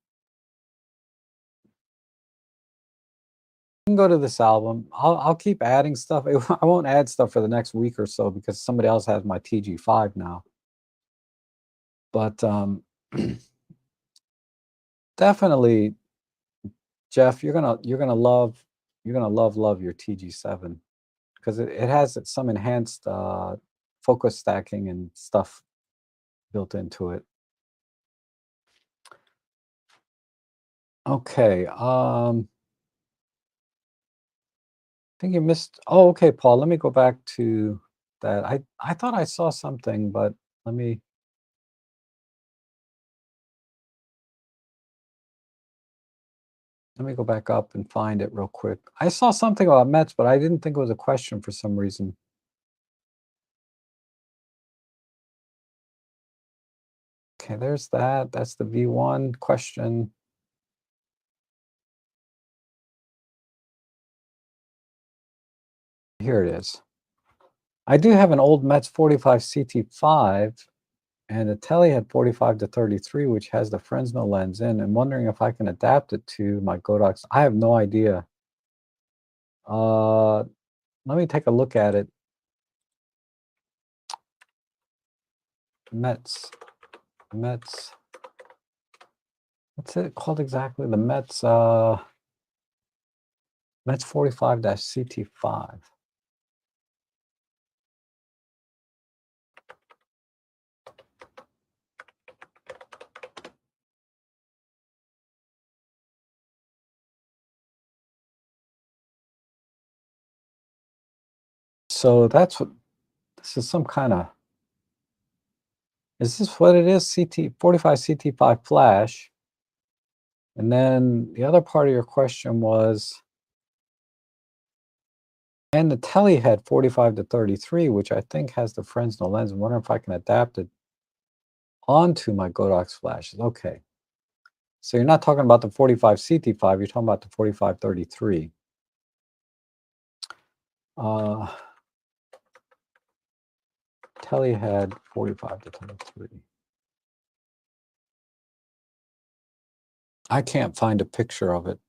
can go to this album. I'll keep adding stuff. I won't add stuff for the next week or so because somebody else has my TG5 now. But definitely, Jeff, you're gonna love your TG7 because it has some enhanced focus stacking and stuff built into it. Okay, I think you missed. Oh, okay, Paul. Let me go back to that. I thought I saw something, but let me let me go back up and find it real quick. I saw something about Mets, but I didn't think it was a question for some reason. Okay, there's that. That's the V1 question. Here it is. I do have an old Mets 45 CT5 and a Tele had 45 to 33, which has the Fresnel lens in. I'm wondering if I can adapt it to my Godox. I have no idea. Uh, let me take a look at it. Mets, Mets. What's it called exactly? The Mets 45-CT5. So that's what this is, some kind of, is this what it is? CT 45 CT5 flash. And then the other part of your question was, and the Tele had 45 to 33, which I think has the Fresnel lens. I wonder if I can adapt it onto my Godox flashes. Okay. So you're not talking about the 45 CT5, you're talking about the 45-33. Uh, Tele had 45 to 33. I can't find a picture of it.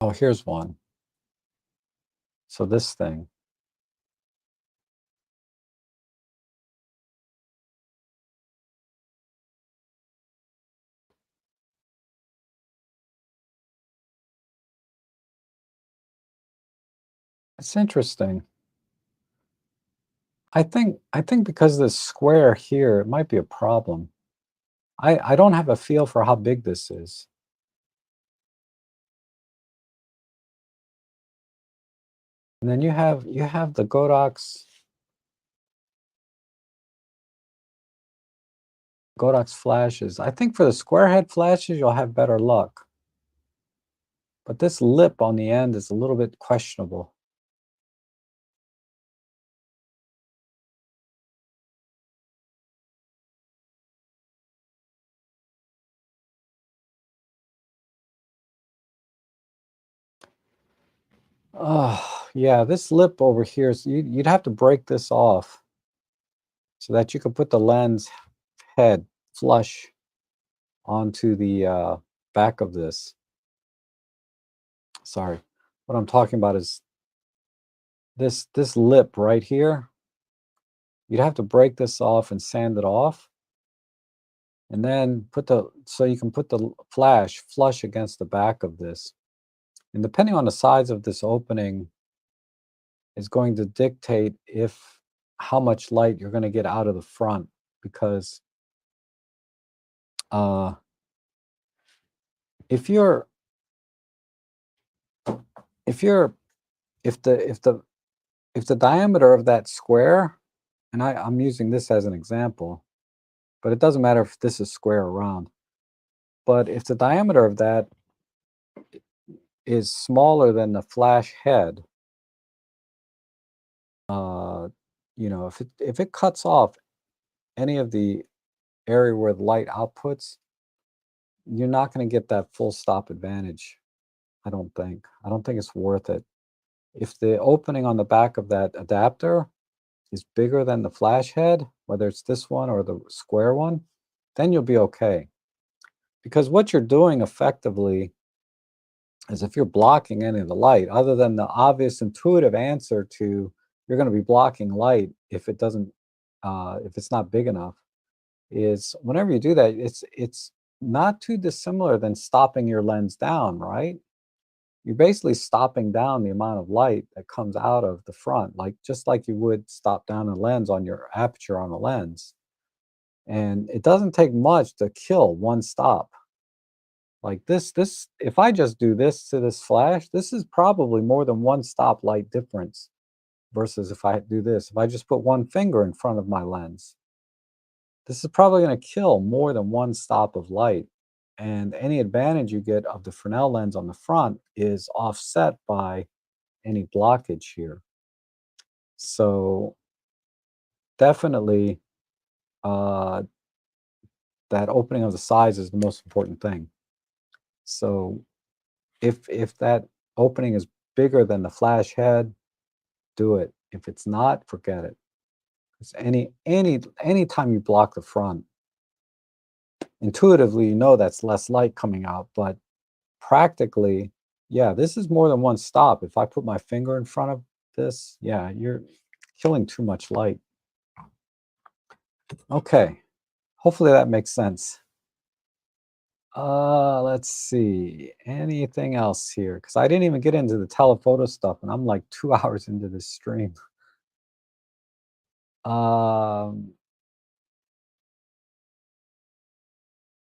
Oh, here's one. So this thing. It's interesting. I think because this square here, it might be a problem. I don't have a feel for how big this is. And then you have the Godox flashes. I think for the square head flashes, you'll have better luck. But this lip on the end is a little bit questionable. Oh, yeah, this lip over here, you'd have to break this off so that you could put the lens head flush onto the back of this. Sorry. What I'm talking about is this lip right here. You'd have to break this off and sand it off, and then so you can put the flash flush against the back of this. And depending on the size of this opening is going to dictate if how much light you're going to get out of the front, because uh, if you're if you're if the diameter of that square, and I'm using this as an example, but it doesn't matter if this is square or round. But if the diameter of that is smaller than the flash head, uh, if it cuts off any of the area where the light outputs, you're not going to get that full stop advantage. I don't think. I don't think it's worth it. If the opening on the back of that adapter is bigger than the flash head, whether it's this one or the square one, then you'll be okay. Because what you're doing effectively is, if you're blocking any of the light, other than the obvious intuitive answer to you're going to be blocking light if it doesn't, if it's not big enough, is whenever you do that, it's not too dissimilar than stopping your lens down, right? You're basically stopping down the amount of light that comes out of the front, like just like you would stop down a lens on your aperture on a lens. And it doesn't take much to kill one stop. Like this, if I just do this to this flash, this is probably more than one stop light difference versus if I do this. If I just put one finger in front of my lens, this is probably going to kill more than one stop of light. And any advantage you get of the Fresnel lens on the front is offset by any blockage here. So definitely, uh, that opening of the size is the most important thing. So if that opening is bigger than the flash head, do it. If it's not, forget it. It's any time you block the front, intuitively you know that's less light coming out, but practically, yeah, this is more than one stop. If I put my finger in front of this, yeah, you're killing too much light. Okay, hopefully that makes sense. Let's see. Anything else here? Because I didn't even get into the telephoto stuff, and I'm like 2 hours into this stream. Um,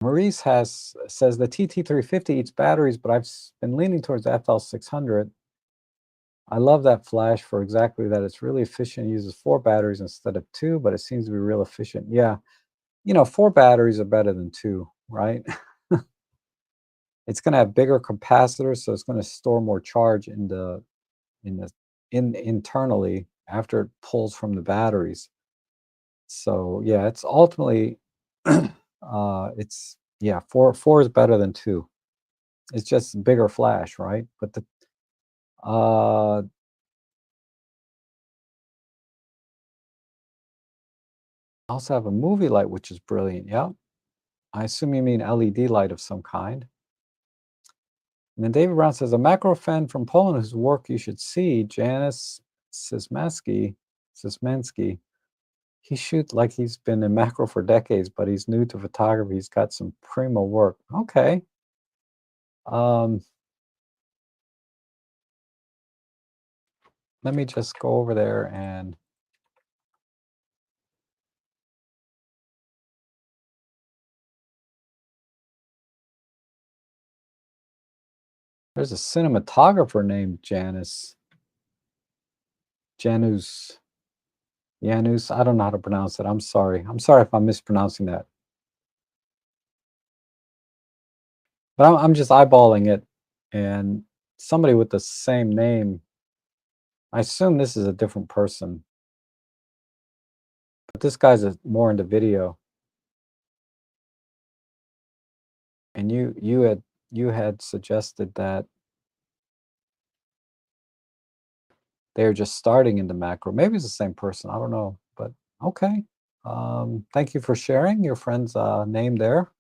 Maurice says the TT350 eats batteries, but been leaning towards the FL600. I love that flash for exactly that. It's really efficient. It uses 4 batteries instead of 2, but it seems to be real efficient. Yeah, 4 batteries are better than 2, right? It's going to have bigger capacitors, so it's going to store more charge in the internally after it pulls from the batteries. So yeah, it's ultimately it's yeah, four is better than 2. It's just bigger flash, right? But the uh also have a movie light, which is brilliant. Yeah. I assume you mean LED light of some kind. And then David Brown says a macro fan from Poland whose work you should see, Janis Sismansky. He shoots like he's been in macro for decades, but he's new to photography. He's got some primo work. Okay. Um, let me just go over there and there's a cinematographer named Janus. Janus. I don't know how to pronounce it. I'm sorry. I'm sorry if I'm mispronouncing that. But I'm just eyeballing it, and somebody with the same name. I assume this is a different person, but this guy's more into video. And you had suggested that they're just starting into macro. Maybe it's the same person. I don't know, but okay. Thank you for sharing your friend's name there.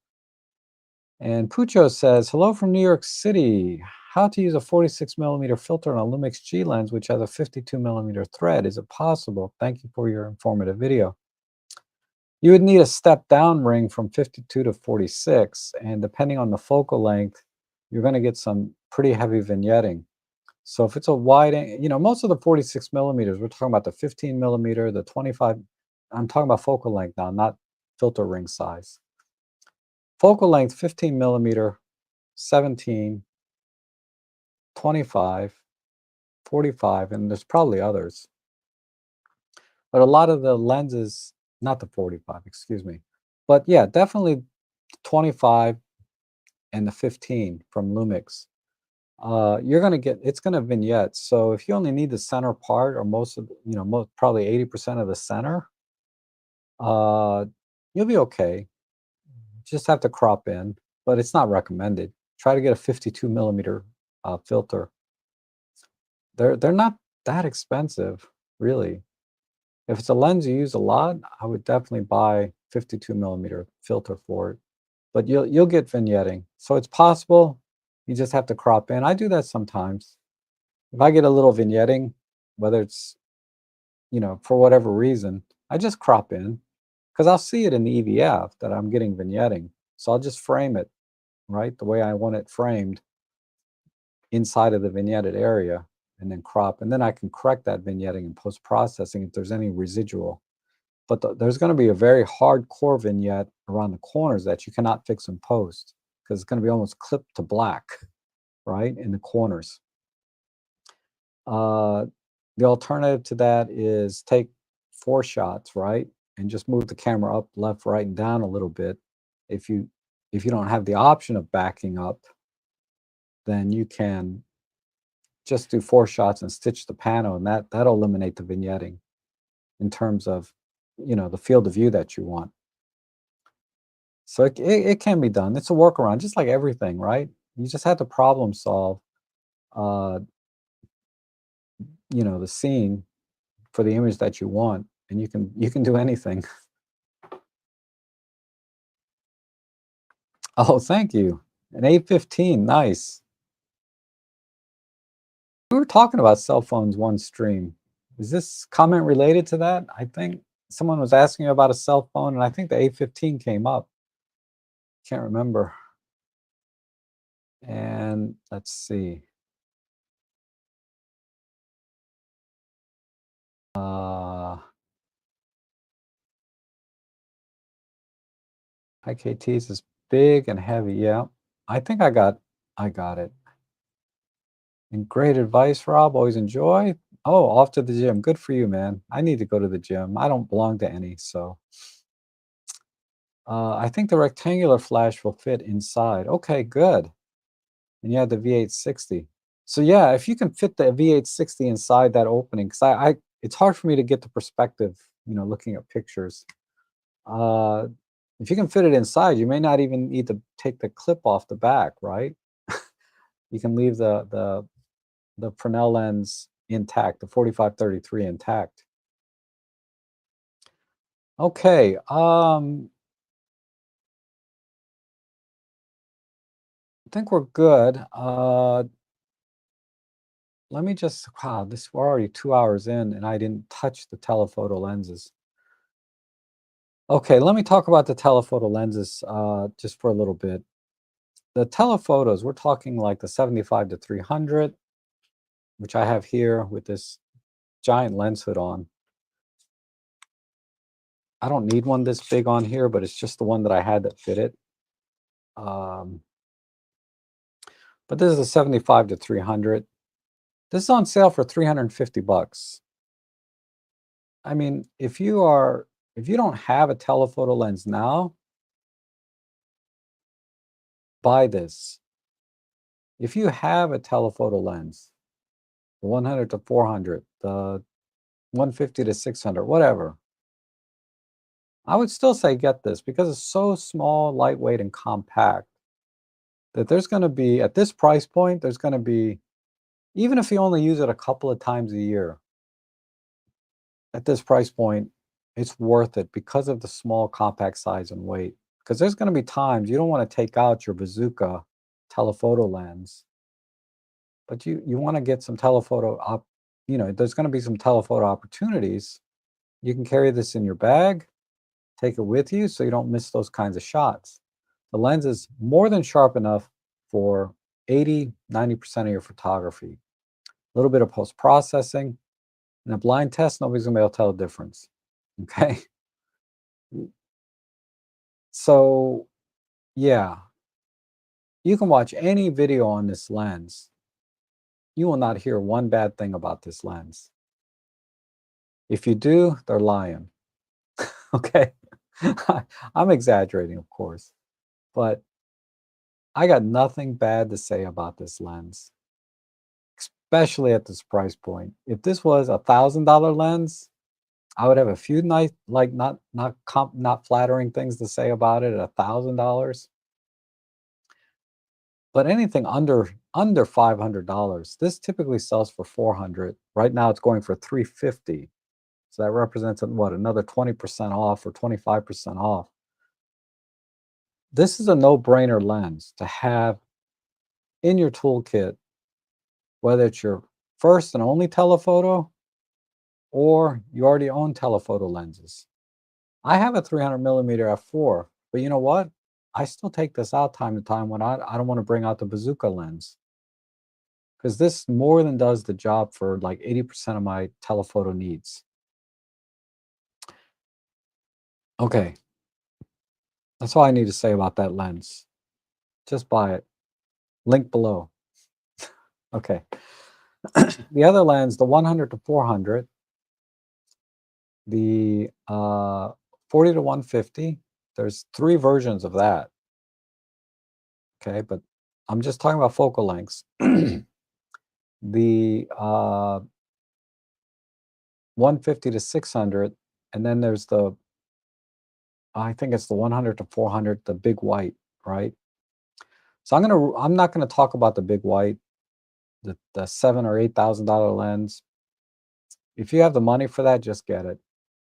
And Pucho says, "Hello from New York City. How to use a 46 millimeter filter on a Lumix G lens, which has a 52 millimeter thread? Is it possible? Thank you for your informative video." You would need a step down ring from 52 to 46, and depending on the focal length, you're going to get some pretty heavy vignetting. So if it's a most of the 46 millimeters, we're talking about the 15 millimeter, the 25. I'm talking about focal length now, not filter ring size. Focal length 15 millimeter, 17, 25, 45, and there's probably others. But a lot of the lenses, not the 45, excuse me. But yeah, definitely 25 and the 15 from Lumix. You're going to get, it's going to vignette. So if you only need the center part or most of, probably 80% of the center, uh, you'll be okay. Just have to crop in, but it's not recommended. Try to get a 52 millimeter filter. They're not that expensive, really. If it's a lens you use a lot, I would definitely buy 52 millimeter filter for it. But you'll get vignetting, so it's possible. You just have to crop in. I do that sometimes. If I get a little vignetting, whether it's for whatever reason, I just crop in because I'll see it in the EVF that I'm getting vignetting. So I'll just frame it right the way I want it framed inside of the vignetted area and then crop. And then I can correct that vignetting in post processing if there's any residual. But there's going to be a very hardcore vignette around the corners that you cannot fix in post because it's going to be almost clipped to black, right, in the corners. Uh, the alternative to that is take 4 shots, right, and just move the camera up, left, right, and down a little bit. If you don't have the option of backing up, then you can just do 4 shots and stitch the panel, and that'll eliminate the vignetting in terms of the field of view that you want. So it can be done. It's a workaround, just like everything, right? You just have to problem solve, uh, the scene for the image that you want, and you can do anything. Oh, thank you. An 815, nice. We were talking about cell phones one stream. Is this comment related to that? I think someone was asking about a cell phone, and I think the 815 came up. Can't remember. And let's see. IKTs is big and heavy. Yeah, I think I got it. And great advice, Rob. Always enjoy. Oh, off to the gym. Good for you, man. I need to go to the gym. I don't belong to any, so I think the rectangular flash will fit inside. Okay, good. And you have the V860. So yeah, if you can fit the V860 inside that opening, because it's hard for me to get the perspective, looking at pictures. Uh, if you can fit it inside, you may not even need to take the clip off the back, right? You can leave the Fresnel lens intact, the 45-33 intact. Okay, I think we're good. Let me just, wow, we're already 2 hours in and I didn't touch the telephoto lenses. Okay, let me talk about the telephoto lenses just for a little bit. The telephotos, we're talking like the 75 to 300, which I have here with this giant lens hood on. I don't need one this big on here, but it's just the one that I had that fit it. Um, but this is a 75 to 300. This is on sale for 350 bucks. I mean, if you don't have a telephoto lens now, buy this. If you have a telephoto lens, the 100 to 400, the 150 to 600, whatever, I would still say get this because it's so small, lightweight, and compact that there's going to be, at this price point, there's going to be, even if you only use it a couple of times a year, at this price point, it's worth it because of the small, compact size and weight. Because there's going to be times you don't want to take out your bazooka telephoto lens, but you want to get some telephoto up. You know, there's going to be some telephoto opportunities. You can carry this in your bag, take it with you so you don't miss those kinds of shots. The lens is more than sharp enough for 80–90% of your photography. A little bit of post-processing. In a blind test, nobody's gonna be able to tell the difference. Okay. So yeah, you can watch any video on this lens. You will not hear one bad thing about this lens. If you do, they're lying. Okay. I'm exaggerating, of course, but I got nothing bad to say about this lens, especially at this price point. If this was $1,000 lens, I would have a few nice, like not flattering things to say about it at $1,000. But anything under $500, this typically sells for 400. Right now, it's going for 350. So that represents what, another 20% off or 25% off. This is a no-brainer lens to have in your toolkit, whether it's your first and only telephoto or you already own telephoto lenses. I have a 300 millimeter f4, but you know what? I still take this out time to time when I don't want to bring out the bazooka lens because this more than does the job for like 80% of my telephoto needs. Okay, that's all I need to say about that lens. Just buy it. Link below. Okay. The other lens, the 100 to 400, the 40 to 150, there's 3 versions of that. Okay, but I'm just talking about focal lengths. The 150 to 600, and then there's the, I think it's the 100 to 400, the big white, right? So I'm not gonna talk about the big white, the $7,000 or $8,000 lens. If you have the money for that, just get it.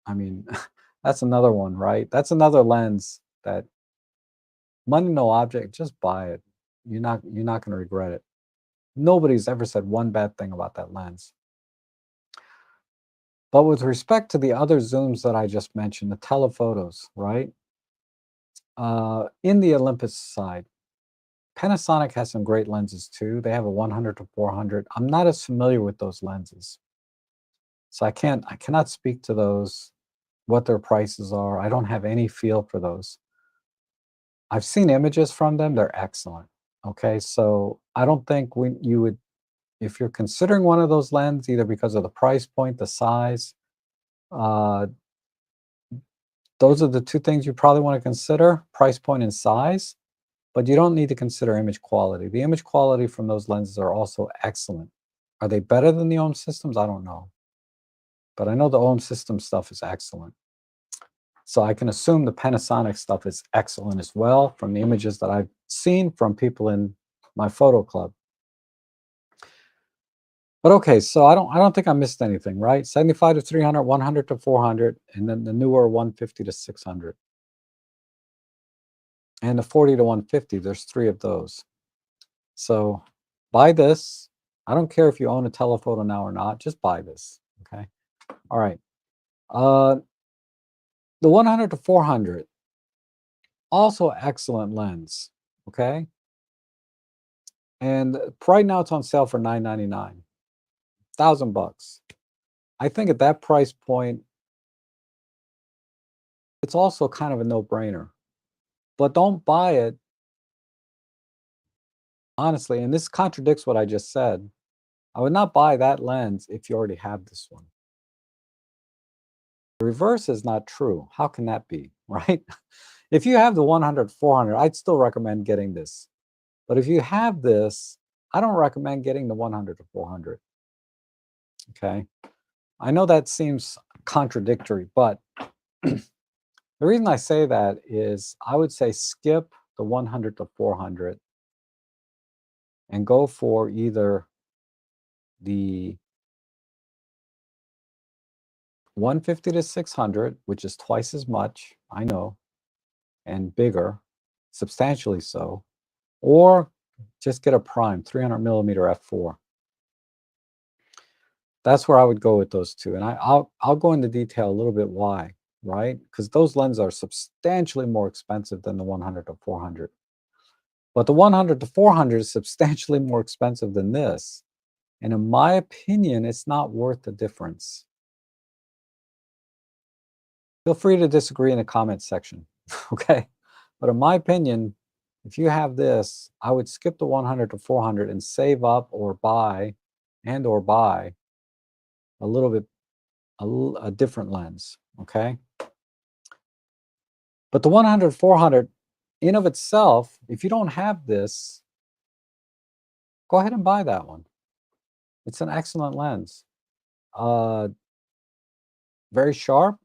I mean, that's another one, right? That's another lens that money no object, just buy it. You're not gonna regret it. Nobody's ever said one bad thing about that lens. But with respect to the other zooms that I just mentioned, the telephotos, right? In the Olympus side, Panasonic has some great lenses too. They have a 100 to 400. I'm not as familiar with those lenses, so I cannot speak to those, what their prices are. I don't have any feel for those. I've seen images from them. They're excellent. Okay, so I don't think you would, if you're considering one of those lenses, either because of the price point, the size, uh, those are the 2 things you probably want to consider: price point and size. But you don't need to consider image quality. The image quality from those lenses are also excellent. Are they better than the Ohm systems? I don't know. But I know the Ohm system stuff is excellent. So I can assume the Panasonic stuff is excellent as well from the images that I've seen from people in my photo club. But okay, so I don't think I missed anything, right? 75 to 300, 100 to 400, and then the newer 150 to 600. And the 40 to 150, there's 3 of those. So buy this. I don't care if you own a telephoto now or not, just buy this. Okay. All right. Uh the 100 to 400, also excellent lens. Okay. And right now it's on sale for $999. $1,000 bucks. I think at that price point, it's also kind of a no-brainer. But don't buy it, honestly, and this contradicts what I just said. I would not buy that lens if you already have this one. The reverse is not true. How can that be, right? If you have the 100, 400, I'd still recommend getting this. But if you have this, I don't recommend getting the 100 to 400. Okay. I know that seems contradictory, but the reason I say that is I would say skip the 100 to 400 and go for either the 150 to 600, which is twice as much, I know, and bigger, substantially so, or just get a prime 300 millimeter f4. That's where I would go with those two, and I'll go into detail a little bit why, right? Because those lenses are substantially more expensive than the 100 to 400. But the 100 to 400 is substantially more expensive than this, and in my opinion, it's not worth the difference. Feel free to disagree in the comments section, okay? But in my opinion, if you have this, I would skip the 100 to 400 and save up or buy a little bit a different lens, okay? But the 100, 400 in of itself, if you don't have this, go ahead and buy that one. It's an excellent lens. Uh, very sharp.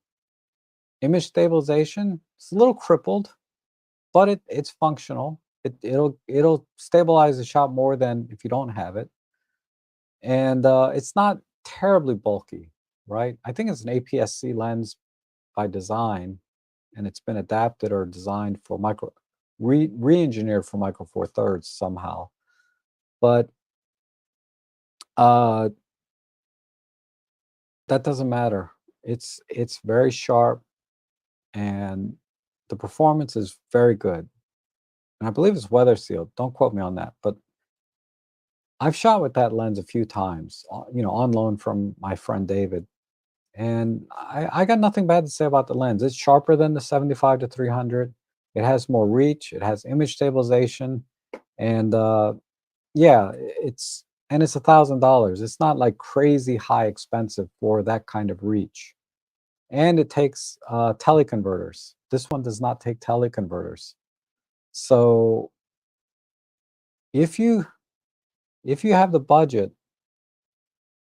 Image stabilization, it's a little crippled, but it's functional. It'll stabilize the shot more than if you don't have it. And it's not terribly bulky, right? I think it's an APS-C lens by design, and it's been adapted or designed for re-engineered for micro four thirds somehow. But uh, that doesn't matter. It's very sharp, and the performance is very good. And I believe it's weather sealed. Don't quote me on that, but I've shot with that lens a few times, on loan from my friend David, and I got nothing bad to say about the lens. It's sharper than the 75 to 300. It has more reach. It has image stabilization, and yeah, it's $1,000. It's not like crazy high expensive for that kind of reach, and it takes teleconverters. This one does not take teleconverters. So if you if you have the budget,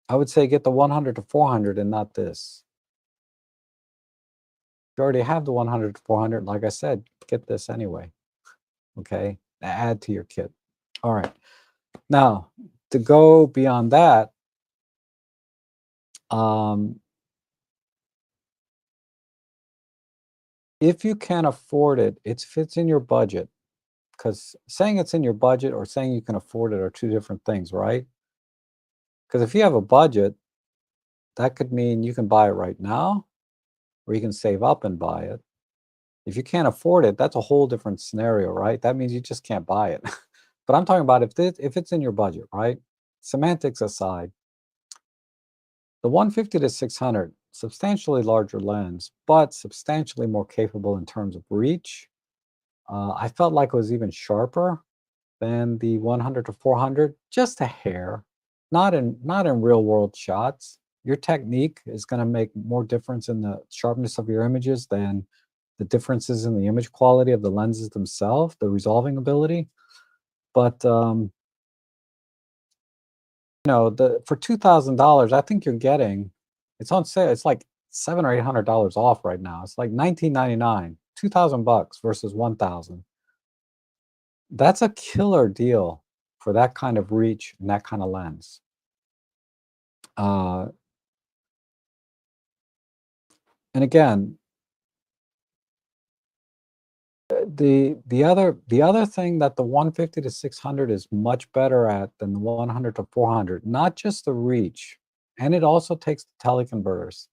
I would say get the 100 to 400 and not this. If you already have the 100 to 400, like I said, get this anyway. Okay, add to your kit. All right. Now, to go beyond that, um, if you can afford it, it fits in your budget. Because saying it's in your budget or saying you can afford it are two different things, right? Because if you have a budget, that could mean you can buy it right now, or you can save up and buy it. If you can't afford it, that's a whole different scenario, right? That means you just can't buy it. But I'm talking about if it's in your budget, right? Semantics aside, the 150 to 600, substantially larger lens, but substantially more capable in terms of reach. I felt like it was even sharper than the 100 to 400, just a hair. Not in real world shots. Your technique is going to make more difference in the sharpness of your images than the differences in the image quality of the lenses themselves, the resolving ability. But the for $2,000, I think you're getting it's on sale. It's like $700 or $800 off right now. It's like 1999, 2,000 bucks versus 1,000. That's a killer deal for that kind of reach and that kind of lens. Uh, and again, the other thing that the 150 to 600 is much better at than the 100 to 400, not just the reach, and it also takes the teleconverters,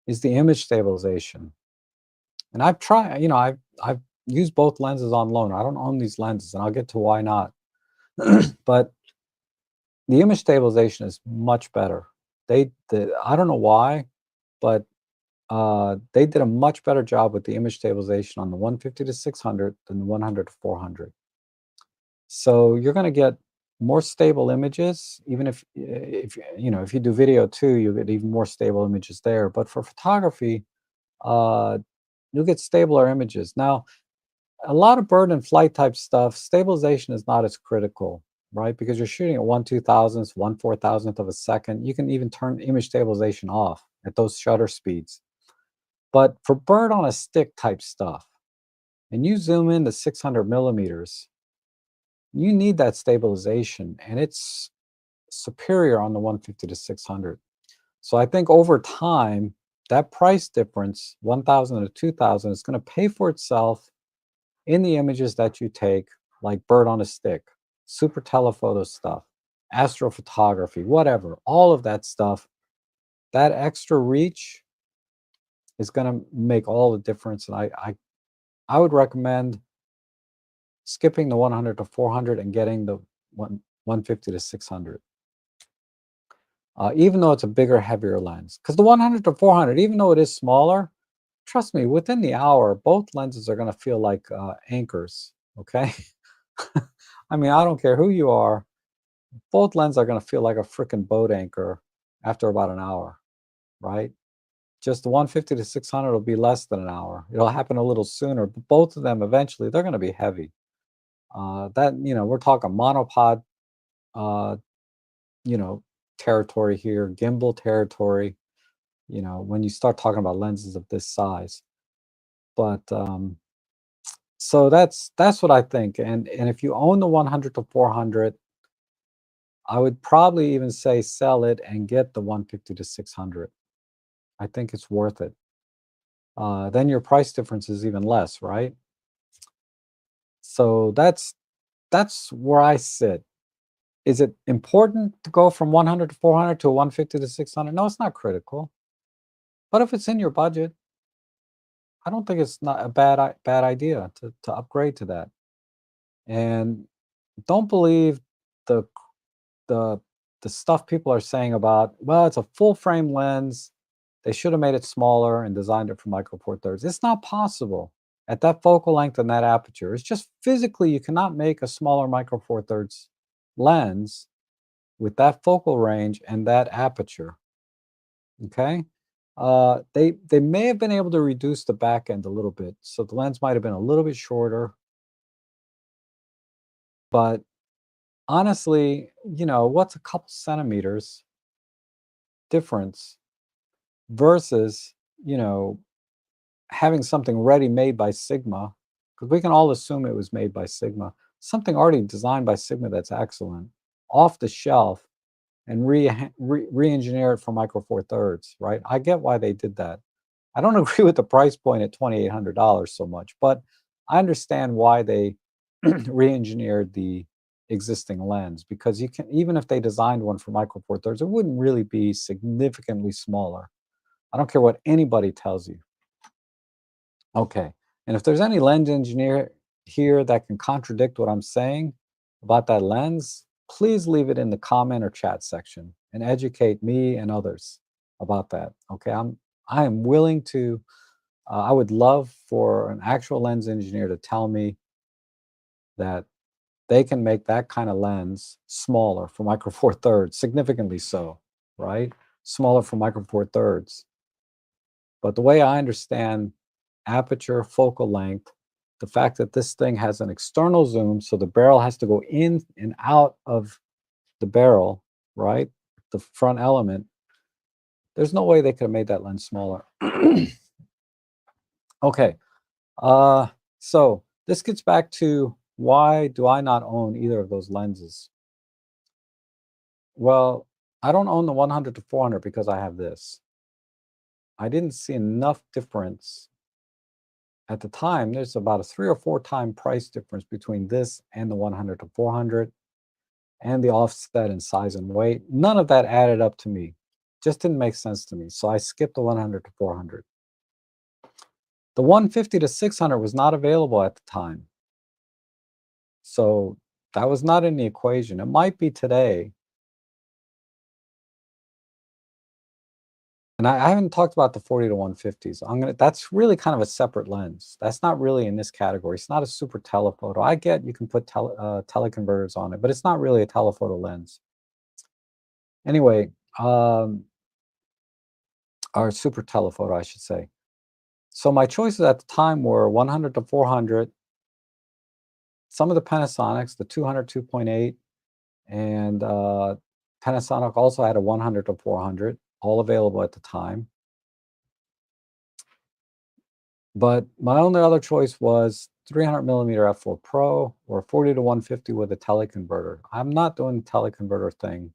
is the image stabilization. And I've tried, I've used both lenses on loan. I don't own these lenses, and I'll get to why not. But the image stabilization is much better I don't know why, but they did a much better job with the image stabilization on the 150 to 600 than the 100 to 400. So you're going to get more stable images, even if if you do video too, you'll get even more stable images there. But for photography, uh, you'll get stabler images. Now, a lot of bird and flight type stuff, stabilization is not as critical, right? Because you're shooting at 1/2000th, 1/4000th of a second. You can even turn image stabilization off at those shutter speeds. But for bird on a stick type stuff, and you zoom in to 600 millimeters, you need that stabilization, and it's superior on the 150 to 600. So I think over time, that price difference, 1000 to 2000, is going to pay for itself in the images that you take, like bird on a stick, super telephoto stuff, astrophotography, whatever, all of that stuff. That extra reach is going to make all the difference. And I would recommend skipping the 100 to 400 and getting the 150 to 600. Even though it's a bigger, heavier lens. Because the 100 to 400, even though it is smaller, trust me, within the hour, both lenses are going to feel like anchors. Okay. I mean, I don't care who you are, both lenses are going to feel like a freaking boat anchor after about an hour, right? Just the 150 to 600 will be less than an hour. It'll happen a little sooner, but both of them eventually, they're going to be heavy. We're talking monopod, uh, you know, territory here, gimbal territory, when you start talking about lenses of this size. But so that's what I think. And if you own the 100 to 400, I would probably even say sell it and get the 150 to 600. I think it's worth it. Then your price difference is even less, right? So that's where I sit. Is it important to go from 100 to 400 to 150 to 600? No, it's not critical. But if it's in your budget, I don't think it's not a bad idea to upgrade to that. And don't believe the the the stuff people are saying about, well, it's a full frame lens. They should have made it smaller and designed it for micro four thirds. It's not possible at that focal length and that aperture. It's just physically you cannot make a smaller micro four thirds lens with that focal range and that aperture. Okay. They may have been able to reduce the back end a little bit, so the lens might have been a little bit shorter. But honestly, what's a couple centimeters difference versus you know having something ready made by Sigma, because we can all assume it was made by Sigma, something already designed by Sigma that's excellent, off the shelf, and re-engineer it for micro four thirds, right? I get why they did that. I don't agree with the price point at $2,800 so much, but I understand why they re-engineered the existing lens, because you can, even if they designed one for micro four thirds, it wouldn't really be significantly smaller. I don't care what anybody tells you. Okay. And if there's any lens engineer here that can contradict what I'm saying about that lens, please leave it in the comment or chat section and educate me and others about that. Okay. I am willing to, I would love for an actual lens engineer to tell me that they can make that kind of lens smaller for micro four thirds, significantly so, right? Smaller for micro four thirds. But the way I understand aperture, focal length, the fact that this thing has an external zoom, so the barrel has to go in and out of the barrel, right? The front element, there's no way they could have made that lens smaller. Okay, uh, so this gets back to, why do I not own either of those lenses? Well, I don't own the 100 to 400 because I have this. I didn't see enough difference at the time. There's about a 3 or 4 time price difference between this and the 100 to 400, and the offset in size and weight. None of that added up to me. Just didn't make sense to me. So I skipped the 100 to 400. The 150 to 600 was not available at the time. So that was not in the equation. It might be today. And I haven't talked about the 40 to 150. So that's really kind of a separate lens. That's not really in this category. It's not a super telephoto. I get you can put teleconverters on it, but it's not really a telephoto lens. Anyway, or super telephoto, I should say. So my choices at the time were 100 to 400, some of the Panasonics, the 200 2.8, and Panasonic also had a 100 to 400, all available at the time. But my only other choice was 300 millimeter f4 Pro or 40 to 150 with a teleconverter. I'm not doing the teleconverter thing,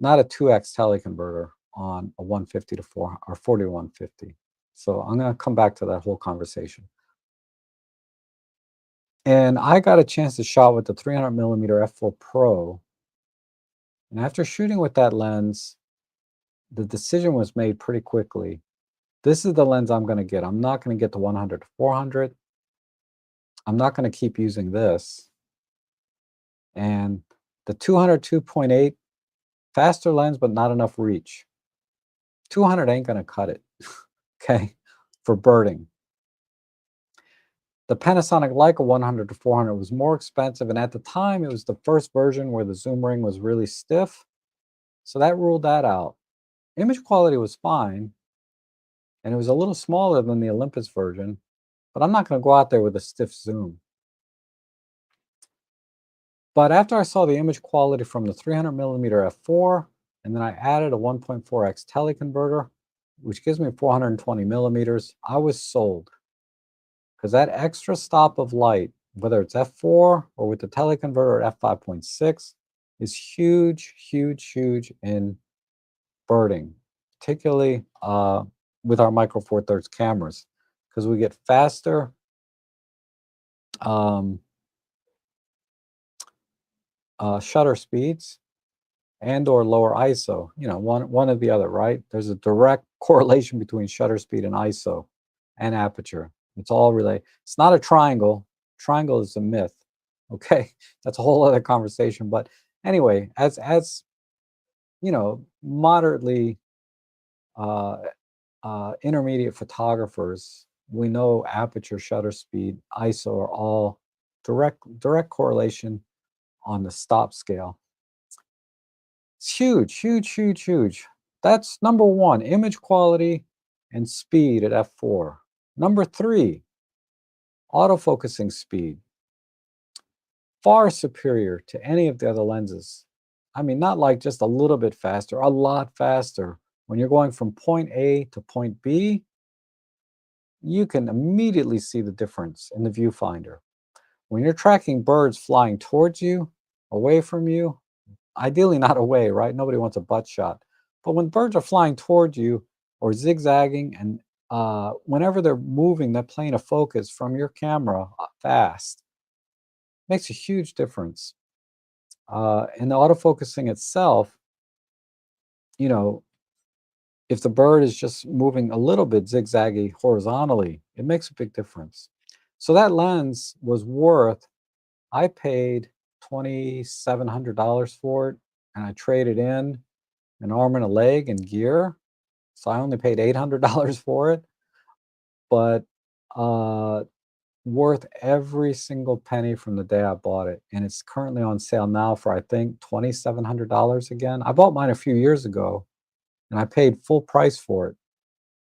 not a 2x teleconverter on a 150 to 4 or 40 to 150. So I'm going to come back to that whole conversation. And I got a chance to shot with the 300 millimeter f4 Pro. And after shooting with that lens, the decision was made pretty quickly. This is the lens I'm going to get. I'm not going to get the 100 to 400. I'm not going to keep using this. And the 200 2.8, faster lens, but not enough reach. 200 ain't going to cut it, okay, for birding. The Panasonic Leica 100 to 400 was more expensive, and at the time, it was the first version where the zoom ring was really stiff, so that ruled that out. Image quality was fine, and it was a little smaller than the Olympus version, but I'm not going to go out there with a stiff zoom. But after I saw the image quality from the 300 millimeter f4, and then I added a 1.4x teleconverter, which gives me 420 millimeters, I was sold. Because that extra stop of light, whether it's f4 or with the teleconverter at f5.6, is huge, huge, huge in birding, particularly with our Micro Four Thirds cameras, because we get faster um, shutter speeds and or lower ISO. You know, one or the other, right? There's a direct correlation between shutter speed and ISO and aperture. It's all related. It's not a triangle. Triangle is a myth. Okay, that's a whole other conversation. But anyway, as you know, moderately uh, intermediate photographers, we know aperture, shutter speed, ISO are all direct correlation on the stop scale. It's huge, huge, huge, huge. That's number one, image quality and speed at f4. Number three, autofocusing speed. Far superior to any of the other lenses. I mean, not like just a little bit faster, a lot faster. When you're going from point A to point B, you can immediately see the difference in the viewfinder. When you're tracking birds flying towards you, away from you, ideally not away, right? Nobody wants a butt shot. But when birds are flying towards you or zigzagging, and whenever they're moving that plane of focus from your camera fast, makes a huge difference. And the autofocusing itself, you know, if the bird is just moving a little bit zigzaggy horizontally, it makes a big difference. So that lens was worth, I paid $2,700 for it, and I traded in an arm and a leg and gear. So I only paid $800 for it, but uh, worth every single penny from the day I bought it. And it's currently on sale now for, I think, $2,700 again. I bought mine a few years ago and I paid full price for it.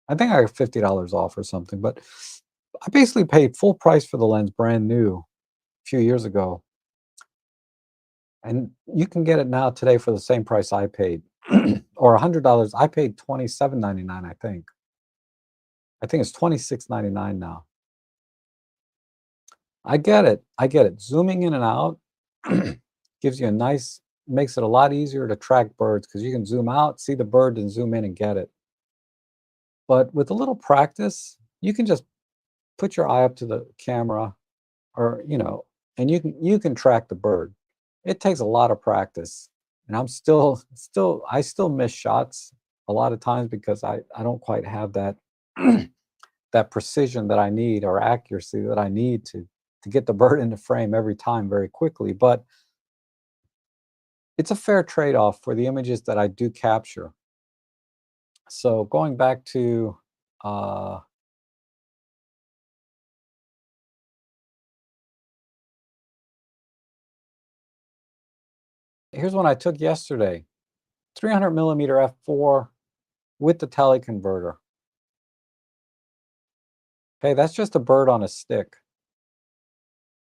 I think I got $50 off or something, but I basically paid full price for the lens brand new a few years ago. And you can get it now today for the same price I paid, or $100. I paid $27.99, I think. I think it's $26.99 now. I get it. I get it. Zooming in and out gives you a nice, makes it a lot easier to track birds because you can zoom out, see the bird, and zoom in and get it. But with a little practice, you can just put your eye up to the camera, or and you can track the bird. It takes a lot of practice, and I'm still I still miss shots a lot of times because I don't quite have that that precision that I need, or accuracy that I need to get the bird into frame every time very quickly. But it's a fair trade-off for the images that I do capture. So going back to, uh, here's one I took yesterday, 300 millimeter f4 with the teleconverter. Okay, that's just a bird on a stick.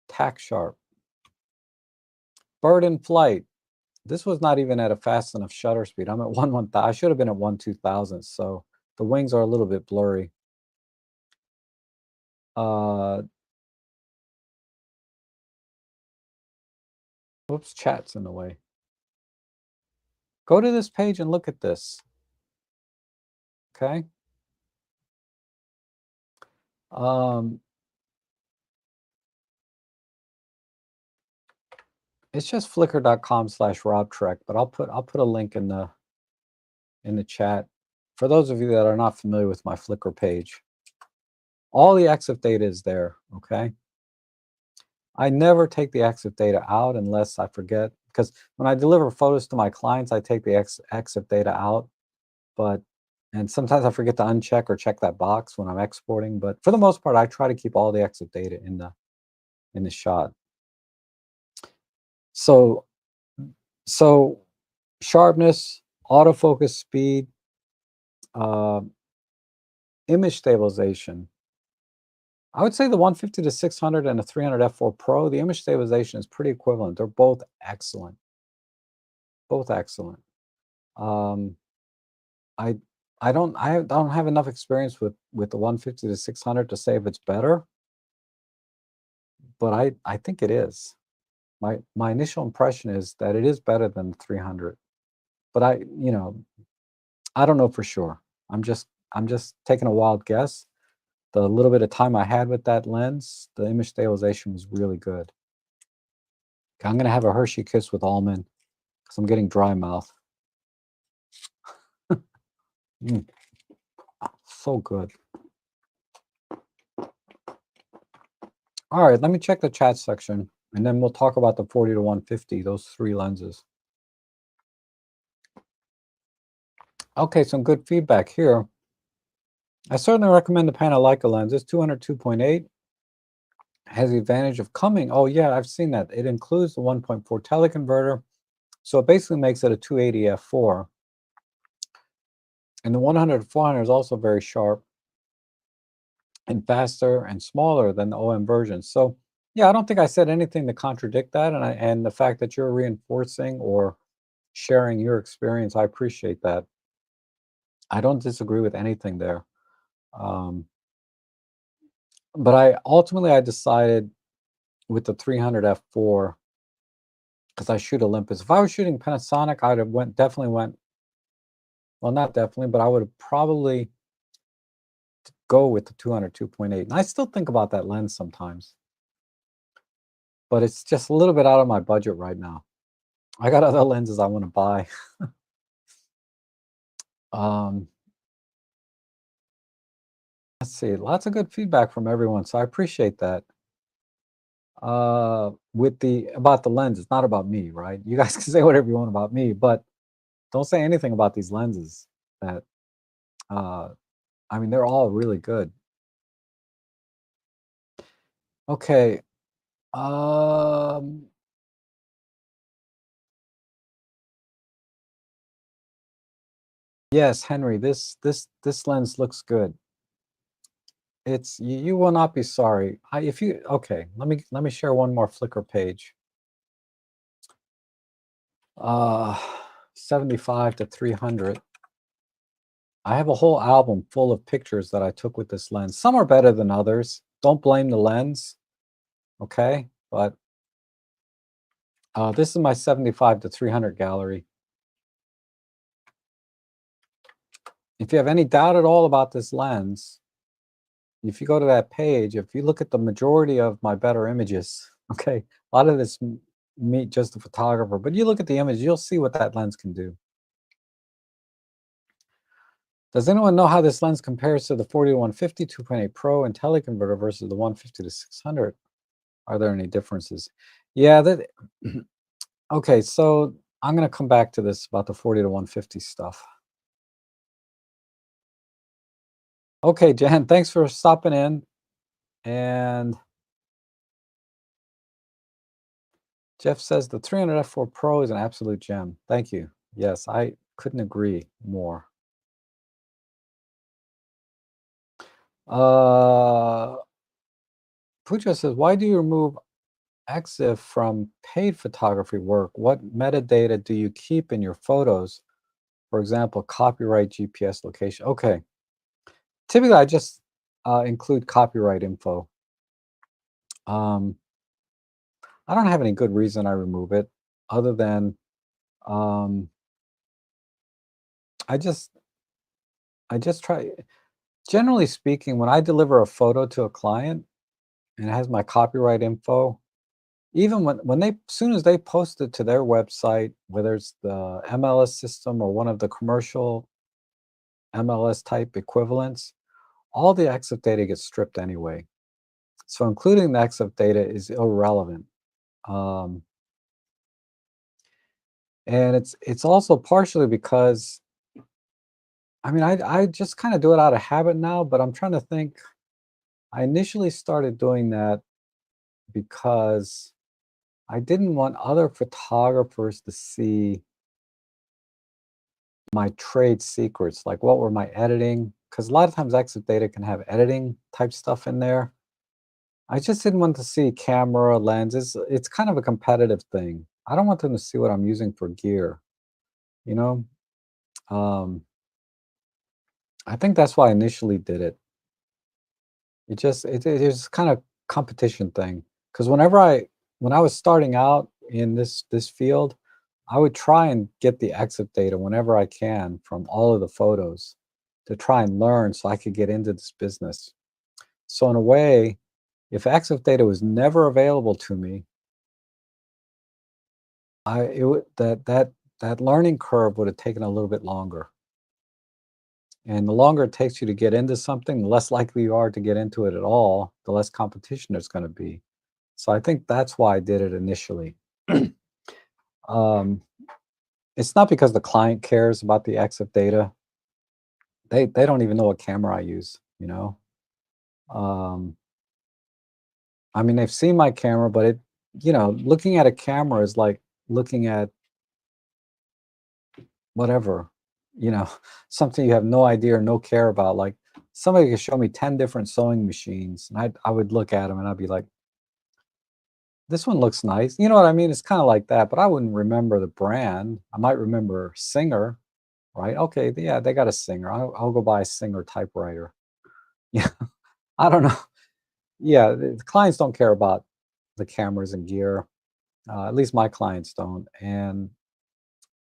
Tack sharp. Bird in flight. This was not even at a fast enough shutter speed. I'm at 1/1000. I should have been at 1/2000. So the wings are a little bit blurry. Uh, Whoops, chat's in the way. Go to this page and look at this. Okay. Um, it's just flickr.com/robtrek, but I'll put a link in the chat for those of you that are not familiar with my Flickr page. All the EXIF data is there. Okay. I never take the EXIF data out unless I forget, because when I deliver photos to my clients, I take the EXIF data out, but and sometimes I forget to uncheck or check that box when I'm exporting. But for the most part, I try to keep all the EXIF data in the shot. So so sharpness, autofocus speed, uh, image stabilization. I would say the 150 to 600 and the 300 f4 Pro, the image stabilization is pretty equivalent. They're both excellent. Both excellent. Um, I I don't have enough experience with the 150 to 600 to say if it's better, but I think it is. My initial impression is that it is better than the 300, but I don't know for sure. I'm just taking a wild guess. The little bit of time I had with that lens, the image stabilization was really good. Okay, I'm gonna have a Hershey kiss with almond because I'm getting dry mouth. Mm, so good. All right, let me check the chat section, and then we'll talk about the 40 to 150, those three lenses. Okay, some good feedback here. I certainly recommend the Panasonic lens. This 202.8 has the advantage of coming. Oh yeah, I've seen that. It includes the 1.4 teleconverter, so it basically makes it a 280 f4. And the 100 400 is also very sharp and faster and smaller than the OM version. So yeah, I don't think I said anything to contradict that, and the fact that you're reinforcing or sharing your experience, I appreciate that. I don't disagree with anything there. Um, but I decided with the 300 f4 because I shoot Olympus. If I was shooting Panasonic, I'd have definitely went, well, not definitely, but I would have probably go with the 202.8. And I still think about that lens sometimes, but it's just a little bit out of my budget right now. I got other lenses I want to buy. Um, let's see, lots of good feedback from everyone, so I appreciate that. With the about the lens, it's not about me, right? You guys can say whatever you want about me, but don't say anything about these lenses. That uh, I mean, they're all really good. Okay. Um, yes, Henry, this lens looks good. You will not be sorry. If you okay, let me share one more Flickr page. Uh 75 to 300. I have a whole album full of pictures that I took with this lens. Some are better than others. Don't blame the lens, okay? But this is my 75 to 300 gallery. If you have any doubt at all about this lens, if you go to that page, if you look at the majority of my better images, okay, a lot of this me just a photographer, but you look at the image, you'll see what that lens can do. Does anyone know how this lens compares to the 40 to 150 2.8 Pro and teleconverter versus the 150 to 600? Are there any differences? Yeah, that okay, so I'm going to come back to this about the 40 to 150 stuff. Okay, Jan, thanks for stopping in. And Jeff says the 300 F4 Pro is an absolute gem. Thank you. Yes, I couldn't agree more. Uh, Puja says, why do you remove EXIF from paid photography work? What metadata do you keep in your photos? For example, copyright, GPS location. Okay. Typically, I just include copyright info. Um, I don't have any good reason I remove it other than um, I just I just try. Generally speaking, when I deliver a photo to a client and it has my copyright info, even when they, as soon as they post it to their website, whether it's the MLS system or one of the commercial MLS type equivalents, all the EXIF data gets stripped anyway. So including the EXIF data is irrelevant. Um, and it's also partially because I mean I just kind of do it out of habit now, but I'm trying to think. I initially started doing that because I didn't want other photographers to see my trade secrets, like what were my editing, because a lot of times exit data can have editing type stuff in there. I just didn't want to see camera lenses. It's kind of a competitive thing. I don't want them to see what I'm using for gear, you know? Um, I think that's why I initially did it. It is kind of competition thing. Because when I was starting out in this field, I would try and get the exit data whenever I can from all of the photos to try and learn so I could get into this business. So in a way, if exit data was never available to me, I it would that learning curve would have taken a little bit longer. And the longer it takes you to get into something, the less likely you are to get into it at all, the less competition there's going to be. So I think that's why I did it initially. um, it's not because the client cares about the exit data. They don't even know what camera I use, you know? Um, I mean, they've seen my camera, but looking at a camera is like looking at whatever, you know, something you have no idea or no care about. Like somebody could show me 10 different sewing machines and I would look at them and I'd be like, this one looks nice. You know what I mean? It's kind of like that, but I wouldn't remember the brand. I might remember Singer, right? Okay, yeah, they got a Singer. I'll go buy a Singer typewriter. Yeah, I don't know. Yeah, the clients don't care about the cameras and gear. At least my clients don't. And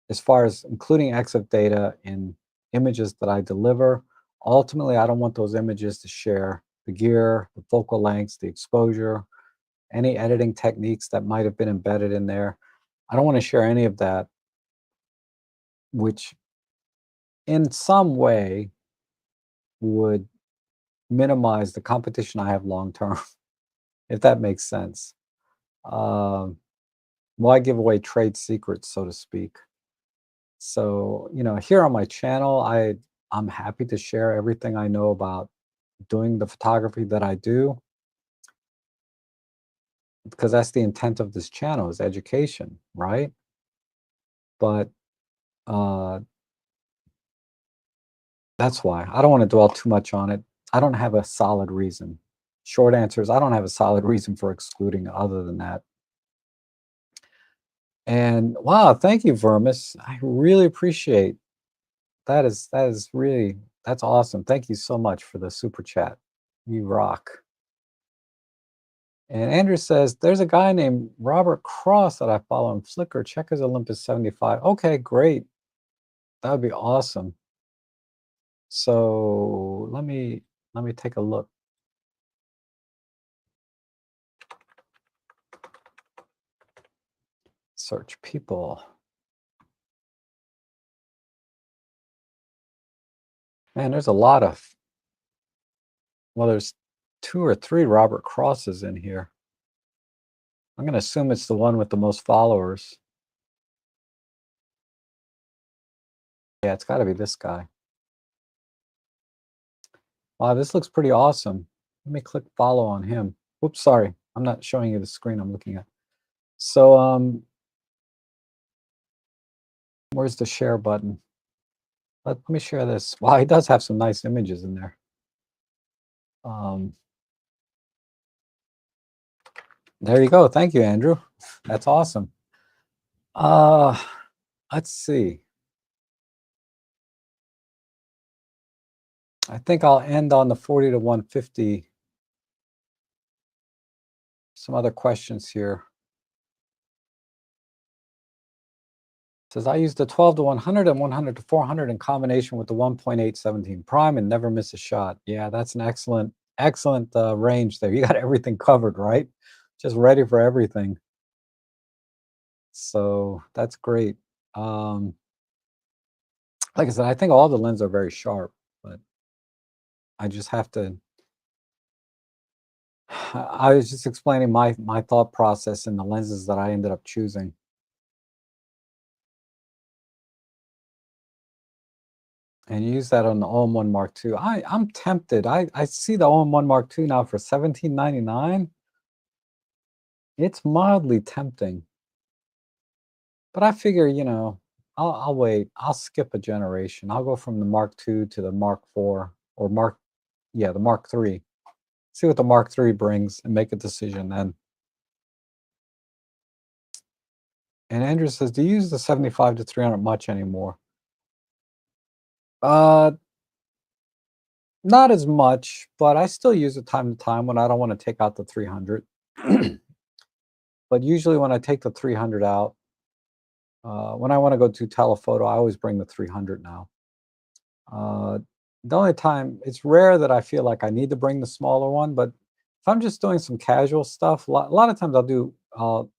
as far as including EXIF data in images that I deliver, ultimately, I don't want those images to share the gear, the focal lengths, the exposure, any editing techniques that might have been embedded in there. I don't want to share any of that, which in some way would minimize the competition I have long term, if that makes sense. Um, why give away trade secrets, so to speak? So, here on my channel, I'm happy to share everything I know about doing the photography that I do because that's the intent of this channel is education, right? But uh, that's why I don't want to dwell too much on it. I don't have a solid reason. Short answer is I don't have a solid reason for excluding it other than that. And wow, thank you, Vermis. I really appreciate that is really that's awesome. Thank you so much for the super chat. You rock. And Andrew says, there's a guy named Robert Cross that I follow on Flickr. Check his Olympus 75. Okay, great. That would be awesome. So let me take a look. Search people. Man, there's a lot of, well, there's 2 or 3 Robert Crosses in here. I'm going to assume it's the one with the most followers. Yeah, it's got to be this guy. Wow, this looks pretty awesome. Let me click follow on him. Whoops, sorry. I'm not showing you the screen I'm looking at. So, where's the share button? Let me share this. Wow, he does have some nice images in there. Um, there you go. Thank you, Andrew. That's awesome. Uh, let's see. I think I'll end on the 40 to 150. Some other questions here. Says I use the 12 to 100 and 100 to 400 in combination with the 1.817 prime and never miss a shot. Yeah, that's an excellent range there. You got everything covered, right? Just ready for everything. So that's great. Um, like I said, I think all the lenses are very sharp, but I just have to. I was just explaining my thought process and the lenses that I ended up choosing. And use that on the OM1 Mark II. I'm tempted. I see the OM1 Mark II now for 1799. It's mildly tempting, but I figure, I'll wait. I'll skip a generation. I'll go from the Mark II to the Mark IV or the Mark III. See what the Mark III brings and make a decision then. And Andrew says, do you use the 75 to 300 much anymore? Uh, Not as much, but I still use it time to time when I don't want to take out the 300. But usually when I take the 300 out, when I want to go to telephoto, I always bring the 300 now. Uh, the only time it's rare that I feel like I need to bring the smaller one, but if I'm just doing some casual stuff, a lot of times I'll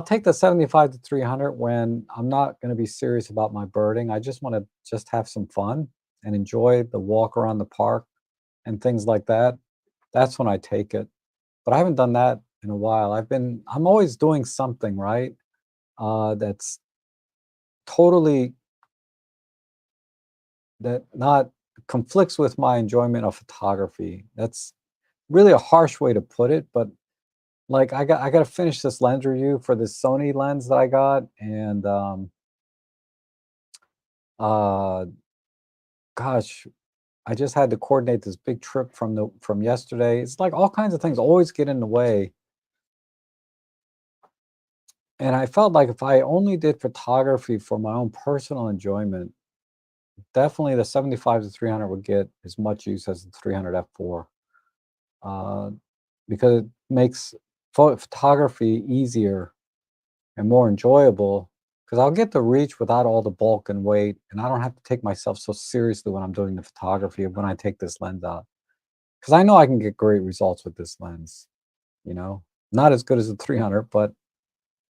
take the 75 to 300 when I'm not going to be serious about my birding. I just want to just have some fun and enjoy the walk around the park and things like that. That's when I take it. But I haven't done that in a while. I'm always doing something, right? That's totally that not conflicts with my enjoyment of photography. That's really a harsh way to put it, but like I got to finish this lens review for this Sony lens that I got, and uh, gosh, I just had to coordinate this big trip from yesterday. It's like all kinds of things always get in the way, and I felt like if I only did photography for my own personal enjoyment, definitely the 75 to 300 would get as much use as the 300 f4. uh, because it makes photography easier and more enjoyable. Because I'll get the reach without all the bulk and weight, and I don't have to take myself so seriously when I'm doing the photography when I take this lens out. Because I know I can get great results with this lens. Not as good as the 300, but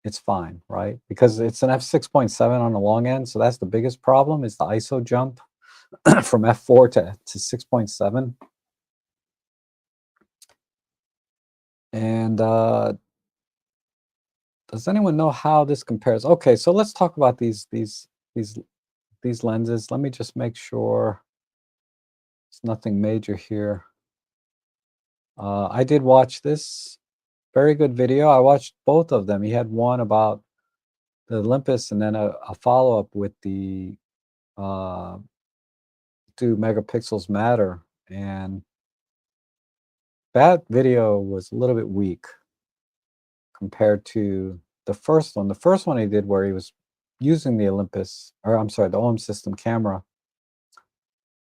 it's fine, right? Because it's an f6.7 on the long end, so that's the biggest problem is the ISO jump from f4 to 6.7. And does anyone know how this compares? Okay, so let's talk about these these lenses. Let me just make sure there's nothing major here. I did watch this very good video. I watched both of them. He had one about the Olympus and then a follow-up with the uh, Do Megapixels Matter? And that video was a little bit weak compared to the first one. The first one he did where he was using the Olympus, or I'm sorry, the OM system camera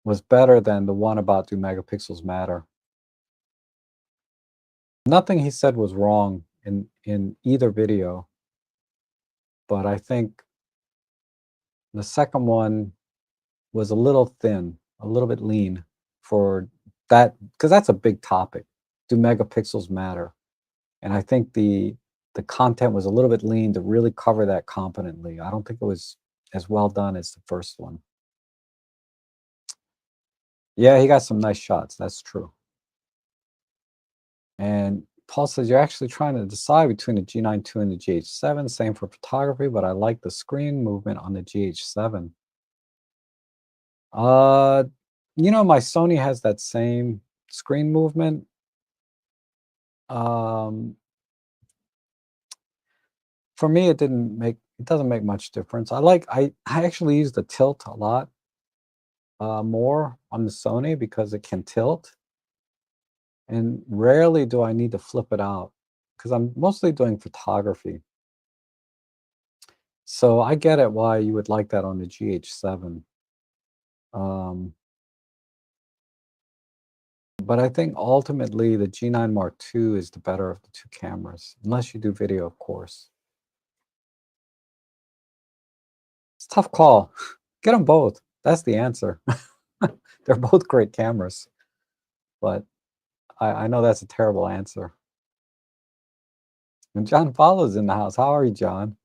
was better than the one about Do Megapixels Matter? Nothing he said was wrong in either video, but I think the second one was a little thin, a little bit lean for that because that's a big topic. Do megapixels matter? And I think the content was a little bit lean to really cover that competently. I don't think it was as well done as the first one. Yeah, he got some nice shots. That's true. And Paul says you're actually trying to decide between the G9 II and the GH7. Same for photography, but I like the screen movement on the GH7. Uh, My Sony has that same screen movement. Um, for me, it doesn't make much difference. I actually use the tilt a lot more on the Sony because it can tilt, and rarely do I need to flip it out because I'm mostly doing photography. So I get it why you would like that on the GH7. Um, but I think ultimately the G9 Mark II is the better of the two cameras, unless you do video, of course. It's a tough call. Get them both. That's the answer. They're both great cameras, but I know that's a terrible answer. And John follows in the house. How are you, John?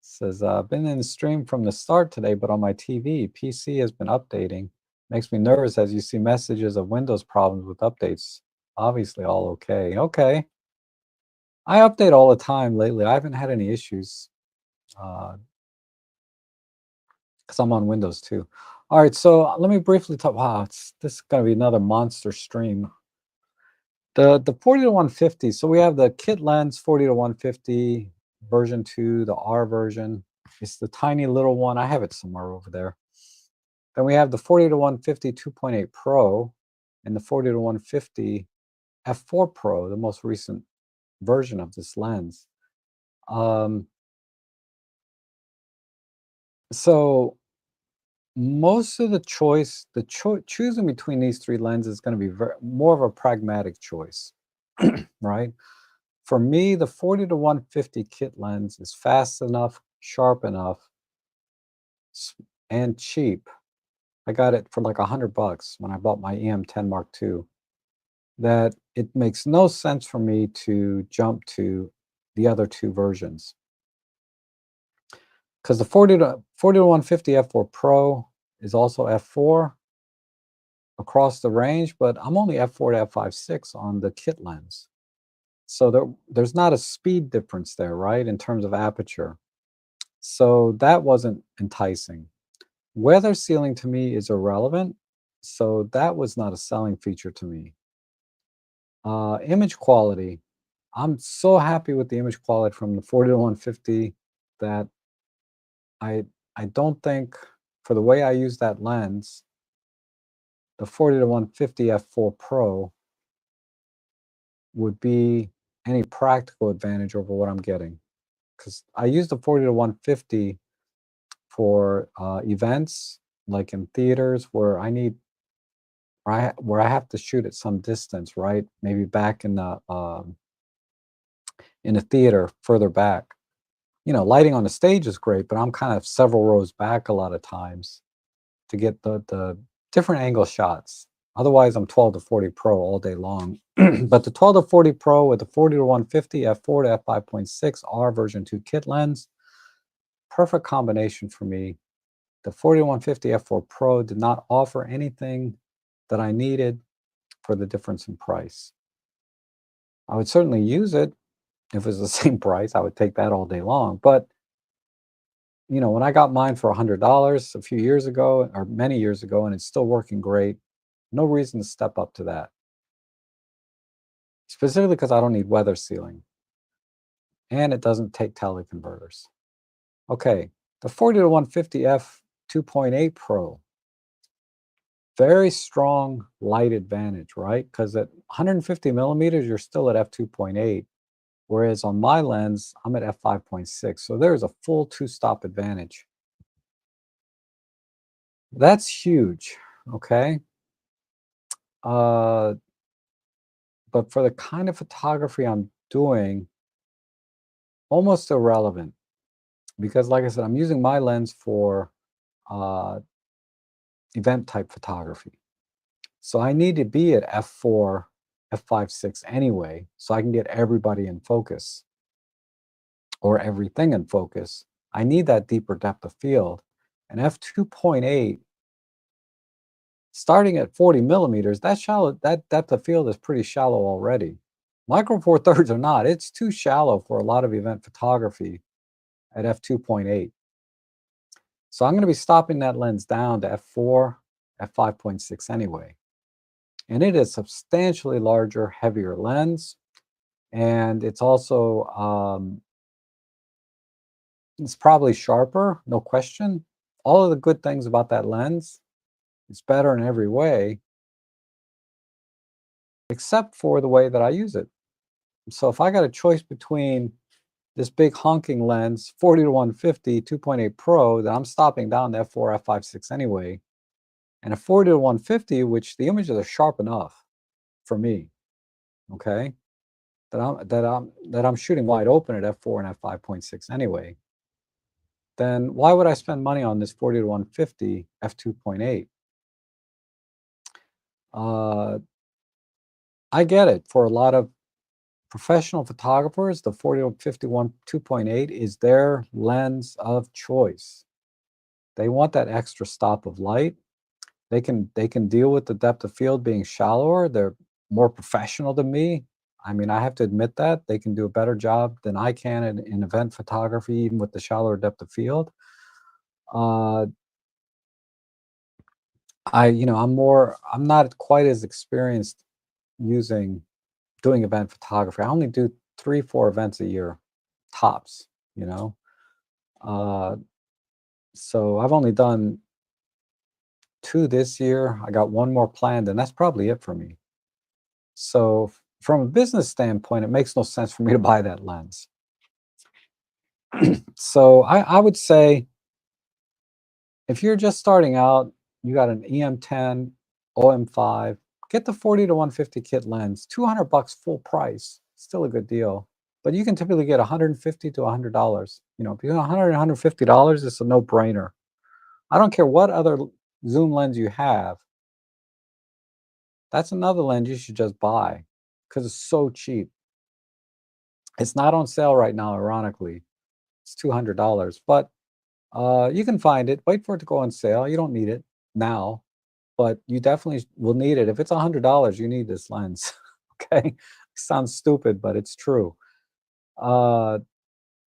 Says, been in the stream from the start today, but on my TV, PC has been updating. Makes me nervous as you see messages of Windows problems with updates. Obviously, all okay. Okay. I update all the time lately. I haven't had any issues because I'm on Windows too. All right, so let me briefly talk. Wow, this is going to be another monster stream. The 40 to 150. So we have the kit lens 40 to 150 version 2, the R version. It's the tiny little one. I have it somewhere over there. Then we have the 40 to 150 2.8 Pro and the 40 to 150 f4 Pro, the most recent version of this lens. Um, so most of the choice, choosing between these three lenses is going to be more of a pragmatic choice, right? For me, the 40 to 150 kit lens is fast enough, sharp enough, and cheap. I got it for like $100 when I bought my EM10 Mark II. That it makes no sense for me to jump to the other two versions because the 40 to 150 f4 Pro is also f4 across the range, but I'm only f4 to f5.6 on the kit lens. So there's not a speed difference there, right, in terms of aperture. So that wasn't enticing. Weather sealing to me is irrelevant, so that was not a selling feature to me. Image quality, I'm so happy with the image quality from the 40 to 150 that I I don't think for the way I use that lens, the 40 to 150 f4 Pro would be any practical advantage over what I'm getting. Because I use the 40 to 150 for events, like in theaters where I have to shoot at some distance, right? Maybe back in the theater further back. Lighting on the stage is great, but I'm kind of several rows back a lot of times to get the different angle shots. Otherwise, I'm 12 to 40 Pro all day long. But the 12 to 40 Pro with the 40 to 150 f4 to f5.6 R version 2 kit lens, perfect combination for me. The 40 to 150 f4 Pro did not offer anything that I needed for the difference in price. I would certainly use it if it was the same price. I would take that all day long. But when I got mine for $100 a few years ago or many years ago, and it's still working great, no reason to step up to that. Specifically because I don't need weather sealing and it doesn't take teleconverters. Okay, the 40 to 150 f 2.8 Pro, very strong light advantage, right? Because at 150 millimeters, you're still at f2.8, whereas on my lens, I'm at f5.6. So there's a full two-stop advantage. That's huge, okay? Uh, but for the kind of photography I'm doing, almost irrelevant. Because like I said, I'm using my lens for uh, event type photography. So I need to be at f4, f5.6 anyway, so I can get everybody in focus or everything in focus. I need that deeper depth of field. And f2.8, starting at 40 millimeters, that depth of field is pretty shallow already. Micro Four Thirds are not. It's too shallow for a lot of event photography at f2.8. So I'm going to be stopping that lens down to f4, at 5.6 anyway. And it is substantially larger, heavier lens, and it's also it's probably sharper, no question. All of the good things about that lens, it's better in every way, except for the way that I use it. So if I got a choice between this big honking lens, 40 to 150, 2.8 Pro, that I'm stopping down to f4, f5.6 anyway, and a 40 to 150, which the images are sharp enough for me, okay, that I'm shooting wide open at f4 and f5.6 anyway, then why would I spend money on this 40 to 150 f2.8? Uh, I get it. For a lot of professional photographers, the 40 to 51 2.8 is their lens of choice. They want that extra stop of light. They can deal with the depth of field being shallower. They're more professional than me. I mean, I have to admit that they can do a better job than I can in event photography, even with the shallower depth of field. Uh, I'm not quite as experienced using doing event photography. I only do 3, 4 events a year, tops. You know, uh, so I've only done 2 this year. I got 1 more planned, and that's probably it for me. So from a business standpoint, it makes no sense for me to buy that lens. So I would say if you're just starting out, you got an EM10, OM5, get the 40 to 150 kit lens, 200 bucks full price, still a good deal. But you can typically get 150 to $100. You know, between 100 and $150, it's a no-brainer. I don't care what other zoom lens you have. That's another lens you should just buy because it's so cheap. It's not on sale right now, ironically. It's $200, but you can find it. Wait for it to go on sale. You don't need it now, but you definitely will need it. If it's $100, you need this lens. Okay, sounds stupid, but it's true. Uh,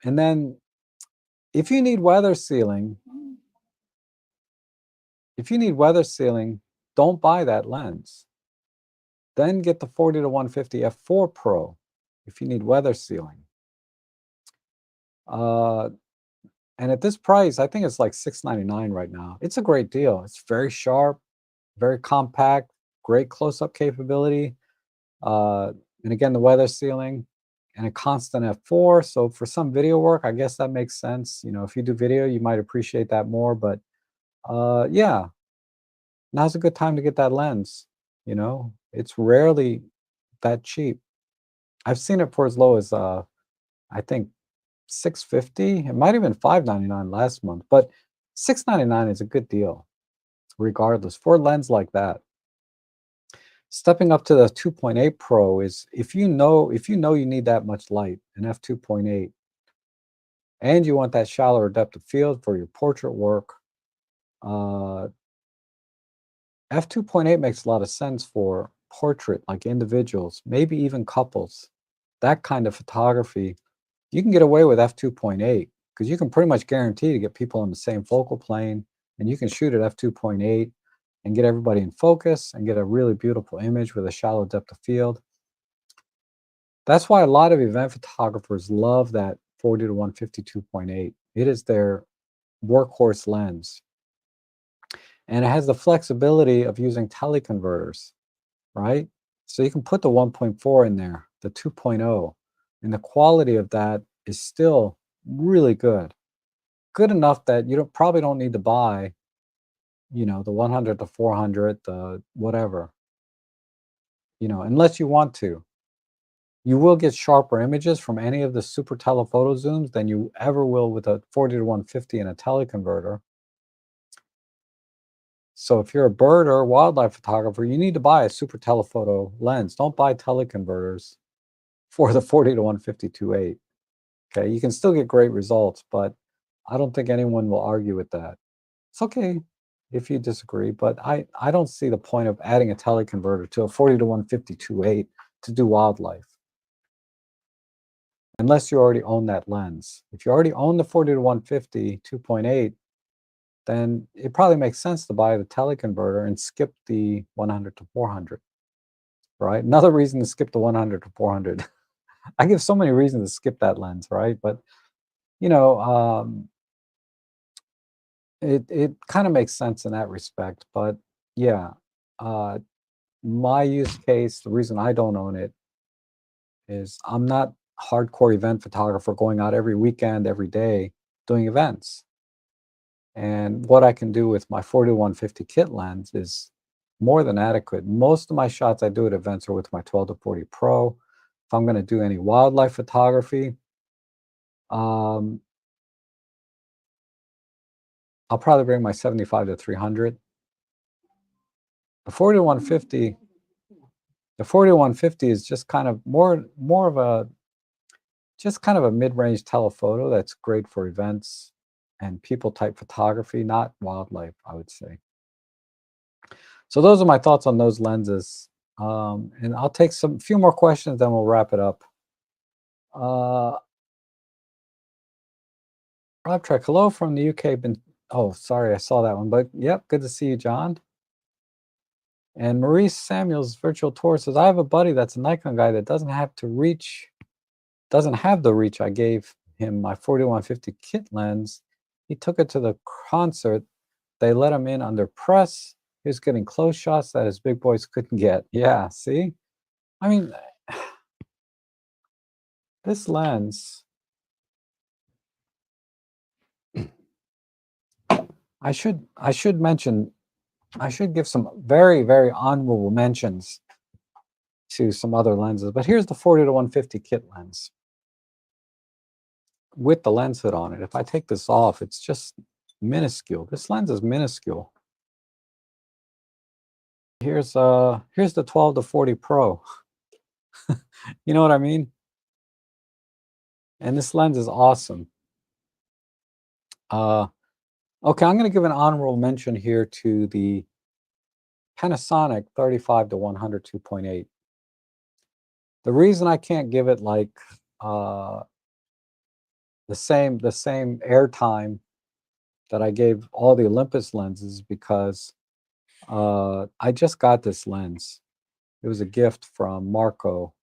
and then if you need weather sealing, if you need weather sealing, don't buy that lens. Then get the 40 to 150 f4 Pro if you need weather sealing. Uh, and at this price, I think it's like $699 right now. It's a great deal. It's very sharp, very compact, great close-up capability. Uh, and again, the weather sealing and a constant f4. So for some video work, I guess that makes sense. You know, if you do video, you might appreciate that more. But yeah, now's a good time to get that lens. You know, it's rarely that cheap. I've seen it for as low as I think 650. It might have been 599 last month, but 699 is a good deal, regardless for a lens like that. Stepping up to the 2.8 Pro is if you know you need that much light, an f2.8, and you want that shallower depth of field for your portrait work, uh, f2.8 makes a lot of sense for portrait, like individuals, maybe even couples. That kind of photography, you can get away with f2.8 because you can pretty much guarantee to get people on the same focal plane, and you can shoot at f2.8 and get everybody in focus and get a really beautiful image with a shallow depth of field. That's why a lot of event photographers love that 40 to 152.8. It is their workhorse lens. And it has the flexibility of using teleconverters, right? So you can put the 1.4 in there, the 2.0, and the quality of that is still really good. Good enough that you probably don't need to buy, you know, the 100, the 400, the whatever, you know, unless you want to. You will get sharper images from any of the super telephoto zooms than you ever will with a 40 to 150 and a teleconverter. So if you're a bird or a wildlife photographer, you need to buy a super telephoto lens. Don't buy teleconverters for the 40 to 152.8. Okay, you can still get great results, but I don't think anyone will argue with that. It's okay if you disagree, but I don't see the point of adding a teleconverter to a 40 to 152.8 to do wildlife. Unless you already own that lens. If you already own the 40 to 150 2.8, then it probably makes sense to buy the teleconverter and skip the 100 to 400, right? Another reason to skip the 100 to 400. I give so many reasons to skip that lens, right? But you know, it kind of makes sense in that respect. But yeah, uh, my use case, the reason I don't own it is I'm not hardcore event photographer going out every weekend, every day doing events. And what I can do with my 40-150 kit lens is more than adequate. Most of my shots I do at events are with my 12-40 Pro. If I'm going to do any wildlife photography, um, I'll probably bring my 75-300. The 40-150, the 40-150 is just kind of more of a just kind of a mid-range telephoto that's great for events and people type photography, not wildlife, I would say. So those are my thoughts on those lenses. And I'll take some few more questions, then we'll wrap it up. Uh, Rob Trek, hello from the UK. Oh, sorry, I saw that one, but yep, good to see you, John. And Maurice Samuels Virtual Tour says, I have a buddy that's a Nikon guy that doesn't have the reach I gave him my 40-150 kit lens. He took it to the concert. They let him in under press. He was getting close shots that his big boys couldn't get. Yeah, see? I mean, this lens, I should mention, I should give some very, very honorable mentions to some other lenses. But here's the 40-150 kit lens with the lens hood on it. If I take this off, it's just minuscule. This lens is minuscule. Here's the 12-40 Pro. You know what I mean? And this lens is awesome. Okay, I'm going to give an honorable mention here to the Panasonic 35-100 2.8. The reason I can't give it like uh, the same airtime that I gave all the Olympus lenses because I just got this lens. It was a gift from Marco.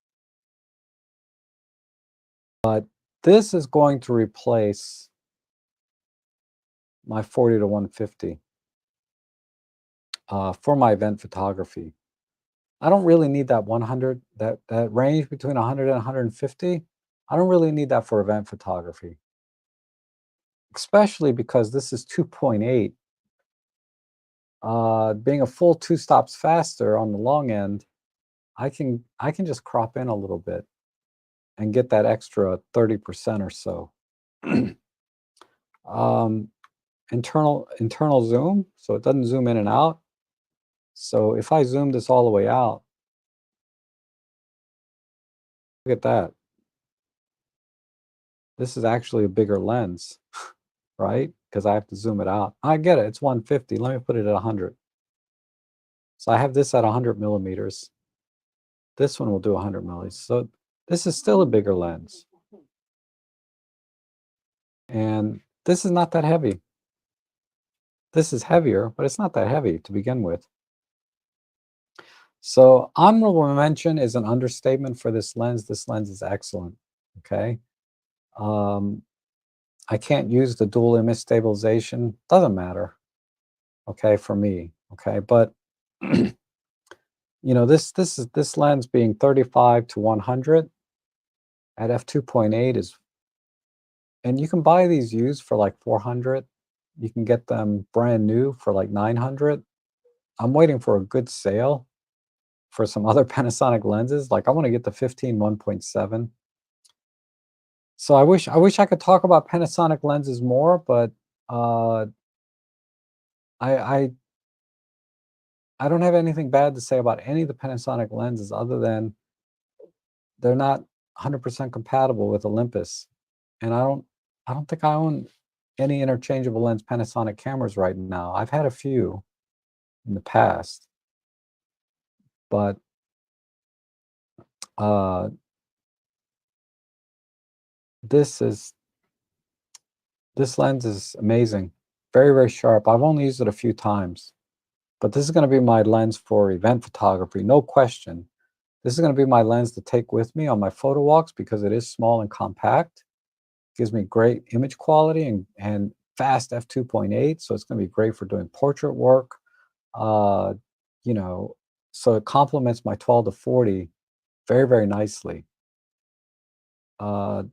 But this is going to replace my 40-150 for my event photography. I don't really need that 100, that range between 100 and 150. I don't really need that for event photography, especially because this is 2.8. Being a full 2 stops faster on the long end, I can just crop in a little bit and get that extra 30% or so. um, internal zoom, so it doesn't zoom in and out. So if I zoom this all the way out, look at that. This is actually a bigger lens, right? Because I have to zoom it out. I get it. It's 150. Let me put it at 100. So I have this at 100 millimeters. This one will do 100 millimeters. So this is still a bigger lens. And this is not that heavy. This is heavier, but it's not that heavy to begin with. So honorable mention is an understatement for this lens. This lens is excellent, okay? I can't use the dual image stabilization. Doesn't matter, okay, for me, okay? But you know, this lens being 35-100 at f2.8 is, and you can buy these used for like 400. You can get them brand new for like 900. I'm waiting for a good sale for some other Panasonic lenses. Like I want to get the 15 1.7. So I wish I could talk about Panasonic lenses more, but uh, I I I don't have anything bad to say about any of the Panasonic lenses other than they're not 100% compatible with Olympus, and I don't think I own any interchangeable lens Panasonic cameras right now. I've had a few in the past, but uh, this is this lens is amazing. Very, very sharp. I've only used it a few times, but this is going to be my lens for event photography, no question. This is going to be my lens to take with me on my photo walks because it is small and compact. Gives me great image quality and fast f2.8, so it's going to be great for doing portrait work. Uh, you know, so it complements my 12 to 40 very, very nicely. Uh,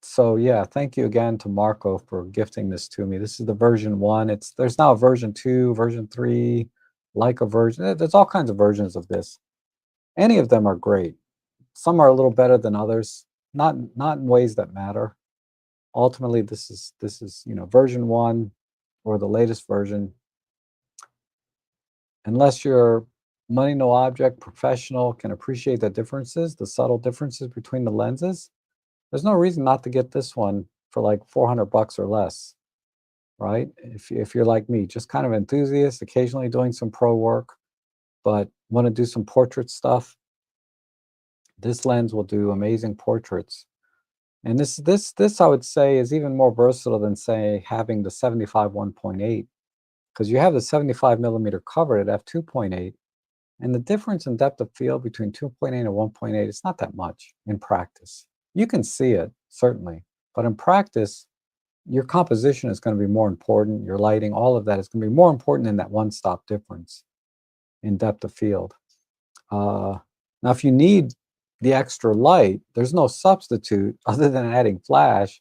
so yeah, thank you again to Marco for gifting this to me. This is the version 1. There's now a version 2, version 3, like a version. There's all kinds of versions of this. Any of them are great. Some are a little better than others, not in ways that matter. Ultimately, this is version 1 or the latest version. Unless you're money no object professional, can appreciate the differences, the subtle differences between the lenses, there's no reason not to get this one for like 400 bucks or less, right? If you're like me, just kind of enthusiast, occasionally doing some pro work, but want to do some portrait stuff, this lens will do amazing portraits. And this I would say is even more versatile than say having the 75 1.8, because you have the 75 millimeter covered at f2.8, and the difference in depth of field between 2.8 and 1.8 is not that much in practice. You can see it, certainly, but in practice, your composition is going to be more important, your lighting, all of that is going to be more important than that one-stop difference in depth of field. Uh, Now, if you need the extra light, there's no substitute other than adding flash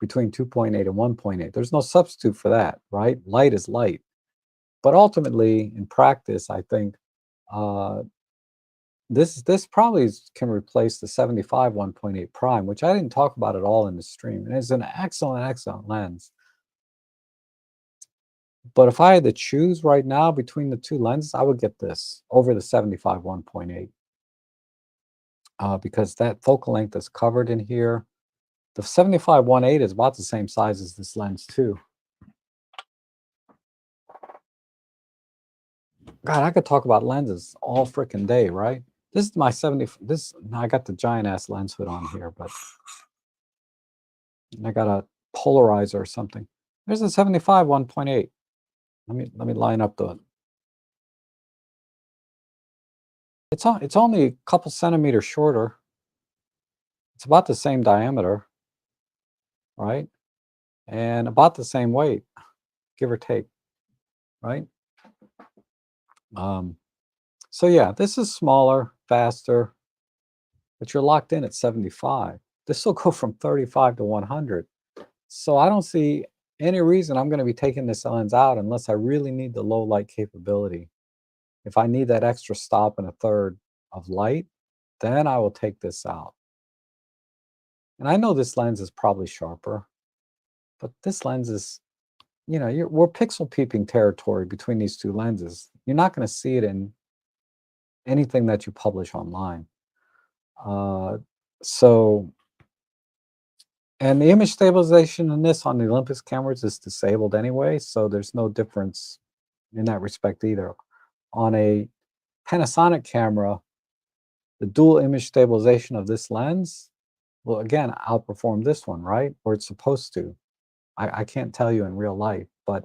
between 2.8 and 1.8. There's no substitute for that, right? Light is light. But ultimately, in practice, I think uh, this probably can replace the 75 1.8 prime, which I didn't talk about at all in the stream. And it's an excellent, excellent lens. But if I had to choose right now between the two lenses, I would get this over the 75 1.8 because that focal length is covered in here. The 75 1.8 is about the same size as this lens too. God, I could talk about lenses all freaking day, right? This is my 70. I got the giant ass lens hood on here, but I got a polarizer or something. There's a 75 1.8. Let me line up the. It's only a couple centimeters shorter. It's about the same diameter, right? And about the same weight, give or take, right? Um, so yeah, this is smaller, faster, but you're locked in at 75. This will go from 35 to 100. So I don't see any reason I'm going to be taking this lens out unless I really need the low light capability. If I need that extra stop and a third of light, then I will take this out. And I know this lens is probably sharper, but this lens is, we're pixel peeping territory between these two lenses. You're not going to see it in anything that you publish online. Uh, so, and the image stabilization in this on the Olympus cameras is disabled anyway, so there's no difference in that respect either. On a Panasonic camera, the dual image stabilization of this lens will again outperform this one, right? Or it's supposed to. I can't tell you in real life, but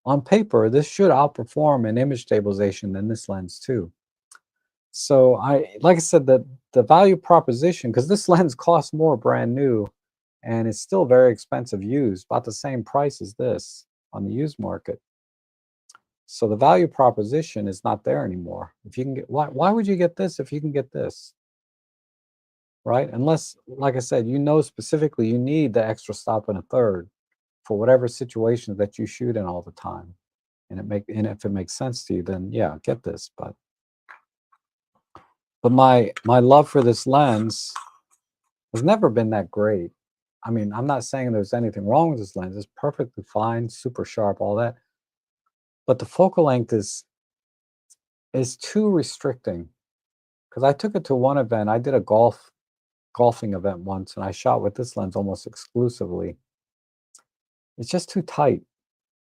on paper, this should outperform in image stabilization than this lens too. So like I said, the value proposition, because this lens costs more brand new and it's still very expensive used, about the same price as this on the used market. So the value proposition is not there anymore. If you can get, why would you get this if you can get this? Right? Unless, like I said, specifically you need the extra stop and a third for whatever situations that you shoot in all the time. And if it makes sense to you, then yeah, get this. But my love for this lens has never been that great. I mean, I'm not saying there's anything wrong with this lens. It's perfectly fine, super sharp, all that. But the focal length is too restricting. Because I took it to one event. I did a golfing event once, and I shot with this lens almost exclusively. It's just too tight.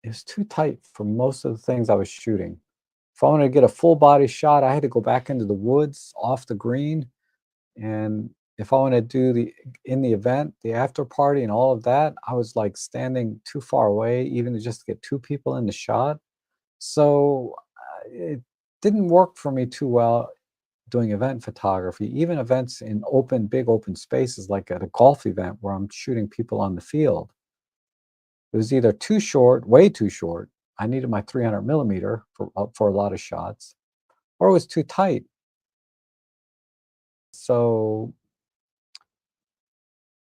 It's too tight for most of the things I was shooting. If I wanted to get a full body shot, I had to go back into the woods off the green, and if I wanna do the in the event, the after party and all of that, I was, like, standing too far away even to just get 2 people in the shot. So, it didn't work for me too well doing event photography, even events in big open spaces, like at a golf event where I'm shooting people on the field. It was either too short, way too short. I needed my 300 millimeter for a lot of shots, or it was too tight. So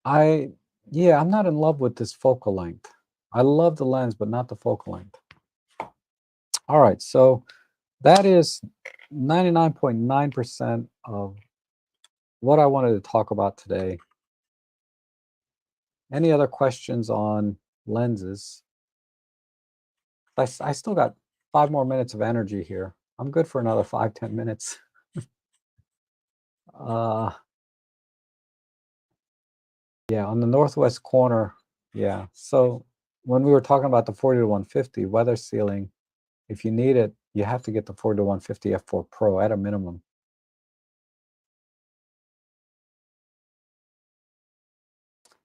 I, yeah, I'm not in love with this focal length. I love the lens, but not the focal length. All right, so that is 99.9% of what I wanted to talk about today. Any other questions on lenses? I still got 5 more minutes of energy here. I'm good for another 5, 10 minutes. Uh, yeah, on the northwest corner, yeah. So when we were talking about the 40 to 150 weather sealing, if you need it, you have to get the 40 to 150 f4 Pro at a minimum.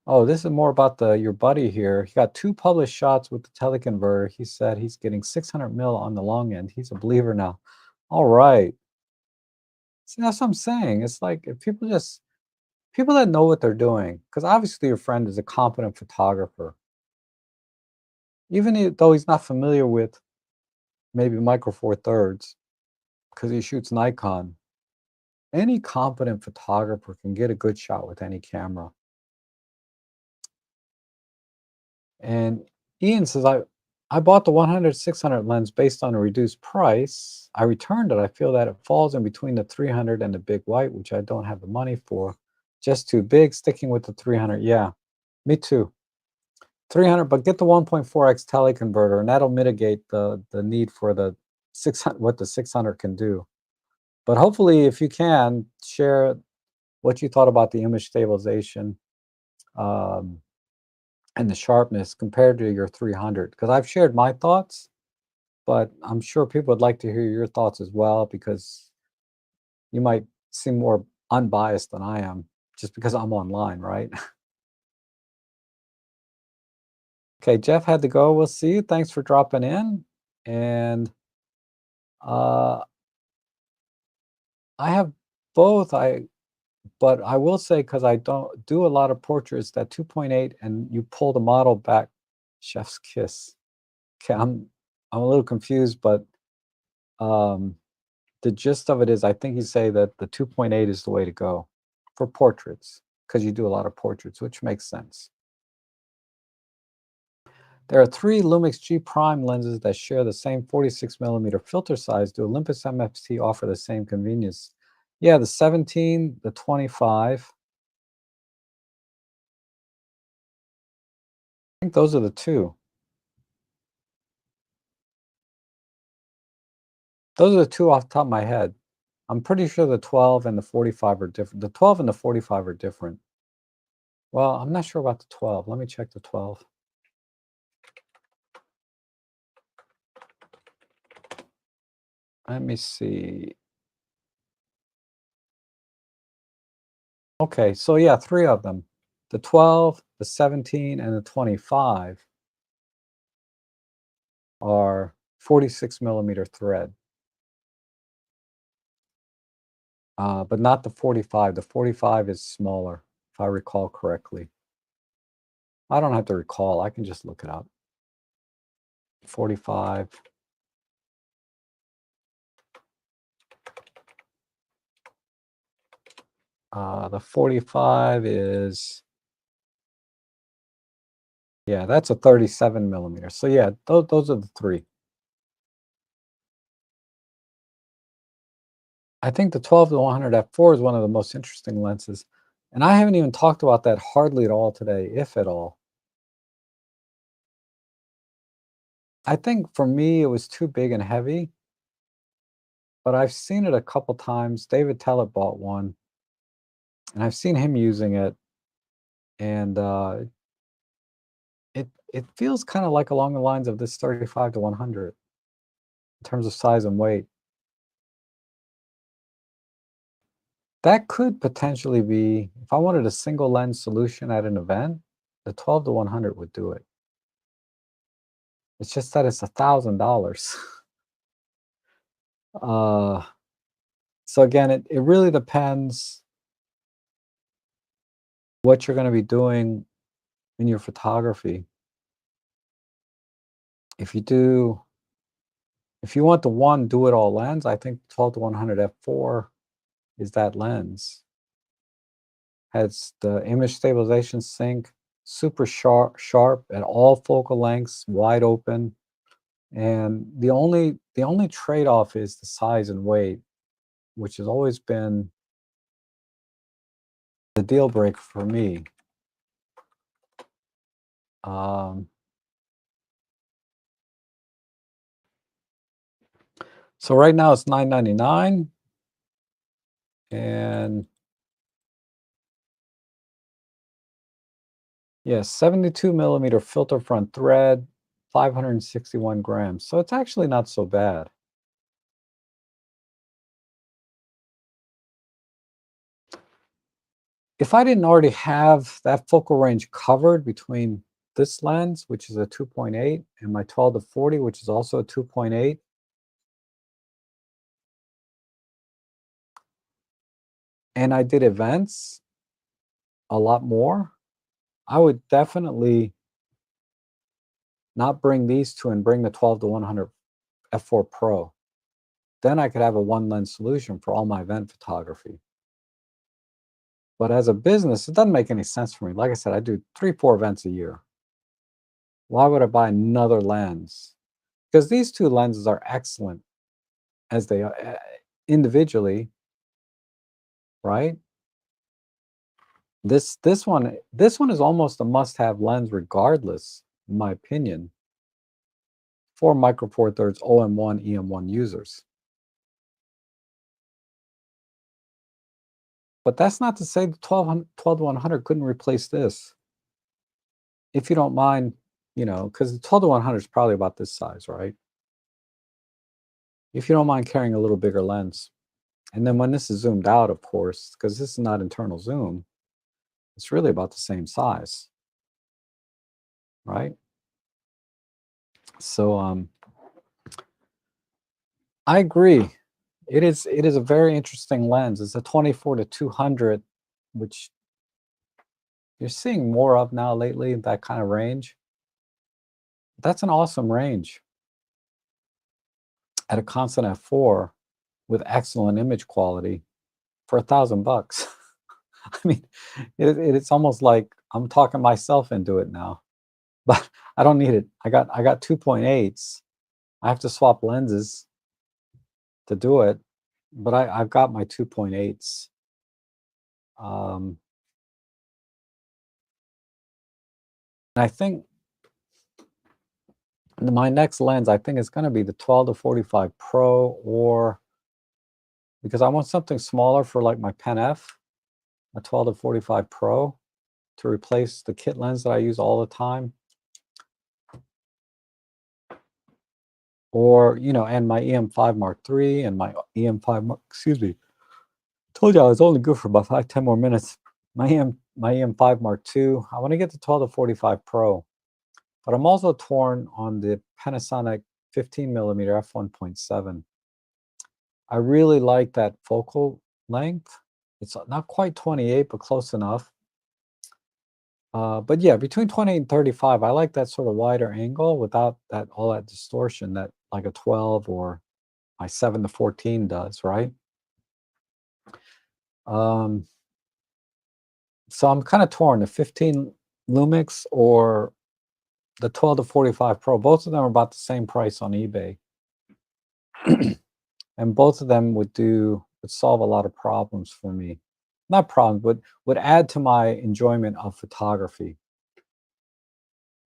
Oh, this is more about your buddy here. He got 2 published shots with the teleconverter. He said he's getting 600 mil on the long end. He's a believer now. All right. See, that's what I'm saying. It's like if people that know what they're doing, because obviously your friend is a competent photographer, even though he's not familiar with maybe Micro Four Thirds, because he shoots Nikon. Any competent photographer can get a good shot with any camera. And Ian says, I bought the 100-600 lens based on a reduced price. I returned it. I feel that it falls in between the 300 and the big white, which I don't have the money for. Just too big, sticking with the 300. Yeah, me too. 300, but get the 1.4x teleconverter, and that'll mitigate the need for the 600, what the 600 can do. But hopefully, if you can, share what you thought about the image stabilization, um, and the sharpness compared to your 300, because I've shared my thoughts, but I'm sure people would like to hear your thoughts as well, because you might seem more unbiased than I am just because I'm online, right? Okay, Jeff had to go. We'll see you. Thanks for dropping in. And uh, I have both. But I will say, because I don't do a lot of portraits, that 2.8 and you pull the model back, chef's kiss. Okay, I'm a little confused, but um, the gist of it is I think you say that the 2.8 is the way to go for portraits, because you do a lot of portraits, which makes sense. There are 3 Lumix G prime lenses that share the same 46 millimeter filter size. Do Olympus MFT offer the same convenience? Yeah, the 17, the 25. I think those are the 2. Those are the 2 off the top of my head. I'm pretty sure the 12 and the 45 are different. The 12 and the 45 are different. Well, I'm not sure about the 12. Let me check the 12. Let me see. Okay, so yeah, 3 of them. The 12, the 17, and the 25 are 46 millimeter thread, but not the 45. The 45 is smaller, if I recall correctly. I don't have to recall. I can just look it up. 45. The 45 is, yeah, that's a 37 millimeter. So yeah, those are the 3. I think the 12 to 100 f4 is one of the most interesting lenses. And I haven't even talked about that hardly at all today, if at all. I think for me, it was too big and heavy, but I've seen it a couple times. David Tellett bought one, and I've seen him using it, and it feels kind of like along the lines of this 35 to 100 in terms of size and weight. That could potentially be, if I wanted a single lens solution at an event, the 12 to 100 would do it. It's just that it's $1,000. Uh, so again, it really depends what you're going to be doing in your photography. If you do, if you want the one do-it-all lens, I think 12 to 100 f4 is that lens. Has the image stabilization sync, super sharp at all focal lengths, wide open. And the only trade-off is the size and weight, which has always been the deal breaker for me. Um, so right now it's $9.99, and yeah, 72 millimeter filter front thread, 561 grams. So it's actually not so bad. If I didn't already have that focal range covered between this lens, which is a 2.8, and my 12 to 40, which is also a 2.8, and I did events a lot more, I would definitely not bring these two and bring the 12 to 100 f4 Pro. Then I could have a one lens solution for all my event photography. But as a business, it doesn't make any sense for me. Like I said, I do 3, 4 events a year. Why would I buy another lens? Because these two lenses are excellent as they are individually, right? This one is almost a must-have lens regardless, in my opinion, for Micro Four Thirds OM1, EM1 users. But that's not to say the 12 to 100 couldn't replace this. If you don't mind, because the 12 to 100 is probably about this size, right? If you don't mind carrying a little bigger lens. And then when this is zoomed out, of course, because this is not internal zoom, it's really about the same size, right? So I agree. It is a very interesting lens. It's a 24 to 200, which you're seeing more of now lately, that kind of range. That's an awesome range at a constant f4 with excellent image quality for $1,000. I mean, it's almost like I'm talking myself into it now, but I don't need it. I got 2.8s. I have to swap lenses to do it, but I've got my 2.8s. And I think my next lens, I think, is going to be the 12 to 45 Pro, or because I want something smaller for like my Pen F, a 12 to 45 Pro to replace the kit lens that I use all the time. Or, and my EM5 Mark III and my EM5 Mark, excuse me, told you I was only good for about 5, 10 more minutes. My EM5 Mark II, I want to get the 12 to 45 Pro, but I'm also torn on the Panasonic 15 millimeter f1.7. I really like that focal length. It's not quite 28, but close enough. But yeah, between 20 and 35, I like that sort of wider angle without all that distortion that like a 12 or my 7 to 14 does, right? Um, so I'm kind of torn, the 15 Lumix or the 12 to 45 Pro. Both of them are about the same price on eBay. And both of them would solve a lot of problems for me. Not problems, but would add to my enjoyment of photography.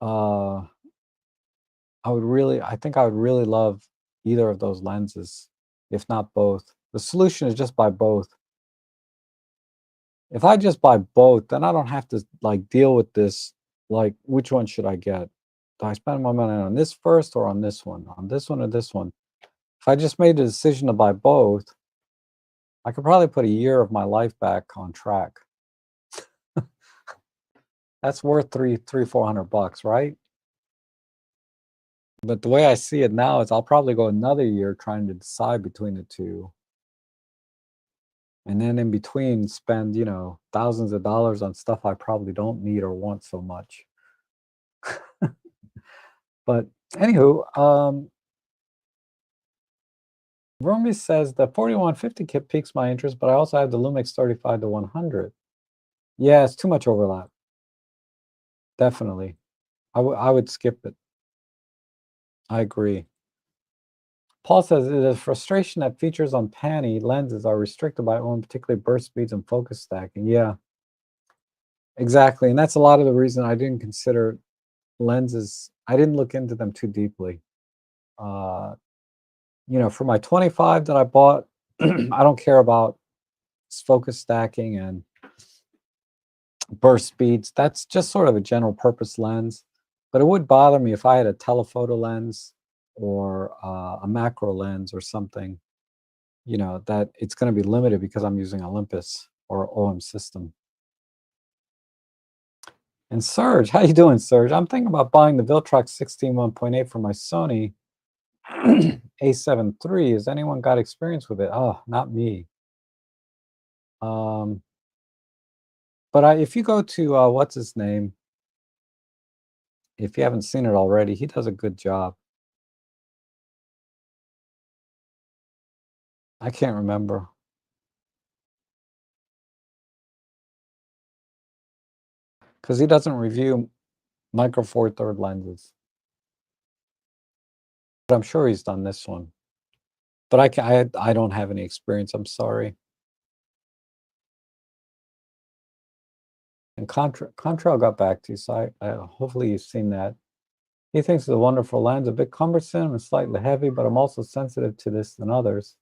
Uh, I think I would really love either of those lenses, if not both. The solution is just buy both. If I just buy both, then I don't have to like deal with this, like which one should I get? Do I spend my money on this first or on this one? On this one or this one? If I just made a decision to buy both, I could probably put a year of my life back on track. That's worth 400 bucks, right? But the way I see it now is I'll probably go another year trying to decide between the two. And then in between spend, thousands of dollars on stuff I probably don't need or want so much. But anywho, Rumi says the 4150 kit piques my interest, but I also have the Lumix 35 to 100. Yeah, it's too much overlap. Definitely. I would skip it. I agree. Paul says it is frustration that features on panny lenses are restricted by OM, particularly burst speeds and focus stacking. Yeah, exactly. And that's a lot of the reason I didn't consider lenses. I didn't look into them too deeply. Uh, for my 25 that I bought, I don't care about focus stacking and burst speeds. That's just sort of a general purpose lens. But it would bother me if I had a telephoto lens or a macro lens or something, that it's going to be limited because I'm using Olympus or OM system. And Serge, how you doing, Serge? I'm thinking about buying the Viltrox 16 1.8 for my Sony A7 III. Has anyone got experience with it? Oh, not me. Um, but if you go to what's his name, if you haven't seen it already, he does a good job. I can't remember because he doesn't review Micro Four Third lenses. But I'm sure he's done this one. But I don't have any experience. I'm sorry. And Contrail got back to you, so hopefully you've seen that. He thinks it's a wonderful lens, a bit cumbersome and slightly heavy, but I'm also sensitive to this than others.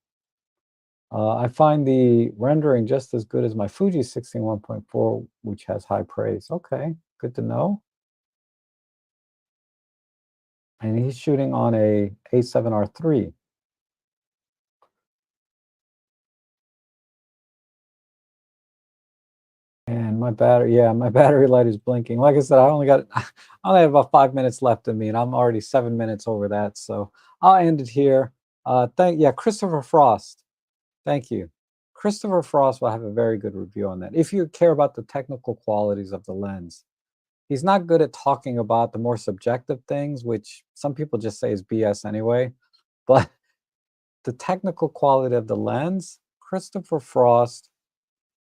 I find the rendering just as good as my Fuji 16 1.4, which has high praise. Okay, good to know. And he's shooting on a A7R III. And my battery, yeah, my battery light is blinking. Like I said, I only have about 5 minutes left in me, and I'm already 7 minutes over that. So I'll end it here. Christopher Frost. Thank you. Christopher Frost will have a very good review on that. If you care about the technical qualities of the lens, he's not good at talking about the more subjective things, which some people just say is BS anyway. But the technical quality of the lens, Christopher Frost,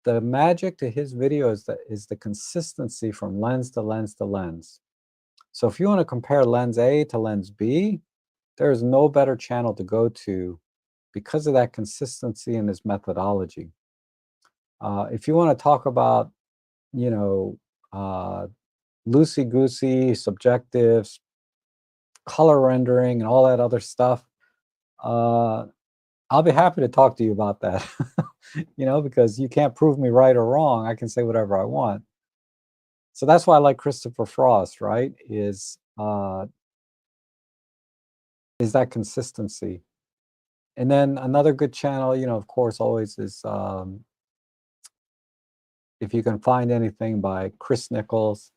the magic to his video is the consistency from lens to lens to lens. So if you want to compare lens A to lens B, there is no better channel to go to because of that consistency in his methodology. If you want to talk about, you know, uh, loosey-goosey, subjective, color rendering, and all that other stuff, uh, I'll be happy to talk to you about that. Because you can't prove me right or wrong. I can say whatever I want. So that's why I like Christopher Frost, right? Is that consistency. And then another good channel, of course, always is if you can find anything by Chris Nichols.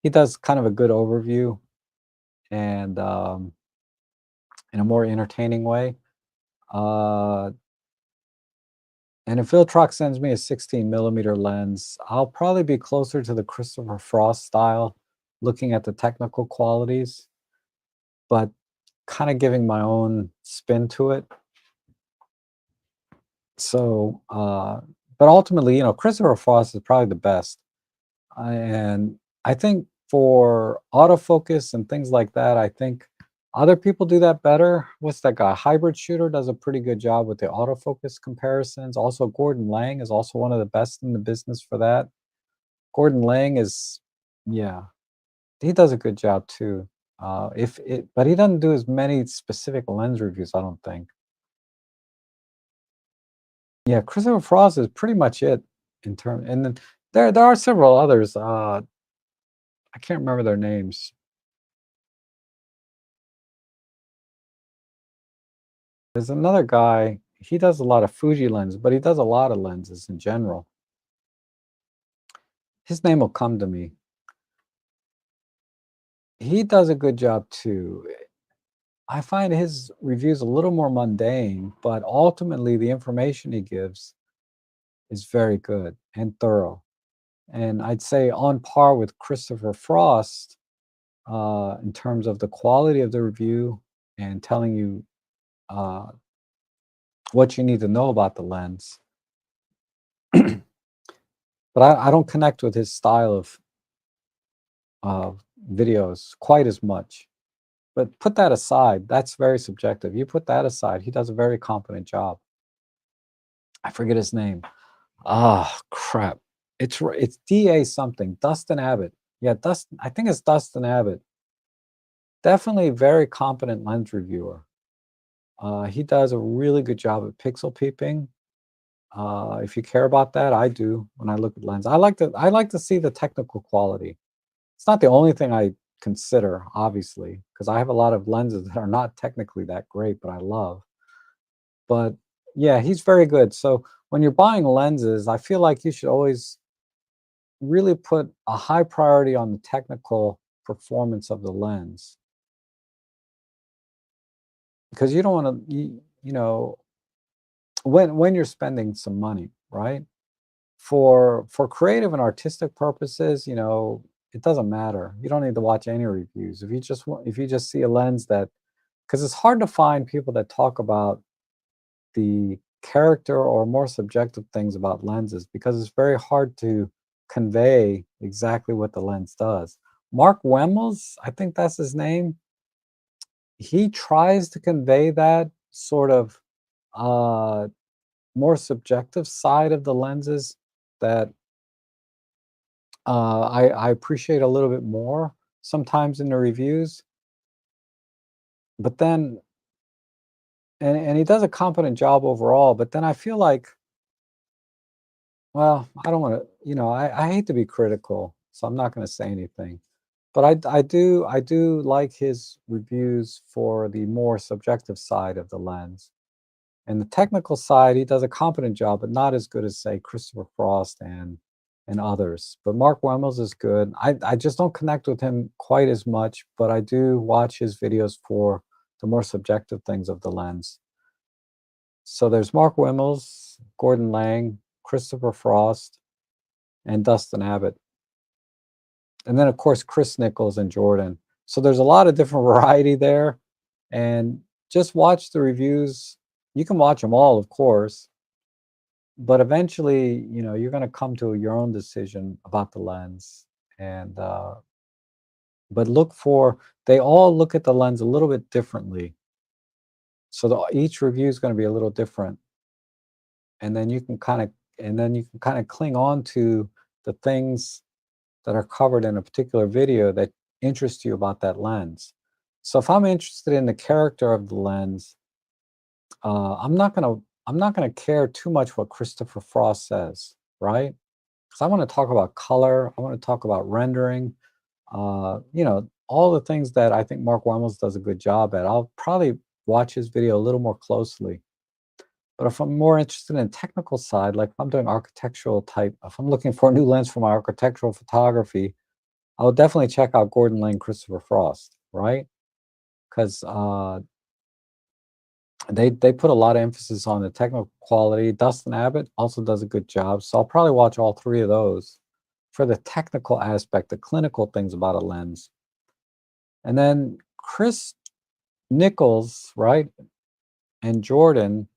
He does kind of a good overview and in a more entertaining way. Uh, and if Viltrox sends me a 16 millimeter lens, I'll probably be closer to the Christopher Frost style, looking at the technical qualities, but kind of giving my own spin to it. So, but ultimately, Christopher Frost is probably the best. And I think for autofocus and things like that, I think other people do that better. What's that guy? Hybrid Shooter does a pretty good job with the autofocus comparisons. Also, Gordon Lang is also one of the best in the business for that. Gordon Lang is, yeah, he does a good job too. But he doesn't do as many specific lens reviews, I don't think. Yeah, Christopher Frost is pretty much it in term, and then there are several others. I can't remember their names. There's another guy. he does a lot of Fuji lenses, but he does a lot of lenses in general. His name will come to me. He does a good job too. I find his reviews a little more mundane, but ultimately the information he gives is very good and thorough. And I'd say on par with Christopher Frost in terms of the quality of the review and telling you uh, what you need to know about the lens. But I don't connect with his style of uh, videos quite as much. But put that aside, that's very subjective. You put that aside, he does a very competent job. I forget his name. Ah, crap. It's DA something, Dustin Abbott. Yeah, Dustin, I think it's Dustin Abbott. Definitely a very competent lens reviewer. He does a really good job at pixel peeping. If you care about that, I do when I look at lens. I like to see the technical quality. It's not the only thing I consider, obviously, because I have a lot of lenses that are not technically that great, but I love. But yeah, he's very good. So when you're buying lenses, I feel like you should always really put a high priority on the technical performance of the lens because you don't want to, when you're spending some money, right? For creative and artistic purposes, it doesn't matter. You don't need to watch any reviews. If you just see a lens that, because it's hard to find people that talk about the character or more subjective things about lenses because it's very hard to convey exactly what the lens does. Mark Wemmels, I think that's his name. He tries to convey that sort of uh, more subjective side of the lenses that I appreciate a little bit more sometimes in the reviews. But then, and he does a competent job overall. But then I feel like, well, I don't want to, I hate to be critical, so I'm not going to say anything. But I do like his reviews for the more subjective side of the lens. And the technical side, he does a competent job, but not as good as say Christopher Frost and others. But Mark Wemmels is good. I just don't connect with him quite as much, but I do watch his videos for the more subjective things of the lens. So there's Mark Wemmels, Gordon Lang, Christopher Frost, and Dustin Abbott. And then of course Chris Nichols and Jordan. So there's a lot of different variety there. And just watch the reviews. You can watch them all, of course, but eventually, you're going to come to your own decision about the lens. And but they all look at the lens a little bit differently. So each review is going to be a little different. And then you can kind of cling on to the things that are covered in a particular video that interest you about that lens. So if I'm interested in the character of the lens, I'm not gonna care too much what Christopher Frost says, right? Because I want to talk about color, I want to talk about rendering, all the things that I think Mark Wemmels does a good job at. I'll probably watch his video a little more closely. But if I'm more interested in technical side, like if I'm doing architectural type, if I'm looking for a new lens for my architectural photography, I'll definitely check out Gordon Lane, Christopher Frost, right? Because they put a lot of emphasis on the technical quality. Dustin Abbott also does a good job, so I'll probably watch all three of those for the technical aspect, the clinical things about a lens. And then Chris Nichols, right, and Jordan,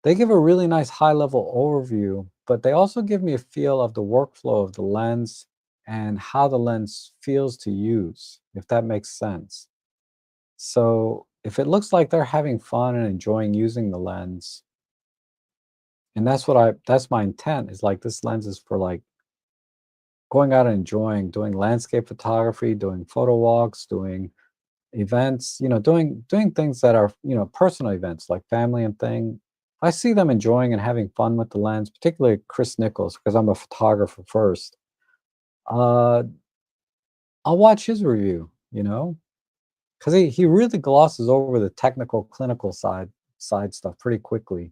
they give a really nice high level overview, but they also give me a feel of the workflow of the lens and how the lens feels to use, if that makes sense. So if it looks like they're having fun and enjoying using the lens, and that's my intent, is like this lens is for like going out and enjoying, doing landscape photography, doing photo walks, doing events, doing things that are, personal events like family and thing. I see them enjoying and having fun with the lens, particularly Chris Nichols, because I'm a photographer first. Uh, I'll watch his review, because he really glosses over the technical, clinical side side stuff pretty quickly.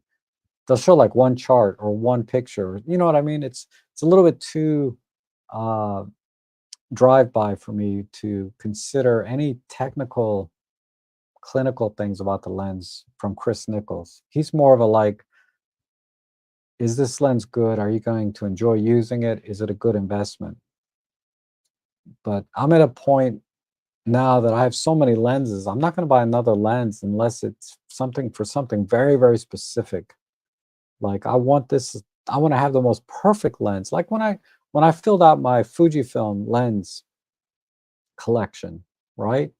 They'll show like one chart or one picture. You know what I mean? It's a little bit too uh, drive by for me to consider any technical, clinical things about the lens from Chris Nichols. He's more of a like, is this lens good? Are you going to enjoy using it? Is it a good investment? But I'm at a point now that I have so many lenses. I'm not going to buy another lens unless it's something for something very, very specific. Like I want to have the most perfect lens. Like when I filled out my Fujifilm lens collection, right?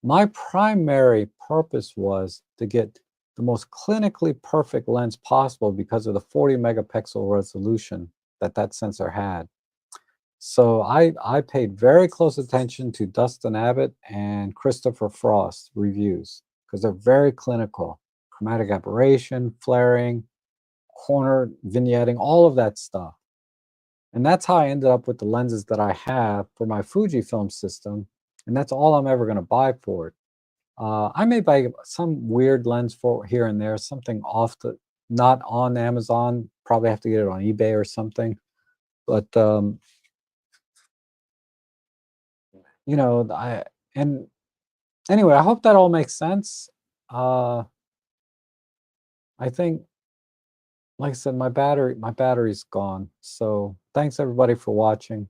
My primary purpose was to get the most clinically perfect lens possible because of the 40 megapixel resolution that that sensor had. So I paid very close attention to Dustin Abbott and Christopher Frost reviews because they're very clinical. Chromatic aberration, flaring, corner vignetting, all of that stuff. And that's how I ended up with the lenses that I have for my Fujifilm system. And that's all I'm ever going to buy for it. I may buy some weird lens for here and there, something off the, not on Amazon. Probably have to get it on eBay or something. But you know, and anyway, I hope that all makes sense. I think, like I said, my battery's gone. So thanks everybody for watching.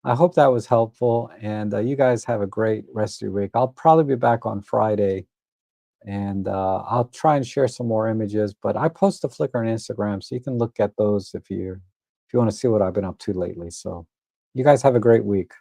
I hope that was helpful, and you guys have a great rest of your week. I'll probably be back on Friday, and I'll try and share some more images. But I post to Flickr and Instagram, so you can look at those if you want to see what I've been up to lately. So you guys have a great week.